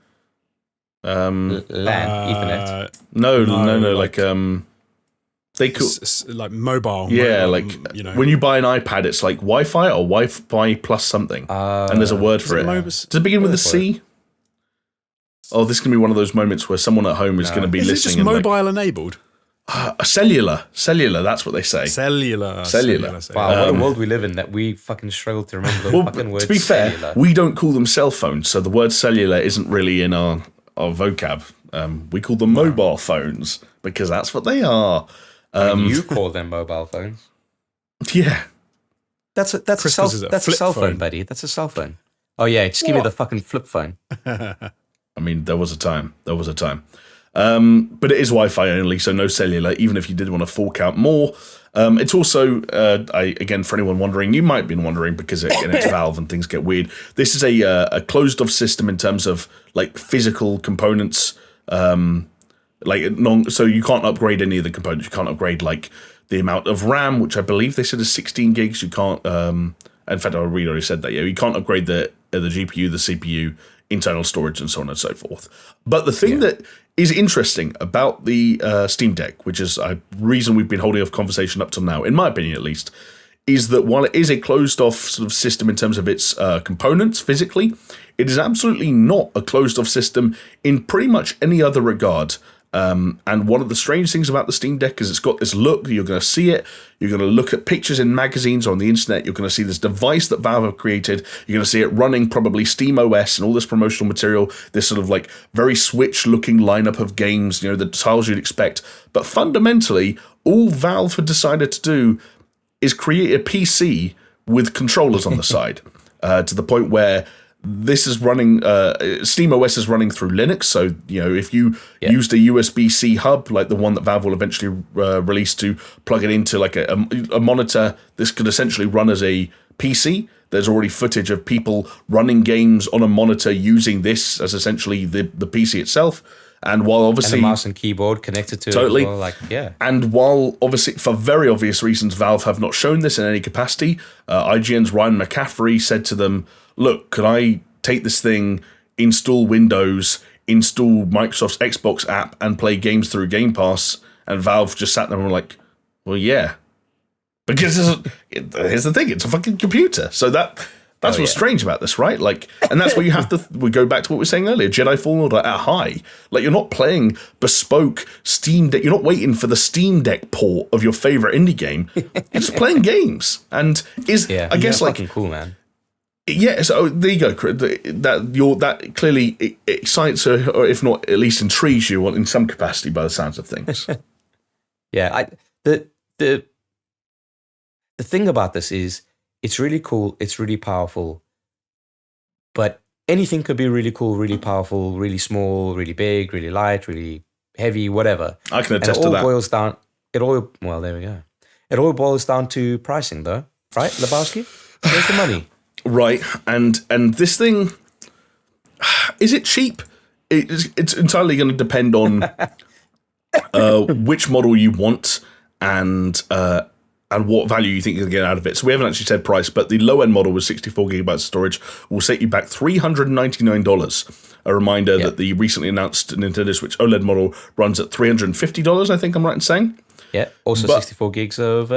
LAN, Ethernet. No, like they call like mobile. Yeah, mobile, like you know. when you buy an iPad, it's like Wi-Fi or Wi-Fi plus something, and there's a word for it. Does it begin with a C? Oh, this is gonna be one of those moments where someone at home is going to be Is it listening. just mobile enabled? Cellular. That's what they say. Cellular. Wow, what a world we live in that we fucking struggle to remember the fucking word. To be fair, cellular. we don't call them cell phones, so the word cellular isn't really in our vocab. We call them mobile phones because that's what they are. You call them mobile phones. Yeah. That's a cell phone, buddy. That's a cell phone. Oh yeah, just give me the fucking flip phone. I mean, there was a time. But it is Wi-Fi only, so no cellular, even if you did want to fork out more. It's also, again, for anyone wondering, you might have been wondering because it's Valve and things get weird. This is a closed-off system in terms of like physical components, so you can't upgrade any of the components. You can't upgrade like the amount of RAM, which I believe they said is 16 gigs. You can't. In fact, I already said that. Yeah, you can't upgrade the GPU, the CPU, internal storage, and so on and so forth. But the thing that is interesting about the Steam Deck, which is a reason we've been holding off conversation up till now, in my opinion at least, is that while it is a closed-off sort of system in terms of its components physically, it is absolutely not a closed-off system in pretty much any other regard. And one of the strange things about the Steam Deck is it's got this look. You're going to see it. You're going to look at pictures in magazines or on the internet. You're going to see this device that Valve have created. You're going to see it running probably Steam OS and all this promotional material, this sort of like very Switch-looking lineup of games, the titles you'd expect. But fundamentally, all Valve had decided to do is create a PC with controllers on the side, to the point where this is running, SteamOS is running through Linux. So, if you used a USB-C hub, like the one that Valve will eventually release to plug it into like a monitor, this could essentially run as a PC. There's already footage of people running games on a monitor using this as essentially the PC itself. And while obviously... And a mouse and keyboard connected to totally. It as well, And while obviously, for very obvious reasons, Valve have not shown this in any capacity, IGN's Ryan McCaffrey said to them, look, could I take this thing, install Windows, install Microsoft's Xbox app, and play games through Game Pass? And Valve just sat there and were like, well, yeah. Because here's the thing, it's a fucking computer. So that's what's strange about this, right? Like, and that's where you have to, we go back to what we were saying earlier, Jedi Fallen Order at high. Like, you're not playing bespoke Steam Deck, you're not waiting for the Steam Deck port of your favorite indie game. You're just playing games. And I guess like... fucking cool, man. Yeah, so there you go. That clearly excites, or if not, at least intrigues you in some capacity by the sounds of things. The thing about this is it's really cool, it's really powerful, but anything could be really cool, really powerful, really small, really big, really light, really heavy, whatever. I can attest to that. Well, there we go. It all boils down to pricing, though, right, Lebowski? Where's the money? Right, and this thing, is it cheap? It's entirely going to depend on which model you want and what value you think you're going to get out of it. So we haven't actually said price, but the low-end model with 64 gigabytes of storage will set you back $399. A reminder that the recently announced Nintendo Switch OLED model runs at $350, I think I'm right in saying. Yeah. Also, 64 gigs of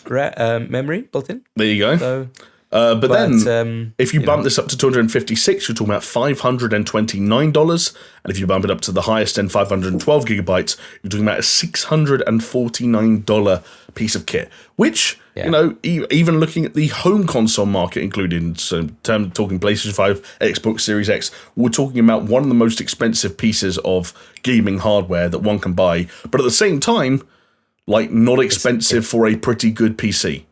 memory built in. There you go. So, but then, if you bump this up to 256, you're talking about $529. And if you bump it up to the highest end, 512 gigabytes, you're talking about a $649 piece of kit. Which, even looking at the home console market, including talking PlayStation 5, Xbox Series X, we're talking about one of the most expensive pieces of gaming hardware that one can buy. But at the same time, not expensive for a pretty good PC.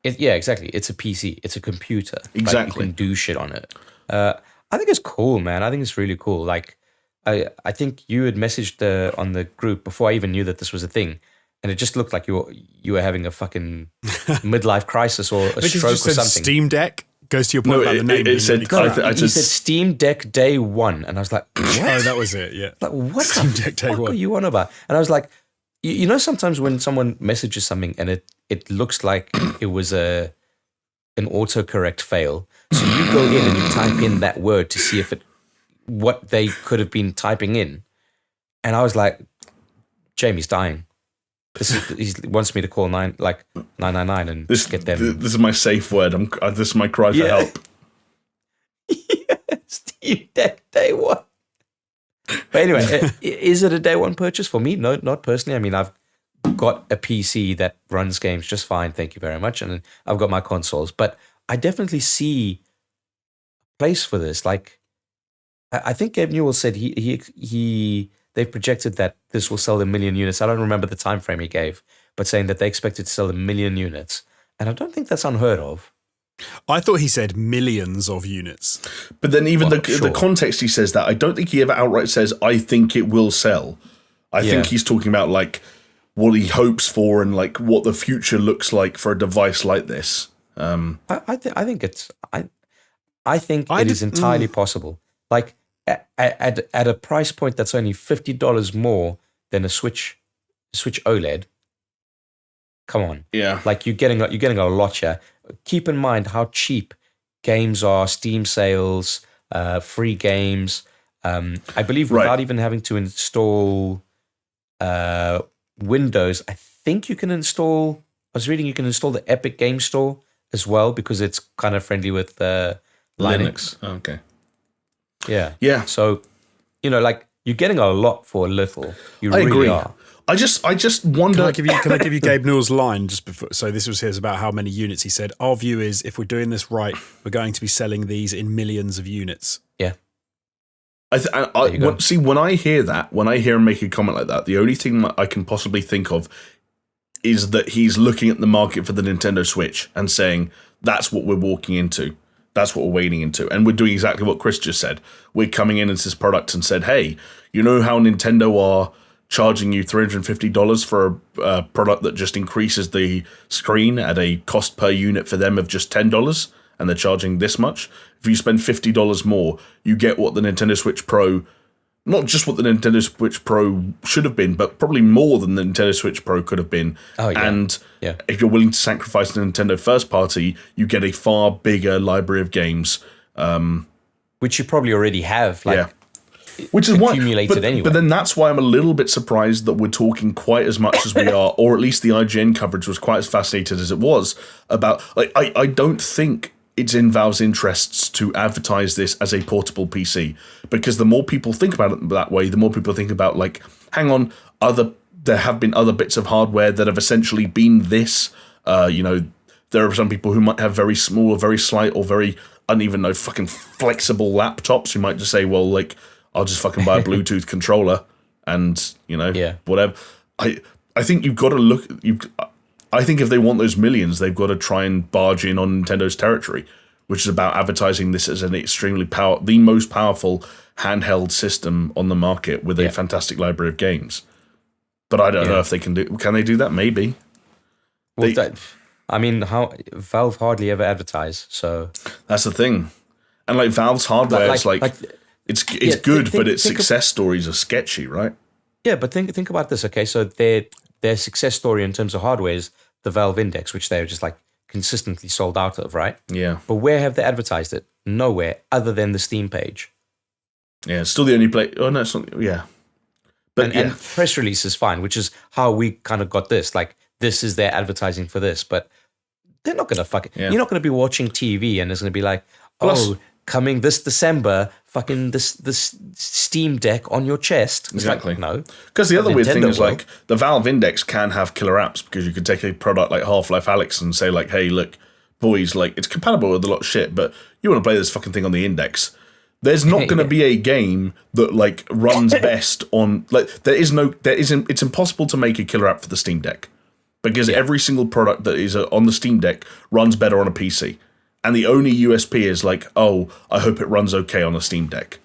Yeah, exactly. It's a PC. It's a computer. Exactly. You can do shit on it. I think it's cool, man. I think it's really cool. I think you had messaged on the group before I even knew that this was a thing, and it just looked like you were having a fucking midlife crisis or a stroke or something. Steam Deck goes to your point about the name. It said, he said Steam Deck Day 1, and I was like, what? Oh, that was it, yeah. What Steam Deck Day 1. What are you on about? And I was like, sometimes when someone messages something and it looks like it was an autocorrect fail, so you go in and you type in that word to see what they could have been typing in, and I was like, Jamie's dying. He wants me to call 999 and get them. This is my safe word. This is my cry for help. Steam Deck Day 1. But anyway, is it a day one purchase for me? No, not personally. I mean, I've got a PC that runs games just fine, thank you very much, and I've got my consoles. But I definitely see a place for this. I think Gabe Newell said they've projected that this will sell 1 million units. I don't remember the time frame he gave, but saying that they expected to sell 1 million units, and I don't think that's unheard of. I thought he said millions of units. But then the context he says that, I don't think he ever outright says, I think it will sell. I think he's talking about what he hopes for and what the future looks like for a device like this. I think it is entirely possible. At a price point that's only $50 more than a Switch OLED. Come on. Yeah. You're getting a lot here. Keep in mind how cheap games are, Steam sales, free games. I believe without even having to install Windows, I think you can install. I was reading you can install the Epic Game Store as well because it's kind of friendly with Linux. Oh, okay. Yeah. Yeah. So, you're getting a lot for a little. You really agree. are. I just wonder. Can I give you Gabe Newell's line just before? So this was his about how many units. He said, "Our view is if we're doing this right, we're going to be selling these in millions of units." Yeah. When I hear that, when I hear him make a comment like that, the only thing that I can possibly think of is that he's looking at the market for the Nintendo Switch and saying, that's what we're walking into. That's what we're wading into. And we're doing exactly what Chris just said. We're coming in as this product and said, hey, you know how Nintendo are charging you $350 for a product that just increases the screen at a cost per unit for them of just $10, and they're charging this much? If you spend $50 more, you get what the Nintendo Switch Pro, not just what the Nintendo Switch Pro should have been, but probably more than the Nintendo Switch Pro could have been. Oh, yeah. And if you're willing to sacrifice the Nintendo first party, you get a far bigger library of games. Which you probably already have. Which is accumulated anyway. But then that's why I'm a little bit surprised that we're talking quite as much as we are, or at least the IGN coverage was quite as fascinated as it was about. I don't think it's in Valve's interests to advertise this as a portable PC, because the more people think about it that way, the more people think about hang on, there have been other bits of hardware that have essentially been this. There are some people who might have very small or very slight or very uneven, fucking flexible laptops who might just say, well, I'll just fucking buy a Bluetooth controller and, whatever. I think you've got to look. I think if they want those millions, they've got to try and barge in on Nintendo's territory, which is about advertising this as an extremely the most powerful handheld system on the market with a fantastic library of games. But I don't know if they can do. Can they do that? Maybe. How Valve hardly ever advertise, so that's the thing. And Valve's hardware is it's good, but its success stories are sketchy, right? Yeah, but think about this. Okay, so their success story in terms of hardware is the Valve Index, which they're just consistently sold out of, right? Yeah. But where have they advertised it? Nowhere other than the Steam page. Yeah, it's still the only place. Oh no, it's not. Yeah. And press release is fine, which is how we kind of got this. Like, this is their advertising for this, but they're not going to you're not going to be watching TV and it's going to be like, coming this December, fucking this Steam Deck on your chest. It's exactly. Like, no. Because the other weird thing is like the Valve Index can have killer apps because you could take a product like Half-Life Alyx and say like, hey, look, boys, like it's compatible with a lot of shit, but you want to play this fucking thing on the Index. There's not going to be a game that like runs best on like it's impossible to make a killer app for the Steam Deck because every single product that is on the Steam Deck runs better on a PC. And the only USP is like, oh, I hope it runs okay on a Steam Deck.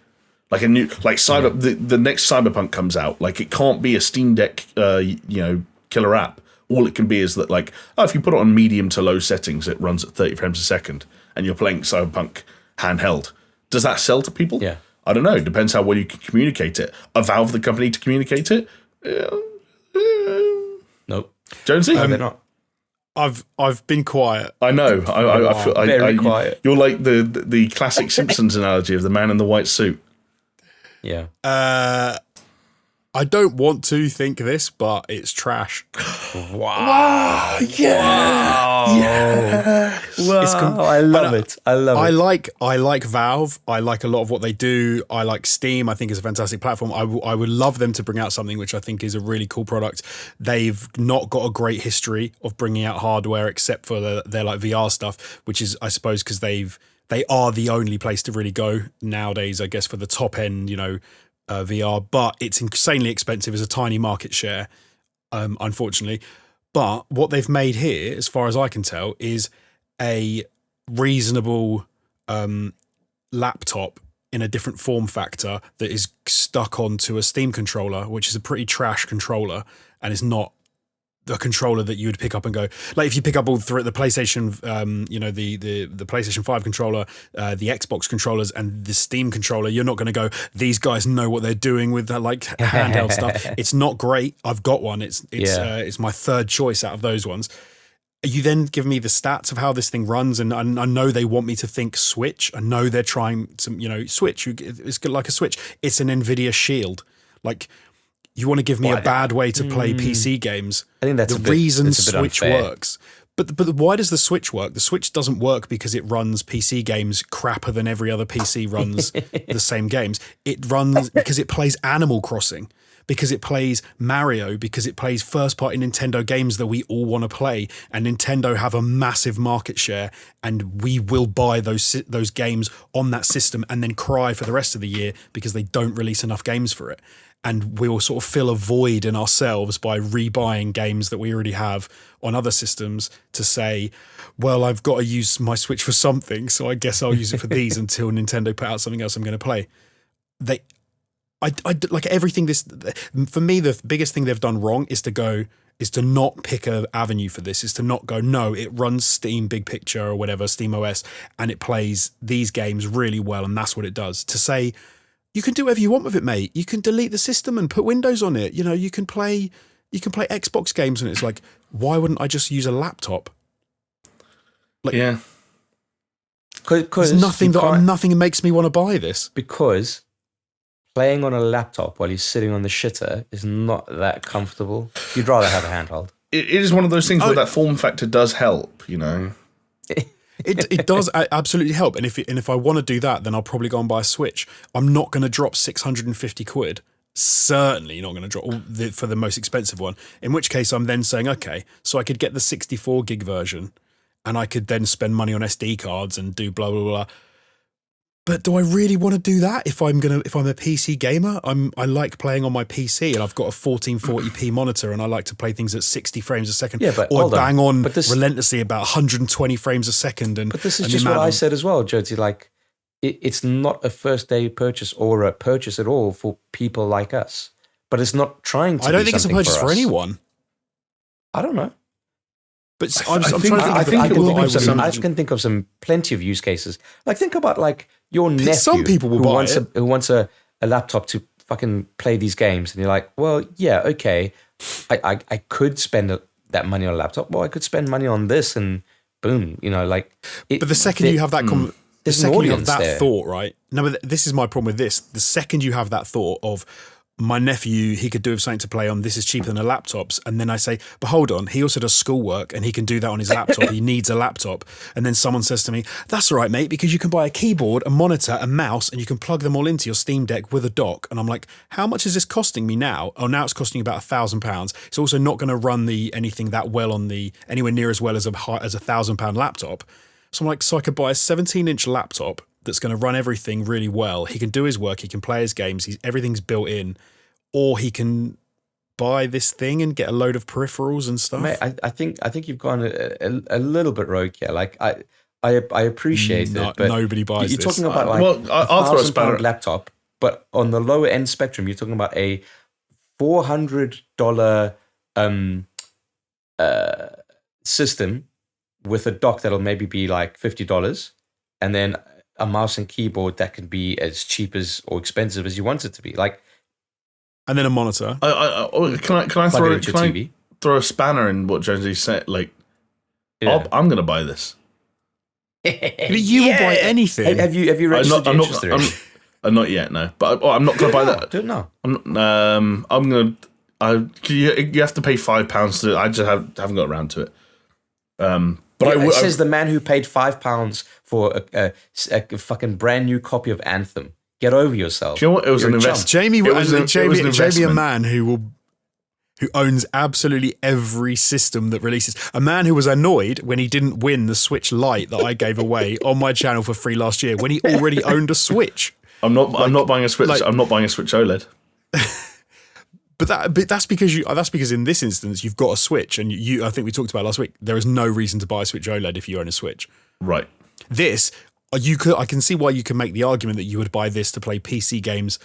Like the next Cyberpunk comes out, like it can't be a Steam Deck, killer app. All it can be is that like, if you put it on medium to low settings, it runs at 30 frames a second, and you're playing Cyberpunk handheld. Does that sell to people? Yeah, I don't know. Depends how well you can communicate it. Are Valve the company to communicate it? Nope. Jonesy, they're not. I've been quiet. I know. I feel very quiet. You're like the classic Simpsons analogy of the man in the white suit. Yeah. I don't want to think this, but it's trash. Wow. Yeah. Wow. Yeah. Wow. I love it. I like Valve. I like a lot of what they do. I like Steam. I think it's a fantastic platform. I would love them to bring out something which I think is a really cool product. They've not got a great history of bringing out hardware except for their like VR stuff, which is, I suppose, because they are the only place to really go nowadays, I guess, for the top end, VR, but it's insanely expensive as a tiny market share, unfortunately. But what they've made here, as far as I can tell, is a reasonable laptop in a different form factor that is stuck onto a Steam controller, which is a pretty trash controller, and is not a controller that you would pick up and go, like if you pick up all the PlayStation, the PlayStation 5 controller, the Xbox controllers and the Steam controller, you're not going to go, these guys know what they're doing with that like handheld stuff. It's not great. I've got one. It's my third choice out of those ones. You then give me the stats of how this thing runs, and I know they want me to think Switch. I know they're trying to, Switch. It's like a Switch. It's an NVIDIA Shield. Like, you want to give me a bad way to play PC games. I think that's the reason Switch works. But why does the Switch work? The Switch doesn't work because it runs PC games crapper than every other PC runs the same games. It runs because it plays Animal Crossing, because it plays Mario, because it plays first-party Nintendo games that we all want to play. And Nintendo have a massive market share, and we will buy those games on that system and then cry for the rest of the year because they don't release enough games for it. And we will sort of fill a void in ourselves by rebuying games that we already have on other systems to say, well, I've got to use my Switch for something, so I guess I'll use it for these until Nintendo put out something else I'm going to play. I like everything. For me, the biggest thing they've done wrong is to not pick an avenue for this, is to not go, no, it runs Steam Big Picture or whatever, Steam OS, and it plays these games really well, and that's what it does. To say, you can do whatever you want with it, mate. You can delete the system and put Windows on it. You can play Xbox games on it. It's like, why wouldn't I just use a laptop? Like, yeah. There's nothing makes me want to buy this. Because playing on a laptop while you're sitting on the shitter is not that comfortable. You'd rather have a handheld. It is one of those things where that form factor does help, It does absolutely help, and if I want to do that, then I'll probably go and buy a Switch. I'm not going to drop 650 quid. Certainly not going to drop for the most expensive one. In which case, I'm then saying, okay, so I could get the 64 gig version, and I could then spend money on SD cards and do blah blah blah. But do I really want to do that if I'm a PC gamer? I like playing on my PC, and I've got a 1440p monitor, and I like to play things at 60 frames a second. Yeah, but or bang on relentlessly about 120 frames a second. But this is just what I said as well, Jonesy. Like, it's not a first day purchase or a purchase at all for people like us. But it's not trying to. I don't think it's a purchase for anyone. I don't know. But I'm trying to think. I can think of some plenty of use cases. Like, think about like your nephew. Some people will buy it. Who wants a laptop to fucking play these games, and you're like, well, yeah, okay, I could spend that money on a laptop, or I could spend money on this, and boom, like. But the second you have that, thought, right? No, but this is my problem with this. The second you have that thought of, my nephew, he could do with something to play on. This is cheaper than a laptop's. And then I say, but hold on, he also does schoolwork and he can do that on his laptop. He needs a laptop. And then someone says to me, that's all right, mate, because you can buy a keyboard, a monitor, a mouse, and you can plug them all into your Steam Deck with a dock. And I'm like, how much is this costing me now? Oh, now it's costing about £1,000. It's also not going to run anything that well on anywhere near as well as a £1,000 laptop. So I'm like, so I could buy a 17-inch laptop that's going to run everything really well. He can do his work. He can play his games. Everything's built in. Or he can buy this thing and get a load of peripherals and stuff. Mate, I think you've gone a little bit rogue here. Like I appreciate it, but nobody buys you're this. talking about like I'll throw a £1,000 laptop, but on the lower end spectrum, you're talking about a $400 system with a dock that'll maybe be like $50, and then a mouse and keyboard that can be as cheap as or expensive as you want it to be. Like, and then a monitor. Can I throw a spanner in what Jonesy said? Like, I'm going to buy this. You will buy anything. Have you registered your interest in it? Not yet, no. But I'm not going to buy that. Do it now. I'm going to. You have to pay £5 to. I just haven't got around to it. But it says the man who paid £5 for a fucking brand new copy of Anthem. Get over yourself. Do you know what? It was an investment. Jamie, a man who owns absolutely every system that releases. A man who was annoyed when he didn't win the Switch Lite that I gave away on my channel for free last year when he already owned a Switch. I'm not buying a Switch. I'm not buying a Switch OLED. But that's because in this instance you've got a Switch, and I think we talked about last week. There is no reason to buy a Switch OLED if you own a Switch. Right. This I can see why you can make the argument that you would buy this to play PC games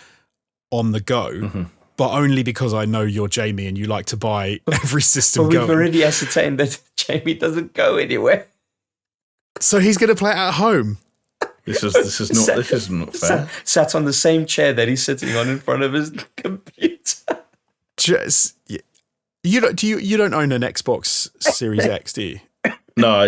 on the go, but only because I know you're Jamie and you like to buy every system. But we've already ascertained that Jamie doesn't go anywhere. So he's going to play it at home. This is not fair. Sat on the same chair that he's sitting on in front of his computer. You don't own an Xbox Series X, do you? No,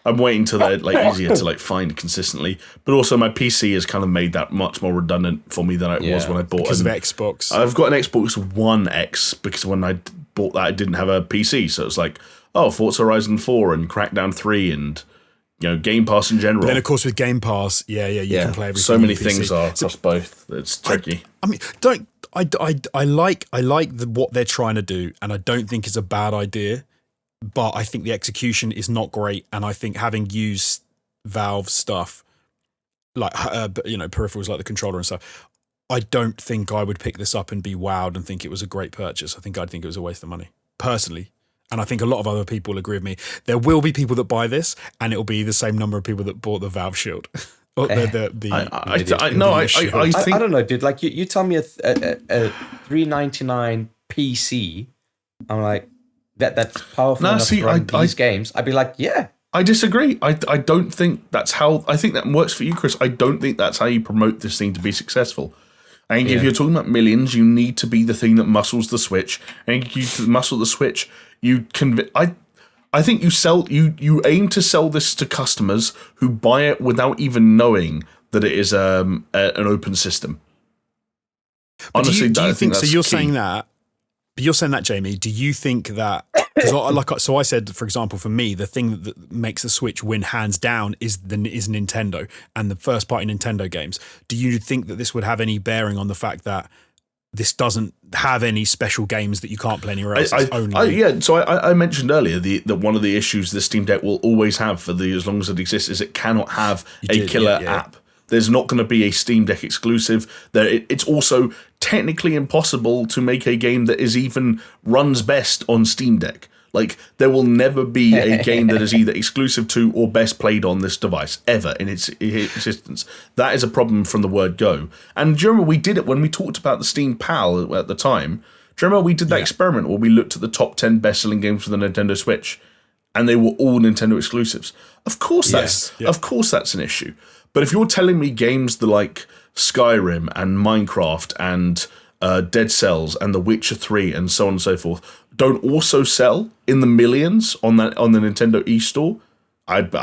I'm waiting till they're like easier to like find consistently. But also, my PC has kind of made that much more redundant for me than it was when I bought it. Because of Xbox. I've got an Xbox One X because when I bought that, I didn't have a PC, so it's like, Forza Horizon 4 and Crackdown 3 and Game Pass in general. But then of course with Game Pass, you can play everything. So many things are across both. It's tricky. I like what they're trying to do, and I don't think it's a bad idea. But I think the execution is not great, and I think having used Valve stuff, like peripherals like the controller and stuff, I don't think I would pick this up and be wowed and think it was a great purchase. I'd think it was a waste of money, personally. And I think a lot of other people agree with me. There will be people that buy this, and it will be the same number of people that bought the Valve Shield. I think I don't know, dude. Like you tell me a $399 PC, I'm like, that's powerful enough to run these games. I'd be like, yeah. I disagree. I don't think that's how. I think that works for you, Chris. I don't think that's how you promote this thing to be successful. I think if you're talking about millions, you need to be the thing that muscles the Switch. And you muscle the Switch. I think you aim to sell this to customers who buy it without even knowing that it is an open system. Honestly, do you think so? You're key. saying that. But you're saying that, Jamie. Do you think that? So I said, for example, for me, the thing that makes the Switch win hands down is Nintendo and the first party Nintendo games. Do you think that this would have any bearing on the fact that this doesn't have any special games that you can't play anywhere else? So I mentioned earlier that one of the issues the Steam Deck will always have as long as it exists is it cannot have a killer app. There's not going to be a Steam Deck exclusive. It's also technically impossible to make a game that even runs best on Steam Deck. Like, there will never be a game that is either exclusive to or best played on this device, ever in its existence. That is a problem from the word go. And do you remember we did it when we talked about the Steam Pal at the time? Do you remember we did that experiment where we looked at the top 10 best-selling games for the Nintendo Switch, and they were all Nintendo exclusives? Of course that's an issue. But if you're telling me games like Skyrim and Minecraft and Dead Cells and The Witcher 3 and so on and so forth don't also sell in the millions on the Nintendo eStore, I'd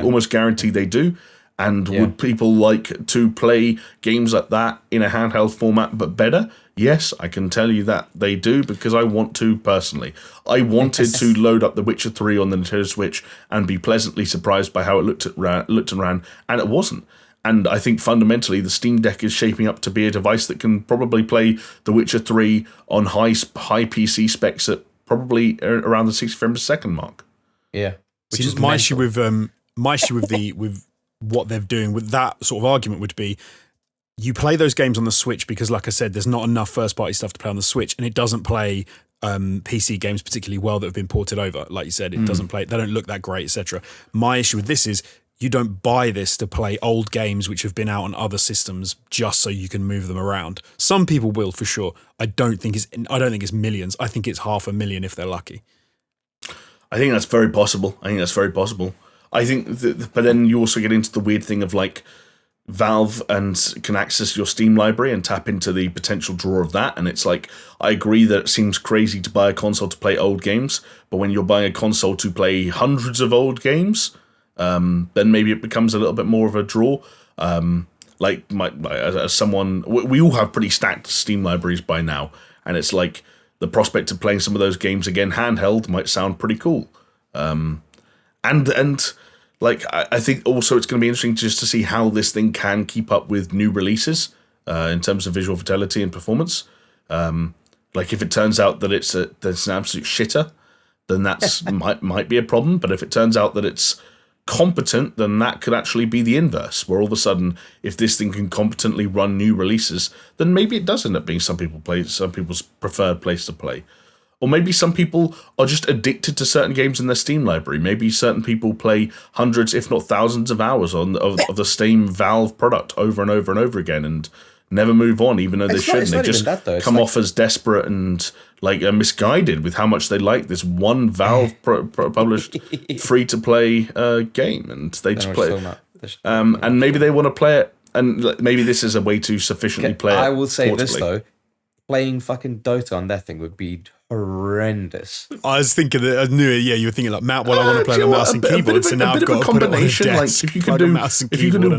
almost guarantee they do. And would people like to play games like that in a handheld format but better? Yes, I can tell you that they do because I want to personally. I wanted to load up The Witcher 3 on the Nintendo Switch and be pleasantly surprised by how it looked and ran, and it wasn't. And I think fundamentally the Steam Deck is shaping up to be a device that can probably play The Witcher 3 on high PC specs at probably around the 60 frames a second mark. Yeah. Which is my issue with with what they're doing with that sort of argument would be, you play those games on the Switch because, like I said, there's not enough first-party stuff to play on the Switch, and it doesn't play PC games particularly well that have been ported over. Like you said, it doesn't play; they don't look that great, etc. My issue with this is you don't buy this to play old games which have been out on other systems just so you can move them around. Some people will for sure. I don't think it's millions. I think it's 500,000 if they're lucky. I think that's very possible. I think, but then you also get into the weird thing of like Valve can access your Steam library and tap into the potential draw of that. And it's like, I agree that it seems crazy to buy a console to play old games, but when you're buying a console to play hundreds of old games, then maybe it becomes a little bit more of a draw. As someone, we all have pretty stacked Steam libraries by now, and it's like the prospect of playing some of those games again handheld might sound pretty cool. I think also it's going to be interesting just to see how this thing can keep up with new releases in terms of visual fidelity and performance. If it turns out that it's an absolute shitter, then that's might be a problem. But if it turns out that it's competent, then that could actually be the inverse, where all of a sudden, if this thing can competently run new releases, then maybe it does end up being some people's preferred place to play. Or maybe some people are just addicted to certain games in their Steam library. Maybe certain people play hundreds, if not thousands of hours of the same Valve product over and over and over again and never move on, even though they shouldn't. They just come off as desperate and misguided with how much they like this one Valve published free-to-play game. And they just play it. And maybe they want to play it, and maybe this is a way to sufficiently play it. I will say portably. this, though. Playing fucking Dota on that thing would be horrendous. I was thinking that I knew it. Yeah, you were thinking like, Matt, I want to play the mouse and keyboard, so now I've got to put it on a desk. If you could do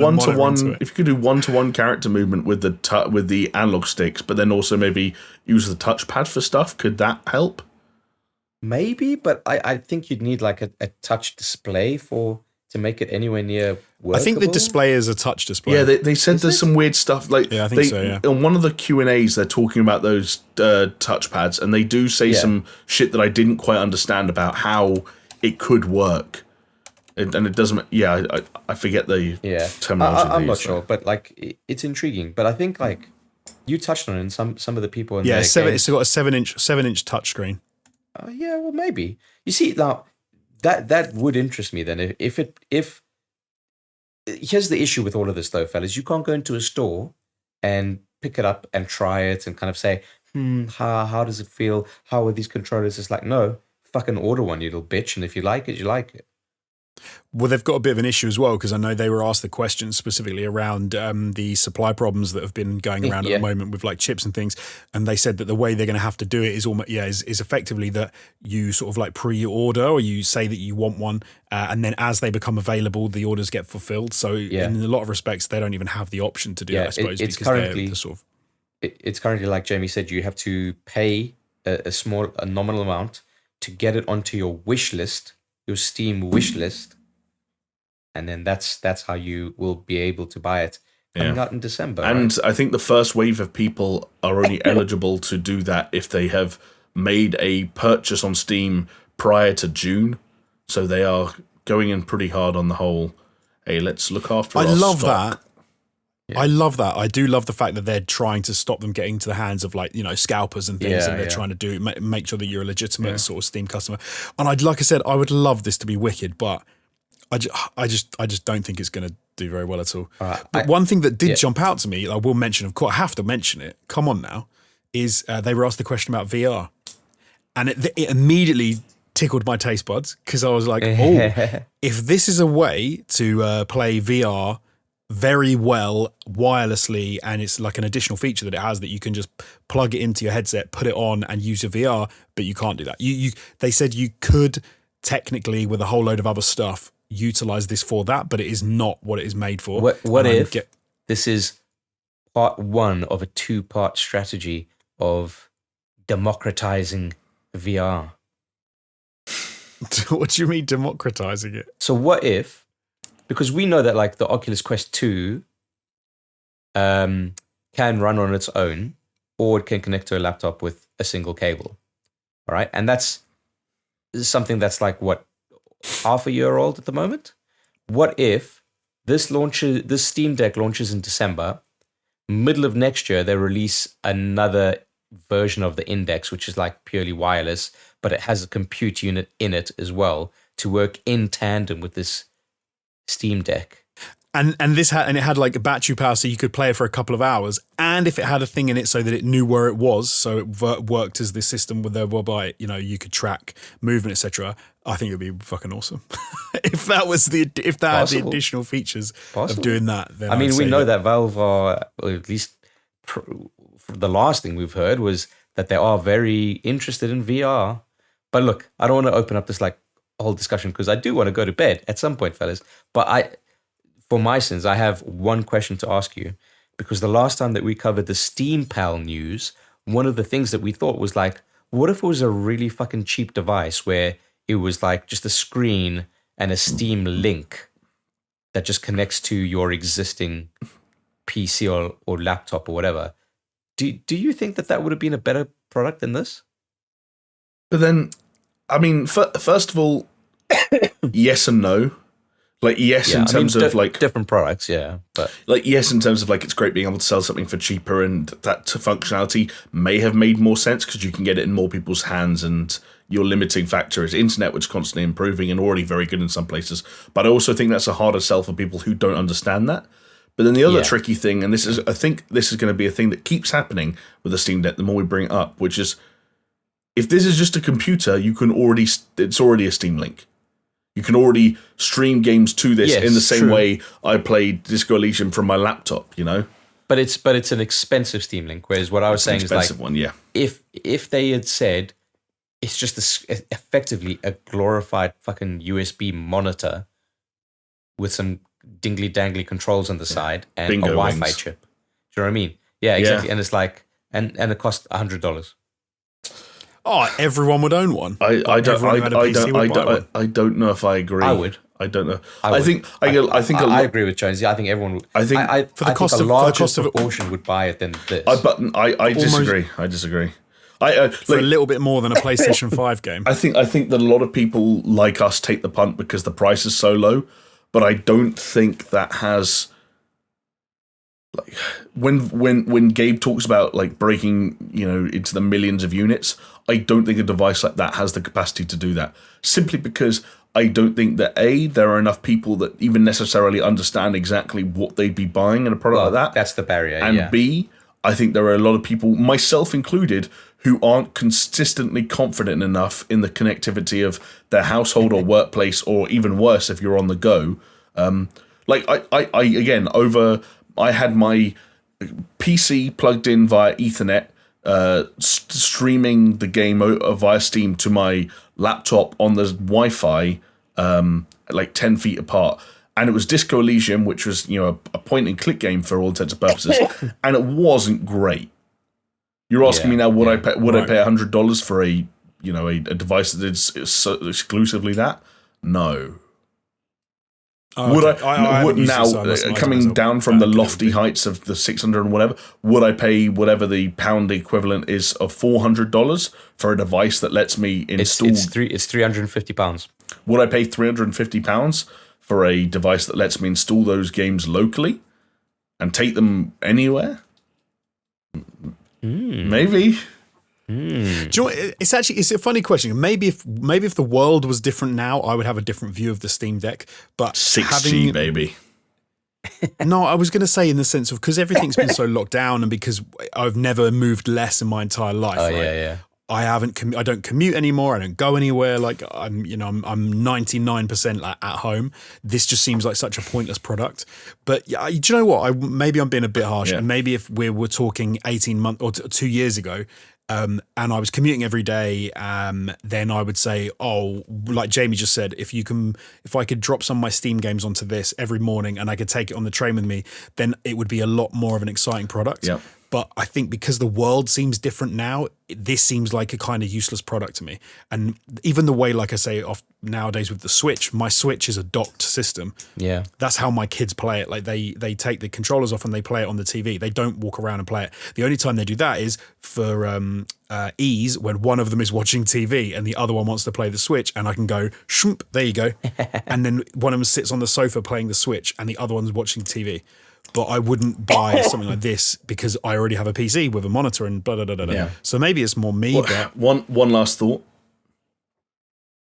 one-to-one character movement with the analog sticks, but then also maybe use the touchpad for stuff, could that help? Maybe, but I think you'd need like a touch display to make it anywhere near workable. I think the display is a touch display. Yeah, they said there's some weird stuff. I think so, yeah. On one of the Q&As, they're talking about those touchpads, and they do say some shit that I didn't quite understand about how it could work. And it doesn't... Yeah, I forget the terminology. I'm not sure, but like it's intriguing. But I think like you touched on it, and some of the people in it's got a 7-inch touchscreen. Yeah, well, maybe. You see, now... That would interest me then. If here's the issue with all of this though, fellas. You can't go into a store and pick it up and try it and kind of say, how does it feel? How are these controllers? It's like, no, fucking order one, you little bitch. And if you like it, you like it. Well, they've got a bit of an issue as well, because I know they were asked the question specifically around the supply problems that have been going around at the moment with like chips and things, and they said that the way they're going to have to do it is effectively that you sort of like pre-order, or you say that you want one, and then as they become available, the orders get fulfilled. So in a lot of respects, they don't even have the option to do it, I suppose, it's because currently, they're sort of... It's currently, like Jamie said, you have to pay a nominal amount to get it onto your wish list, your Steam wish list, and then that's how you will be able to buy it coming out in December. And right? I think the first wave of people are only eligible to do that if they have made a purchase on Steam prior to June. So they are going in pretty hard on the whole, hey, let's look after our stock. That. Yeah. I love that. I do love the fact that they're trying to stop them getting to the hands of scalpers and things, and they're trying to do make sure that you're a legitimate sort of Steam customer. And like I said, I would love this to be wicked, but I just don't think it's going to do very well at all. But one thing that did jump out to me, I will mention, of course, I have to mention it. Come on now, is they were asked the question about VR, and it immediately tickled my taste buds, because I was like, oh, if this is a way to play VR very well wirelessly, and it's like an additional feature that it has that you can just plug it into your headset, put it on, and use your VR, but you can't do that. They said you could technically, with a whole load of other stuff, utilize this for that, but it is not what it is made for. What if this is part one of a 2-part strategy of democratizing VR. What do you mean democratizing it? So what if, because we know that like the Oculus Quest 2 can run on its own, or it can connect to a laptop with a single cable. All right. And that's something that's like, what, half a year old at the moment? What if this Steam Deck launches in December, middle of next year, they release another version of the Index, which is like purely wireless, but it has a compute unit in it as well to work in tandem with this Steam Deck. And it had like a battery power, so you could play it for a couple of hours. And if it had a thing in it so that it knew where it was, so it worked as this system whereby you could track movement, etc. I think it'd be fucking awesome if that had the additional features of doing that. Then I mean, we know that Valve are, or at least the last thing we've heard was that they are very interested in VR. But look, I don't want to open up this like whole discussion because I do want to go to bed at some point, fellas. But for my sins, I have one question to ask you, because the last time that we covered the Steam Pal news, one of the things that we thought was like, what if it was a really fucking cheap device where it was like just a screen and a Steam link that just connects to your existing PC or laptop or whatever? Do you think that would have been a better product than this? But then, I mean, first of all, yes and no. Like, yes, in terms of like different products, yeah. But like, yes, in terms of like, it's great being able to sell something for cheaper, and that functionality may have made more sense because you can get it in more people's hands, and your limiting factor is internet, which is constantly improving and already very good in some places. But I also think that's a harder sell for people who don't understand that. But then the other tricky thing, and I think this is going to be a thing that keeps happening with the Steam Deck the more we bring it up, which is, if this is just a computer, it's already a Steam Link. You can already stream games to this in the same way I played Disco Elysium from my laptop, But it's an expensive Steam Link, whereas what I was saying is like, one, yeah. If they had said it's just effectively a glorified fucking USB monitor with some dingly dangly controls on the side and Bingo a Wi-Fi wings. chip. Do you know what I mean? Yeah, exactly. And it's like, and it cost $100. Oh, everyone would own one. I don't know if I agree. I would. I don't know. I think I agree with Jones. Yeah, I think everyone would. I think for the cost a of larger proportion would buy it than this. I disagree. I disagree. For a little bit more than a PlayStation 5 game. I think that a lot of people like us take the punt because the price is so low, but I don't think that has. Like when Gabe talks about like breaking, into the millions of units, I don't think a device like that has the capacity to do that. Simply because I don't think that there are enough people that even necessarily understand exactly what they'd be buying in a product like that. That's the barrier. And B, I think there are a lot of people, myself included, who aren't consistently confident enough in the connectivity of their household or workplace, or even worse, if you're on the go. I had my PC plugged in via Ethernet, streaming the game via Steam to my laptop on the Wi-Fi, like 10 feet apart. And it was Disco Elysium, which was, a point-and-click game for all intents and purposes, and it wasn't great. You're asking me now, would I pay $100 for a device that is exclusively that? No. Would I coming down from the lofty heights of the 600 and whatever, would I pay whatever the pound equivalent is of $400 for a device that lets me install? It's £350. Would I pay £350 for a device that lets me install those games locally and take them anywhere? Maybe. Do you know what? It's a funny question. Maybe if the world was different now, I would have a different view of the Steam Deck. But 6G, baby. No, I was going to say in the sense of, because everything's been so locked down, and because I've never moved less in my entire life. Oh, right? yeah. I don't commute anymore. I don't go anywhere. Like I'm 99% like at home. This just seems like such a pointless product. But yeah, do you know what? Maybe I'm being a bit harsh. Yeah. And maybe if we were talking 18 months or 2 years ago, and I was commuting every day, then I would say, like Jamie just said, if I could drop some of my Steam games onto this every morning and I could take it on the train with me, then it would be a lot more of an exciting product. Yeah. But I think because the world seems different now, this seems like a kind of useless product to me. And even the way, like I say, nowadays with the Switch, my Switch is a docked system. Yeah. That's how my kids play it. Like they take the controllers off and they play it on the TV. They don't walk around and play it. The only time they do that is for ease, when one of them is watching TV and the other one wants to play the Switch, and I can go, shump, there you go. And then one of them sits on the sofa playing the Switch and the other one's watching TV. But I wouldn't buy something like this because I already have a PC with a monitor and blah, blah, blah, blah. Yeah. So maybe it's more me. But One last thought.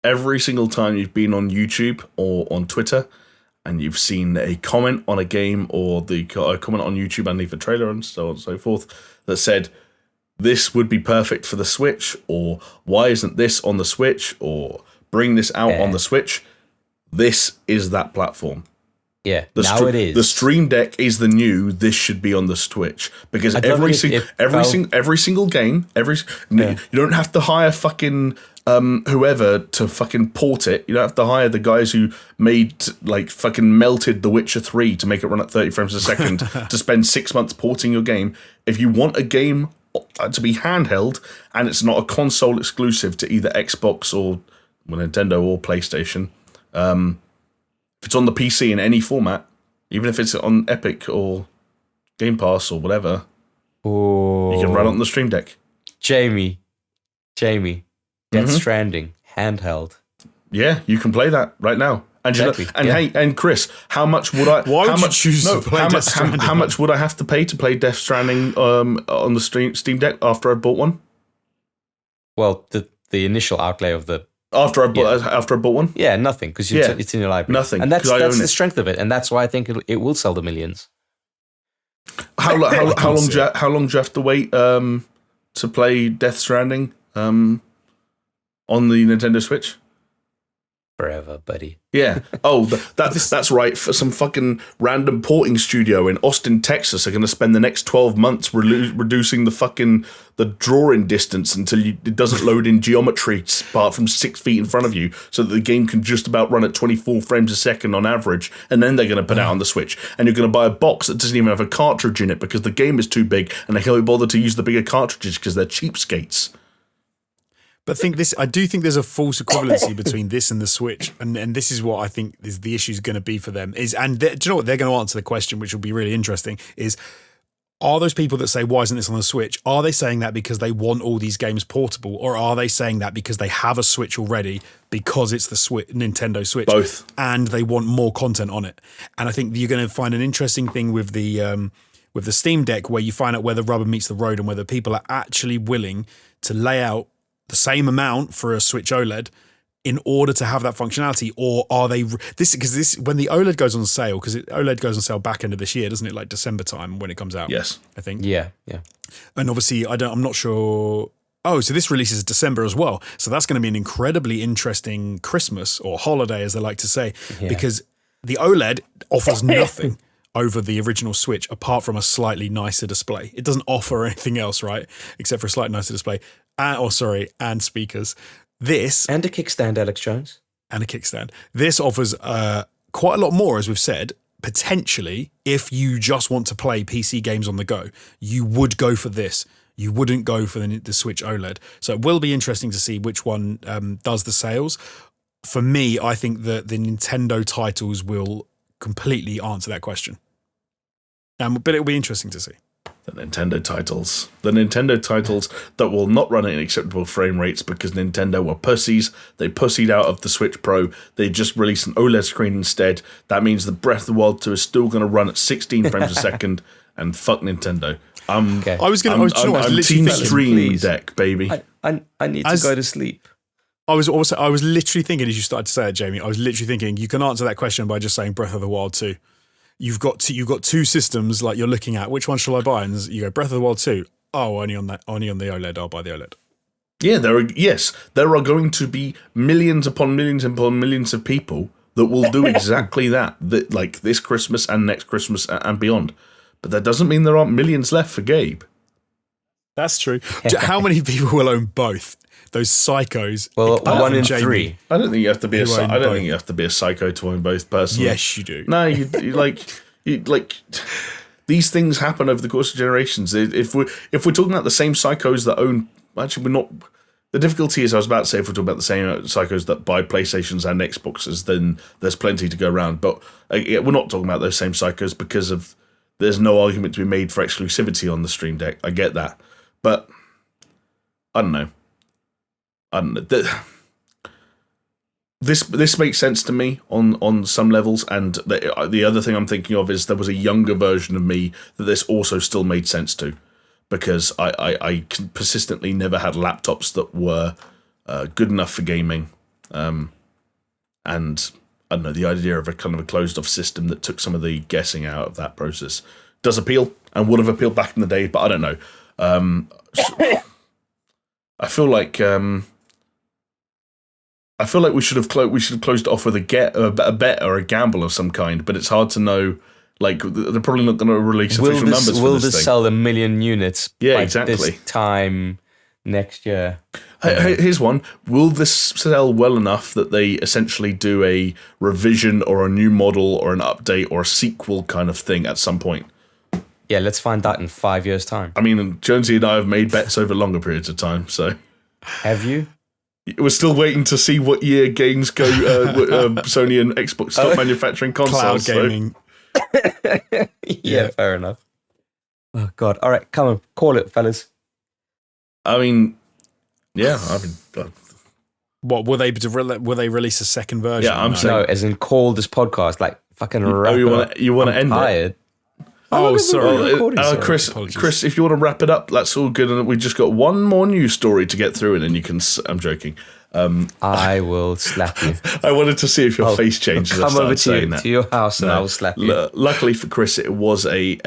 Every single time you've been on YouTube or on Twitter and you've seen a comment on a game or a comment on YouTube underneath a trailer and so on and so forth that said, this would be perfect for the Switch, or why isn't this on the Switch, or bring this out on the Switch, this is that platform. Yeah, now it is. The Stream Deck is the new. This should be on the Switch because every single game, you don't have to hire fucking whoever to fucking port it. You don't have to hire the guys who made fucking melted The Witcher 3 to make it run at 30 frames a second to spend 6 months porting your game. If you want a game to be handheld and it's not a console exclusive to either Xbox or Nintendo or PlayStation. If it's on the PC in any format, even if it's on Epic or Game Pass or whatever, you can run it on the Stream Deck. Jamie, Death Stranding, handheld. Yeah, you can play that right now. And exactly. And Chris, how much would I? Why would you choose to play Death Stranding? How much would I have to pay to play Death Stranding on the Steam Deck after I bought one? Well, the initial outlay of the after I bought one. Yeah, nothing, because it's in your library. Nothing, and that's the strength of it, and that's why I think it will sell the millions. How long do you have to wait to play Death Stranding on the Nintendo Switch? Forever, buddy. Yeah. Oh, that's right. For some fucking random porting studio in Austin, Texas, are going to spend the next 12 months reducing the drawing distance until it doesn't load in geometry apart from 6 feet in front of you, so that the game can just about run at 24 frames a second on average. And then they're going to put it out on the Switch, and you're going to buy a box that doesn't even have a cartridge in it because the game is too big, and they can't be bothered to use the bigger cartridges because they're cheapskates. But I do think there's a false equivalency between this and the Switch, and this is what I think is the issue is going to be for them. Do you know what they're going to answer the question, which will be really interesting? Are those people that say why isn't this on the Switch? Are they saying that because they want all these games portable, or are they saying that because they have a Switch already because it's the Nintendo Switch? Both, and they want more content on it. And I think you're going to find an interesting thing with the Steam Deck, where you find out where the rubber meets the road and whether people are actually willing to lay out the same amount for a Switch OLED in order to have that functionality, or are they because when the OLED goes on sale, because OLED goes on sale back end of this year, doesn't it, like December time when it comes out? Yes, I think. Yeah. And obviously I'm not sure. Oh, so this releases December as well, so that's going to be an incredibly interesting Christmas or holiday, as they like to say, because the OLED offers nothing over the original Switch apart from a slightly nicer display. It doesn't offer anything else, right, except for a slightly nicer display. And speakers. This and a kickstand, Alex Jones. And a kickstand. This offers quite a lot more, as we've said. Potentially, if you just want to play PC games on the go, you would go for this. You wouldn't go for the Switch OLED. So it will be interesting to see which one does the sales. For me, I think that the Nintendo titles will completely answer that question. But it'll be interesting to see. The Nintendo titles that will not run at acceptable frame rates because Nintendo were pussies. They pussied out of the Switch Pro. They just released an OLED screen instead. That means the Breath of the Wild 2 is still going to run at 16 frames a second, and fuck Nintendo. I'm Team Stream Deck, baby. I need to go to sleep. I was literally thinking, as you started to say it, Jamie, I was literally thinking you can answer that question by just saying Breath of the Wild 2. You've got two systems like you're looking at. Which one shall I buy? And you go Breath of the Wild 2. Oh, only on the OLED. I'll buy the OLED. Yeah, there are going to be millions upon millions upon millions of people that will do exactly that like this Christmas and next Christmas and beyond. But that doesn't mean there aren't millions left for Gabe. That's true. How many people will own both? Those psychos. Well, 1 in 3. I don't think you have to be a psycho to own both personally. Yes, you do. No, you like. these things happen over the course of generations. If we're talking about the same psychos that own, actually, we're not. The difficulty is, I was about to say, if we're talking about the same psychos that buy PlayStations and Xboxes, then there's plenty to go around. But we're not talking about those same psychos because of there's no argument to be made for exclusivity on the Stream Deck. I get that, but I don't know. This makes sense to me on some levels, and the other thing I'm thinking of is there was a younger version of me that this also still made sense to, because I persistently never had laptops that were good enough for gaming, and I don't know, the idea of a kind of a closed off system that took some of the guessing out of that process does appeal and would have appealed back in the day, but I don't know. I feel like we should have closed it off with a bet or a gamble of some kind, but it's hard to know. Like, they're probably not going to release official numbers for this thing. Will this sell 1 million units? Yeah, by exactly. This time next year. Here's one. Will this sell well enough that they essentially do a revision or a new model or an update or a sequel kind of thing at some point? Yeah, let's find out in 5 years' time. I mean, Jonesy and I have made bets over longer periods of time, so. Have you? We're still waiting to see what year games go. Sony and Xbox stop manufacturing consoles. Cloud gaming. Yeah, fair enough. Oh God! All right, come on, call it, fellas. I mean, yeah. What will they release a second version? Yeah, I'm saying. No, as in call this podcast, like fucking wrap it up. You want to end tired. it? Oh, sorry. Chris. Chris, if you want to wrap it up, that's all good. And we just got one more news story to get through, and then you can. I'm joking. I will slap you. I wanted to see if your face changed. I'll come over to your house and I will slap you. Luckily for Chris, it was a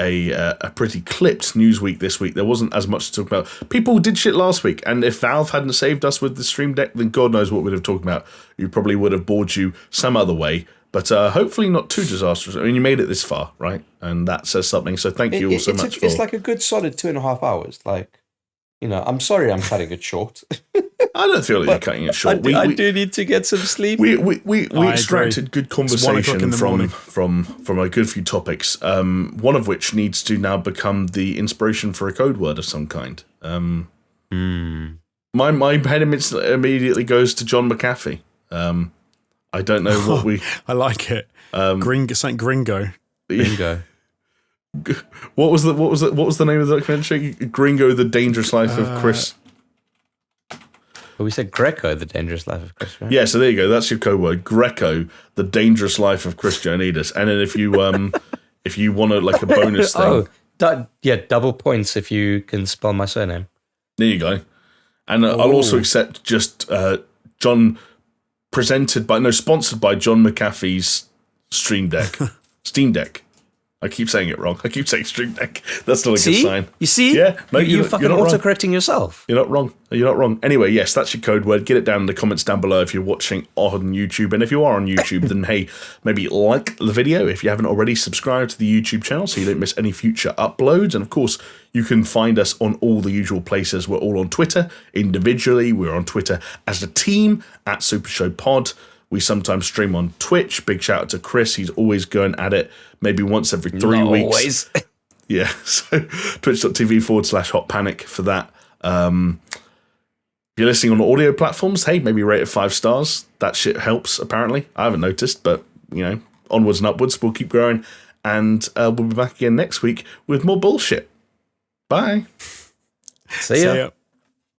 pretty clipped news week this week. There wasn't as much to talk about. People did shit last week, and if Valve hadn't saved us with the Stream Deck, then God knows what we'd have talked about. You probably would have bored you some other way. But hopefully not too disastrous. I mean, you made it this far, right? And that says something. So thank you all so much for... It's like a good solid 2.5 hours. Like, you know, I'm sorry I'm cutting it short. I don't feel like you're cutting it short. I do need to get some sleep. We extracted good conversation from a good few topics, one of which needs to now become the inspiration for a code word of some kind. My head immediately goes to John McAfee. I don't know what we... I like it. Gringo. Gringo. What was the name of the documentary? Gringo: The Dangerous Life of Chris. Well, we said Greco: The Dangerous Life of Chris. Right? Yeah, so there you go. That's your code word. Greco: The Dangerous Life of Chris Joanidis. And then if you want to, like, a bonus thing, double points if you can spell my surname. There you go. And I'll also accept just sponsored by John McAfee's Steam Deck. I keep saying it wrong. I keep saying Stream Deck. That's not a good sign. You see? Yeah. No, you're fucking auto-correcting yourself. You're not wrong. Anyway, yes, that's your code word. Get it down in the comments down below if you're watching on YouTube. And if you are on YouTube, then hey, maybe like the video. If you haven't already, subscribe to the YouTube channel so you don't miss any future uploads. And of course, you can find us on all the usual places. We're all on Twitter individually. We're on Twitter as a team at SuperShow Pod. We sometimes stream on Twitch. Big shout out to Chris. He's always going at it, maybe once every 3 weeks. Always. Yeah, so twitch.tv/Hot Panic for that. If you're listening on audio platforms, hey, maybe rate it 5 stars. That shit helps, apparently. I haven't noticed, but, you know, onwards and upwards. We'll keep growing. And we'll be back again next week with more bullshit. Bye. See ya.